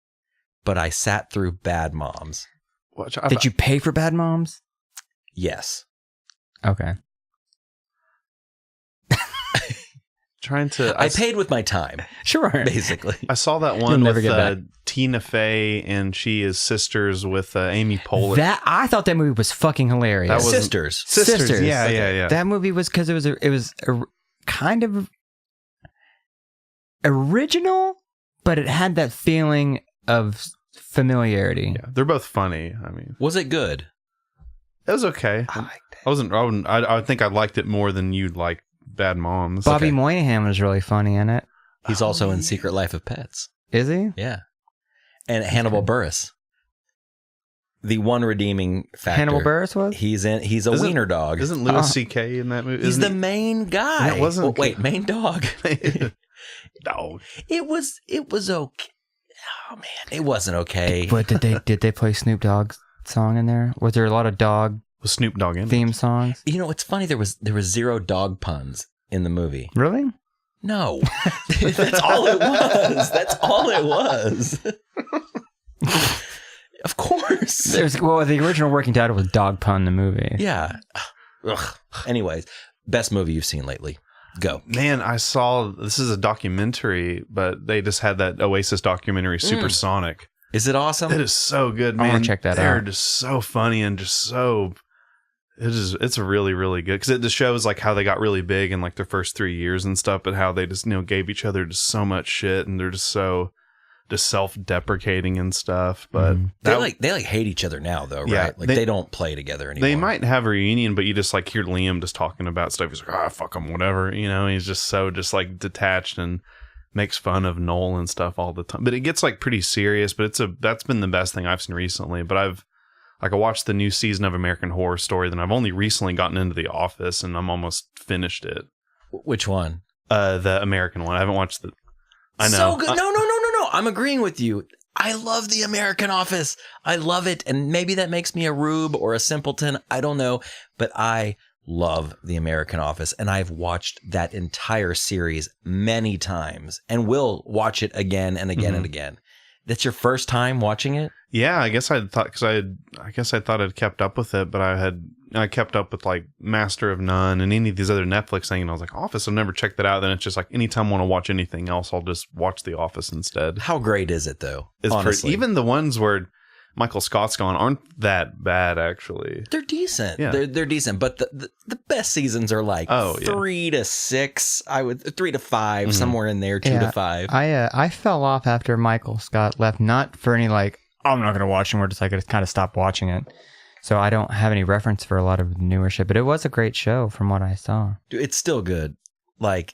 Speaker 1: but I sat through Bad Moms.
Speaker 2: Did you pay for Bad Moms?
Speaker 1: Yes.
Speaker 2: Okay.
Speaker 1: I paid with my time.
Speaker 2: Sure.
Speaker 1: Basically.
Speaker 3: I saw that one with Tina Fey, and she is sisters with Amy Poehler.
Speaker 2: I thought that movie was fucking hilarious.
Speaker 1: That was Sisters.
Speaker 3: Yeah, yeah.
Speaker 2: That movie was because it was kind of original, but it had that feeling of familiarity.
Speaker 3: Yeah, they're both funny.
Speaker 1: Was it good?
Speaker 3: It was okay.
Speaker 2: I liked it.
Speaker 3: I think I liked it more than you'd like Bad Moms.
Speaker 2: Bobby Moynihan was really funny in it.
Speaker 1: He's also in Secret Life of Pets.
Speaker 2: Is he?
Speaker 1: Yeah. And Hannibal Buress. The one redeeming factor.
Speaker 2: Hannibal Buress was?
Speaker 1: He's a wiener dog.
Speaker 3: Isn't Louis C.K. in that movie?
Speaker 1: He's the main guy.
Speaker 3: That wasn't.
Speaker 1: Wait, main dog.
Speaker 3: No.
Speaker 1: It was okay. Oh man, it wasn't okay.
Speaker 2: But did they play Snoop Dogg's song in there? Was there a lot of dog
Speaker 3: Was Snoop Dogg in
Speaker 2: theme songs?
Speaker 1: It's funny. There was zero dog puns in the movie.
Speaker 2: Really?
Speaker 1: No, that's all it was. That's all it was. Of course.
Speaker 2: The original working title was Dog Pun the movie.
Speaker 1: Yeah. Ugh. Anyways, best movie you've seen lately? Go.
Speaker 3: Man, I saw, this is a documentary, but they just had that Oasis documentary, Supersonic.
Speaker 1: Is it awesome?
Speaker 3: It is so good,
Speaker 2: I
Speaker 3: man.
Speaker 2: wanna check that
Speaker 3: They're
Speaker 2: out.
Speaker 3: just so funny and just so... It's really, really good because it just shows like how they got really big in like their first 3 years and stuff, but how they just, gave each other just so much shit and they're just so just self-deprecating and stuff. But
Speaker 1: they hate each other now though, right?
Speaker 3: Yeah,
Speaker 1: Like they don't play together anymore.
Speaker 3: they might have a reunion, but you just like hear Liam just talking about stuff. He's like, fuck him, whatever. He's just so just like detached and makes fun of Noel and stuff all the time. But it gets like pretty serious, but that's been the best thing I've seen recently. But I watched the new season of American Horror Story, then I've only recently gotten into The Office, and I'm almost finished it.
Speaker 1: Which one?
Speaker 3: The American one. I haven't watched the... I know.
Speaker 1: So good. No. I'm agreeing with you. I love The American Office. I love it. And maybe that makes me a rube or a simpleton. I don't know. But I love The American Office. And I've watched that entire series many times and will watch it again and again and again. That's your first time watching it?
Speaker 3: Yeah, I guess I thought, because I guess I thought I'd kept up with it, but I kept up with like Master of None and any of these other Netflix things, and I was like, Office, I've never checked that out. Then it's just like anytime I want to watch anything else, I'll just watch The Office instead.
Speaker 1: How great is it though?
Speaker 3: It's
Speaker 1: honestly,
Speaker 3: even the ones where Michael Scott's gone aren't that bad actually.
Speaker 1: they're decent.
Speaker 3: Yeah.
Speaker 1: They're decent, but the best seasons are like 3 to 6. I would 3 to 5, somewhere in there, 2 to 5.
Speaker 2: I fell off after Michael Scott left, not for any like, I'm not going to watch anymore, just like I just kind of stopped watching it. So I don't have any reference for a lot of newer shit, but it was a great show from what I saw.
Speaker 1: Dude, it's still good. Like,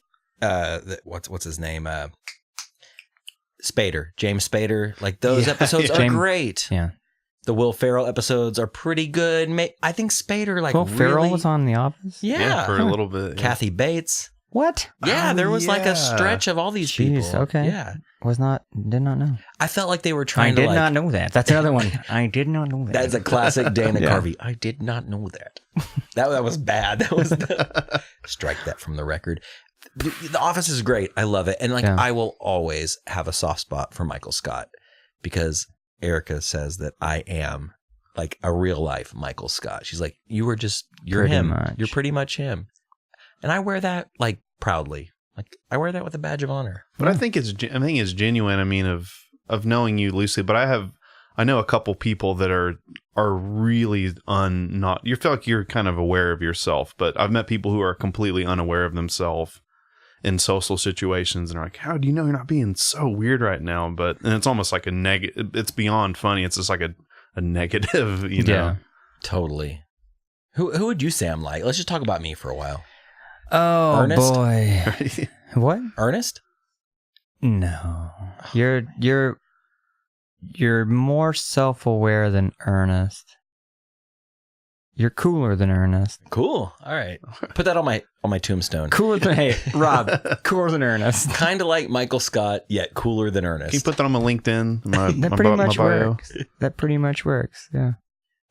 Speaker 1: what's his name? Spader, James Spader. Like those episodes are great.
Speaker 2: Yeah.
Speaker 1: The Will Ferrell episodes are pretty good. I think Spader
Speaker 2: Will Ferrell was on The Office?
Speaker 1: Yeah,
Speaker 3: for a little bit. Yeah.
Speaker 1: Kathy Bates.
Speaker 2: What?
Speaker 1: Yeah, there was like a stretch of all these people.
Speaker 2: Okay.
Speaker 1: Yeah.
Speaker 2: Did not know.
Speaker 1: I felt like they were trying
Speaker 2: I
Speaker 1: to
Speaker 2: did not know that. That's another one. I did not know that.
Speaker 1: That's a classic Dana Carvey. I did not know that. That was bad. That was strike that from the record. The Office is great. I love it. And I will always have a soft spot for Michael Scott because Erica says that I am like a real life Michael Scott. She's like, you're
Speaker 2: pretty
Speaker 1: him.
Speaker 2: much.
Speaker 1: You're pretty much him. And I wear that like proudly. Like I wear that with a badge of honor.
Speaker 3: But I think it's genuine. I mean, of knowing you loosely, but I know a couple people that are really you feel like you're kind of aware of yourself, but I've met people who are completely unaware of themselves in social situations and are like, how do you know you're not being so weird right now? And it's almost like a negative, it's beyond funny. It's just like a negative, you know?
Speaker 2: Yeah.
Speaker 1: Totally. Who would you say I'm like? Let's just talk about me for a while.
Speaker 2: Oh,
Speaker 1: Ernest?
Speaker 2: boy. What?
Speaker 1: Ernest?
Speaker 2: No. You're more self-aware than Ernest. You're cooler than Ernest.
Speaker 1: Cool. All right. Put that on my tombstone.
Speaker 2: Cooler than Rob. Cooler than Ernest.
Speaker 1: Kind of like Michael Scott, yet cooler than Ernest.
Speaker 3: Can you put that on my LinkedIn?
Speaker 2: That pretty much works. That pretty much works. Yeah.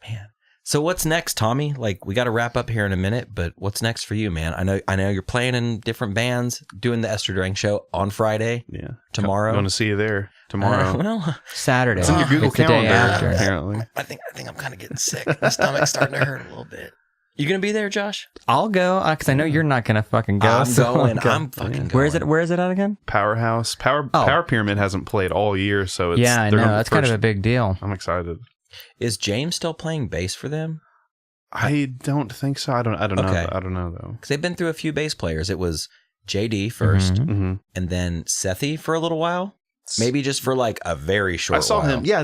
Speaker 1: Man. So what's next, Tommy? Like we got to wrap up here in a minute, but what's next for you, man? I know you're playing in different bands, doing the Esther Drang show on Friday.
Speaker 3: Yeah.
Speaker 1: Tomorrow.
Speaker 3: Going to see you there tomorrow.
Speaker 1: Well,
Speaker 2: Saturday.
Speaker 3: It's in your Google
Speaker 2: It's the
Speaker 3: Calendar,
Speaker 2: day after.
Speaker 3: apparently.
Speaker 1: I think I'm kind of getting sick. My stomach's starting to hurt a little bit. You gonna be there, Josh?
Speaker 2: I'll go because I know you're not gonna fucking go.
Speaker 1: I'm
Speaker 2: so
Speaker 1: going.
Speaker 2: I'll go.
Speaker 1: I'm fucking going.
Speaker 2: Where is it at again?
Speaker 3: Powerhouse. Power Pyramid hasn't played all year, so it's...
Speaker 2: Yeah, I know. That's kind of a big deal.
Speaker 3: I'm excited.
Speaker 1: Is James still playing bass for them?
Speaker 3: I don't think so. I don't know.
Speaker 1: Okay.
Speaker 3: I don't know though.
Speaker 1: Because they've been through a few bass players. It was JD first,
Speaker 3: Mm-hmm.
Speaker 1: and then Sethi for a little while. Maybe just for like a very short while.
Speaker 3: I saw him. Yeah.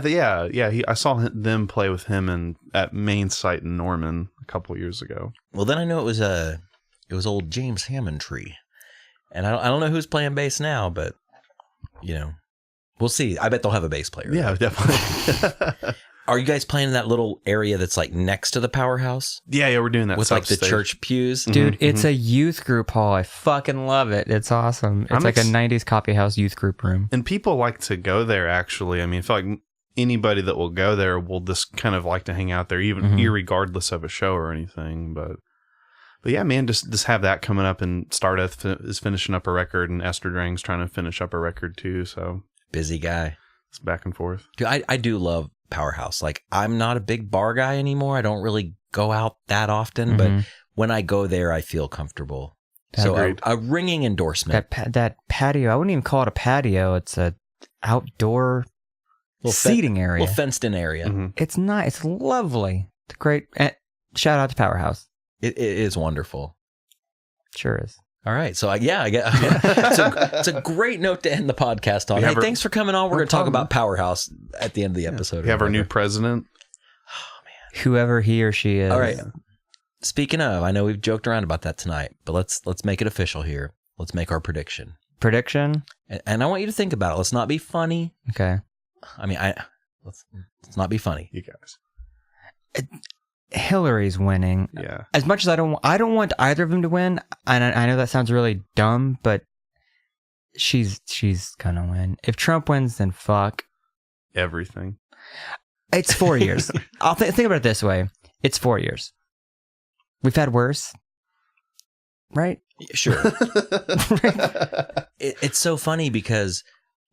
Speaker 3: I saw them play with him at Main Site in Norman a couple years ago.
Speaker 1: Well, then I know it was old James Hammond Tree, and I don't know who's playing bass now, but we'll see. I bet they'll have a bass player.
Speaker 3: Yeah, definitely.
Speaker 1: Are you guys playing in that little area that's like next to the powerhouse?
Speaker 3: Yeah, we're doing that
Speaker 1: with like the
Speaker 3: stage.
Speaker 1: church pews.
Speaker 2: Dude, it's a youth group hall. I fucking love it. It's awesome. It's like a 90s coffee house youth group room.
Speaker 3: And people like to go there, actually. I mean, I feel like anybody that will go there will just kind of like to hang out there, even irregardless of a show or anything. But yeah, man, just have that coming up. And Stardeath is finishing up a record, and Ester Drang's trying to finish up a record too. So
Speaker 1: busy guy.
Speaker 3: It's back and forth.
Speaker 1: Dude, I do love Powerhouse. Like, I'm not a big bar guy anymore. I don't really go out that often, but when I go there, I feel comfortable. So a ringing endorsement.
Speaker 2: That patio, I wouldn't even call it a patio. It's a outdoor seating area.
Speaker 1: Little fenced in area.
Speaker 3: Mm-hmm.
Speaker 2: It's nice. It's lovely. It's great. Shout out to Powerhouse.
Speaker 1: It is wonderful.
Speaker 2: Sure is.
Speaker 1: All right. So I get it's a great note to end the podcast on. Hey, thanks for coming on. We're going to talk about Powerhouse at the end of the episode.
Speaker 3: We have our new president.
Speaker 1: Oh, man.
Speaker 2: Whoever he or she is.
Speaker 1: All right. Speaking of, I know we've joked around about that tonight, but let's make it official here. Let's make our prediction.
Speaker 2: Prediction?
Speaker 1: And I want you to think about it. Let's not be funny.
Speaker 2: Okay.
Speaker 1: I mean, let's not be funny.
Speaker 3: You guys.
Speaker 2: Hillary's winning.
Speaker 3: Yeah.
Speaker 2: As much as I don't want either of them to win, and I know that sounds really dumb, but she's gonna win. If Trump wins, then fuck
Speaker 3: everything.
Speaker 2: It's 4 years. I'll think about it this way. It's 4 years. We've had worse, right?
Speaker 1: Sure. It's so funny because,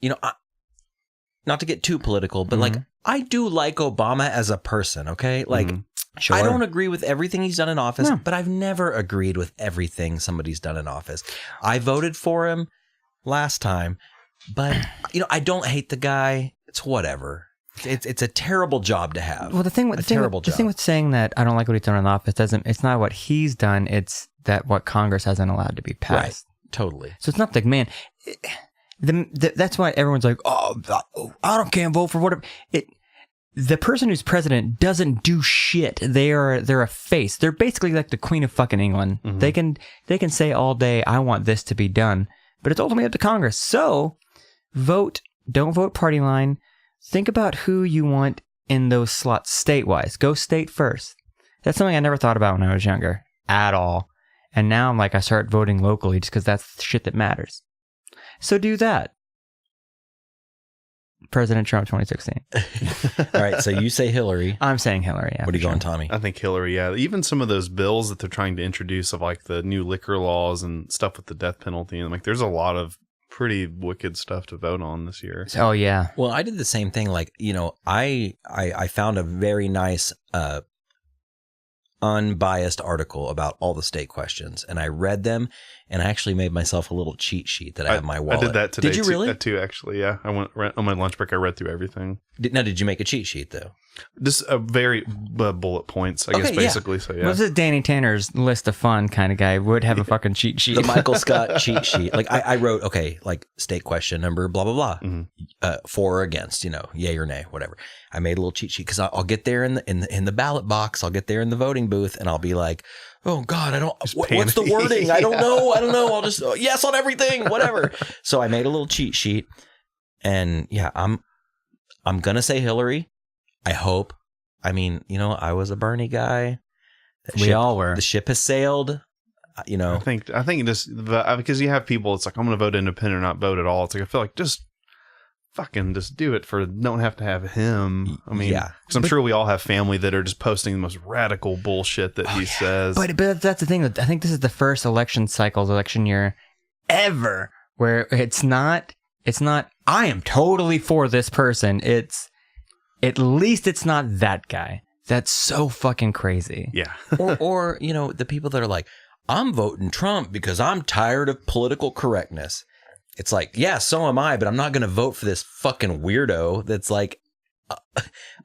Speaker 1: not to get too political, but like, I do like Obama as a person, okay? Like,
Speaker 2: sure.
Speaker 1: I don't agree with everything he's done in office, but I've never agreed with everything somebody's done in office. I voted for him last time, but, I don't hate the guy. It's whatever. It's a terrible job to have.
Speaker 2: Well, the thing with saying that I don't like what he's done in office it's not what he's done. It's that what Congress hasn't allowed to be passed.
Speaker 1: Right. Totally.
Speaker 2: So it's not like, man, that's why everyone's like, oh, I can't vote for whatever. The person who's president doesn't do shit. They're a face. They're basically like the Queen of fucking England. Mm-hmm. They can say all day, I want this to be done, but it's ultimately up to Congress. So vote. Don't vote party line. Think about who you want in those slots state-wise. Go state first. That's something I never thought about when I was younger at all. And now I'm like, I start voting locally just because that's the shit that matters. So do that. President Trump 2016.
Speaker 1: All right, so you say Hillary.
Speaker 2: I'm saying Hillary, yeah.
Speaker 1: What are you going, Tommy?
Speaker 3: I think Hillary, yeah. Even some of those bills that they're trying to introduce of like the new liquor laws and stuff with the death penalty. And like there's a lot of pretty wicked stuff to vote on this year.
Speaker 2: Oh, yeah.
Speaker 1: Well, I did the same thing. Like, I found a very nice unbiased article about all the state questions, and I read them, and I actually made myself a little cheat sheet that I have in my wallet.
Speaker 3: I did that today.
Speaker 1: Did you really?
Speaker 3: Too, actually, yeah. I went on my lunch break. I read through everything.
Speaker 1: Did you make a cheat sheet though?
Speaker 3: Just a very bullet points, I guess, basically. Yeah. So yeah.
Speaker 2: Was it Danny Tanner's list of fun kind of guy would have a fucking cheat sheet?
Speaker 1: The Michael Scott cheat sheet. Like I wrote, like state question number, blah blah blah, for or against, yay or nay, whatever. I made a little cheat sheet because I'll get there in the ballot box. I'll get there in the voting booth, and I'll be like, oh God, I don't. What's the wording? I don't know. I'll just yes on everything, whatever. So I made a little cheat sheet, and yeah, I'm gonna say Hillary. I hope. I mean, I was a Bernie guy.
Speaker 2: All were.
Speaker 1: The ship has sailed.
Speaker 3: I think just because you have people, it's like I'm gonna vote independent or not vote at all. It's like I feel like just fucking just do it don't have to have him. I mean, yeah, because I'm sure we all have family that are just posting the most radical bullshit that he says.
Speaker 2: But that's the thing. I think this is the first election year ever where it's not I am totally for this person. It's at least it's not that guy. That's so fucking crazy.
Speaker 3: Yeah.
Speaker 1: or the people that are like, I'm voting Trump because I'm tired of political correctness. It's like, yeah, so am I, but I'm not going to vote for this fucking weirdo that's like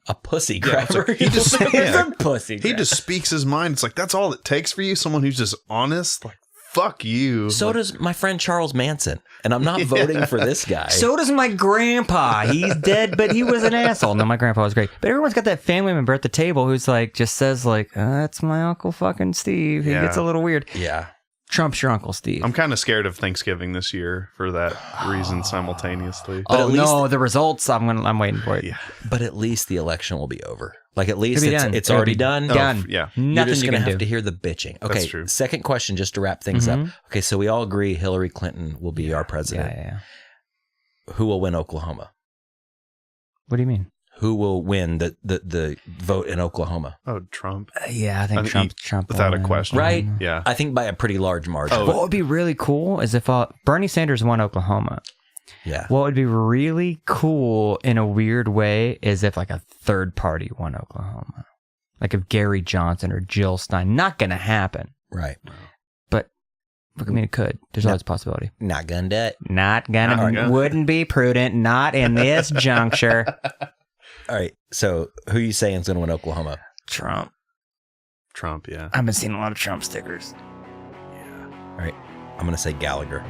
Speaker 1: a pussy grabber.
Speaker 3: Yeah, he just
Speaker 2: a pussy grabber.
Speaker 3: He just speaks his mind. It's like, that's all it takes for you? Someone who's just honest? Like, fuck you.
Speaker 1: So does my friend Charles Manson, and I'm not voting for this guy.
Speaker 2: So does my grandpa. He's dead, but he was an asshole. No, my grandpa was great. But everyone's got that family member at the table who's like, just says like, that's my Uncle fucking Steve. He gets a little weird.
Speaker 1: Yeah.
Speaker 2: Trump's your Uncle Steve.
Speaker 3: I'm kind of scared of Thanksgiving this year for that reason simultaneously.
Speaker 2: But the results, I'm waiting for it.
Speaker 3: Yeah.
Speaker 1: But at least the election will be over. Like at least it's already done.
Speaker 2: Done.
Speaker 3: Yeah.
Speaker 2: Nothing
Speaker 1: You're just
Speaker 2: going
Speaker 1: to have to hear the bitching. Okay.
Speaker 3: That's true.
Speaker 1: Second question, just to wrap things up. Okay. So we all agree Hillary Clinton will be our president.
Speaker 2: Yeah.
Speaker 1: Who will win Oklahoma?
Speaker 2: What do you mean?
Speaker 1: Who will win the vote in Oklahoma?
Speaker 3: Oh, Trump.
Speaker 2: Yeah, I think Trump
Speaker 3: without a question.
Speaker 1: Right?
Speaker 3: Yeah.
Speaker 1: I think by a pretty large margin.
Speaker 2: What would be really cool is if Bernie Sanders won Oklahoma.
Speaker 1: Yeah.
Speaker 2: What would be really cool in a weird way is if like a third party won Oklahoma. Like if Gary Johnson or Jill Stein. Not going to happen.
Speaker 1: Right.
Speaker 2: But I mean, it could. There's always a possibility.
Speaker 1: Not gonna do it.
Speaker 2: Not gonna. Wouldn't be prudent. Not in this juncture.
Speaker 1: All right. So who are you saying is going to win Oklahoma?
Speaker 2: Trump.
Speaker 3: Trump, yeah.
Speaker 2: I've been seeing a lot of Trump stickers.
Speaker 1: All right. I'm going to say Gallagher.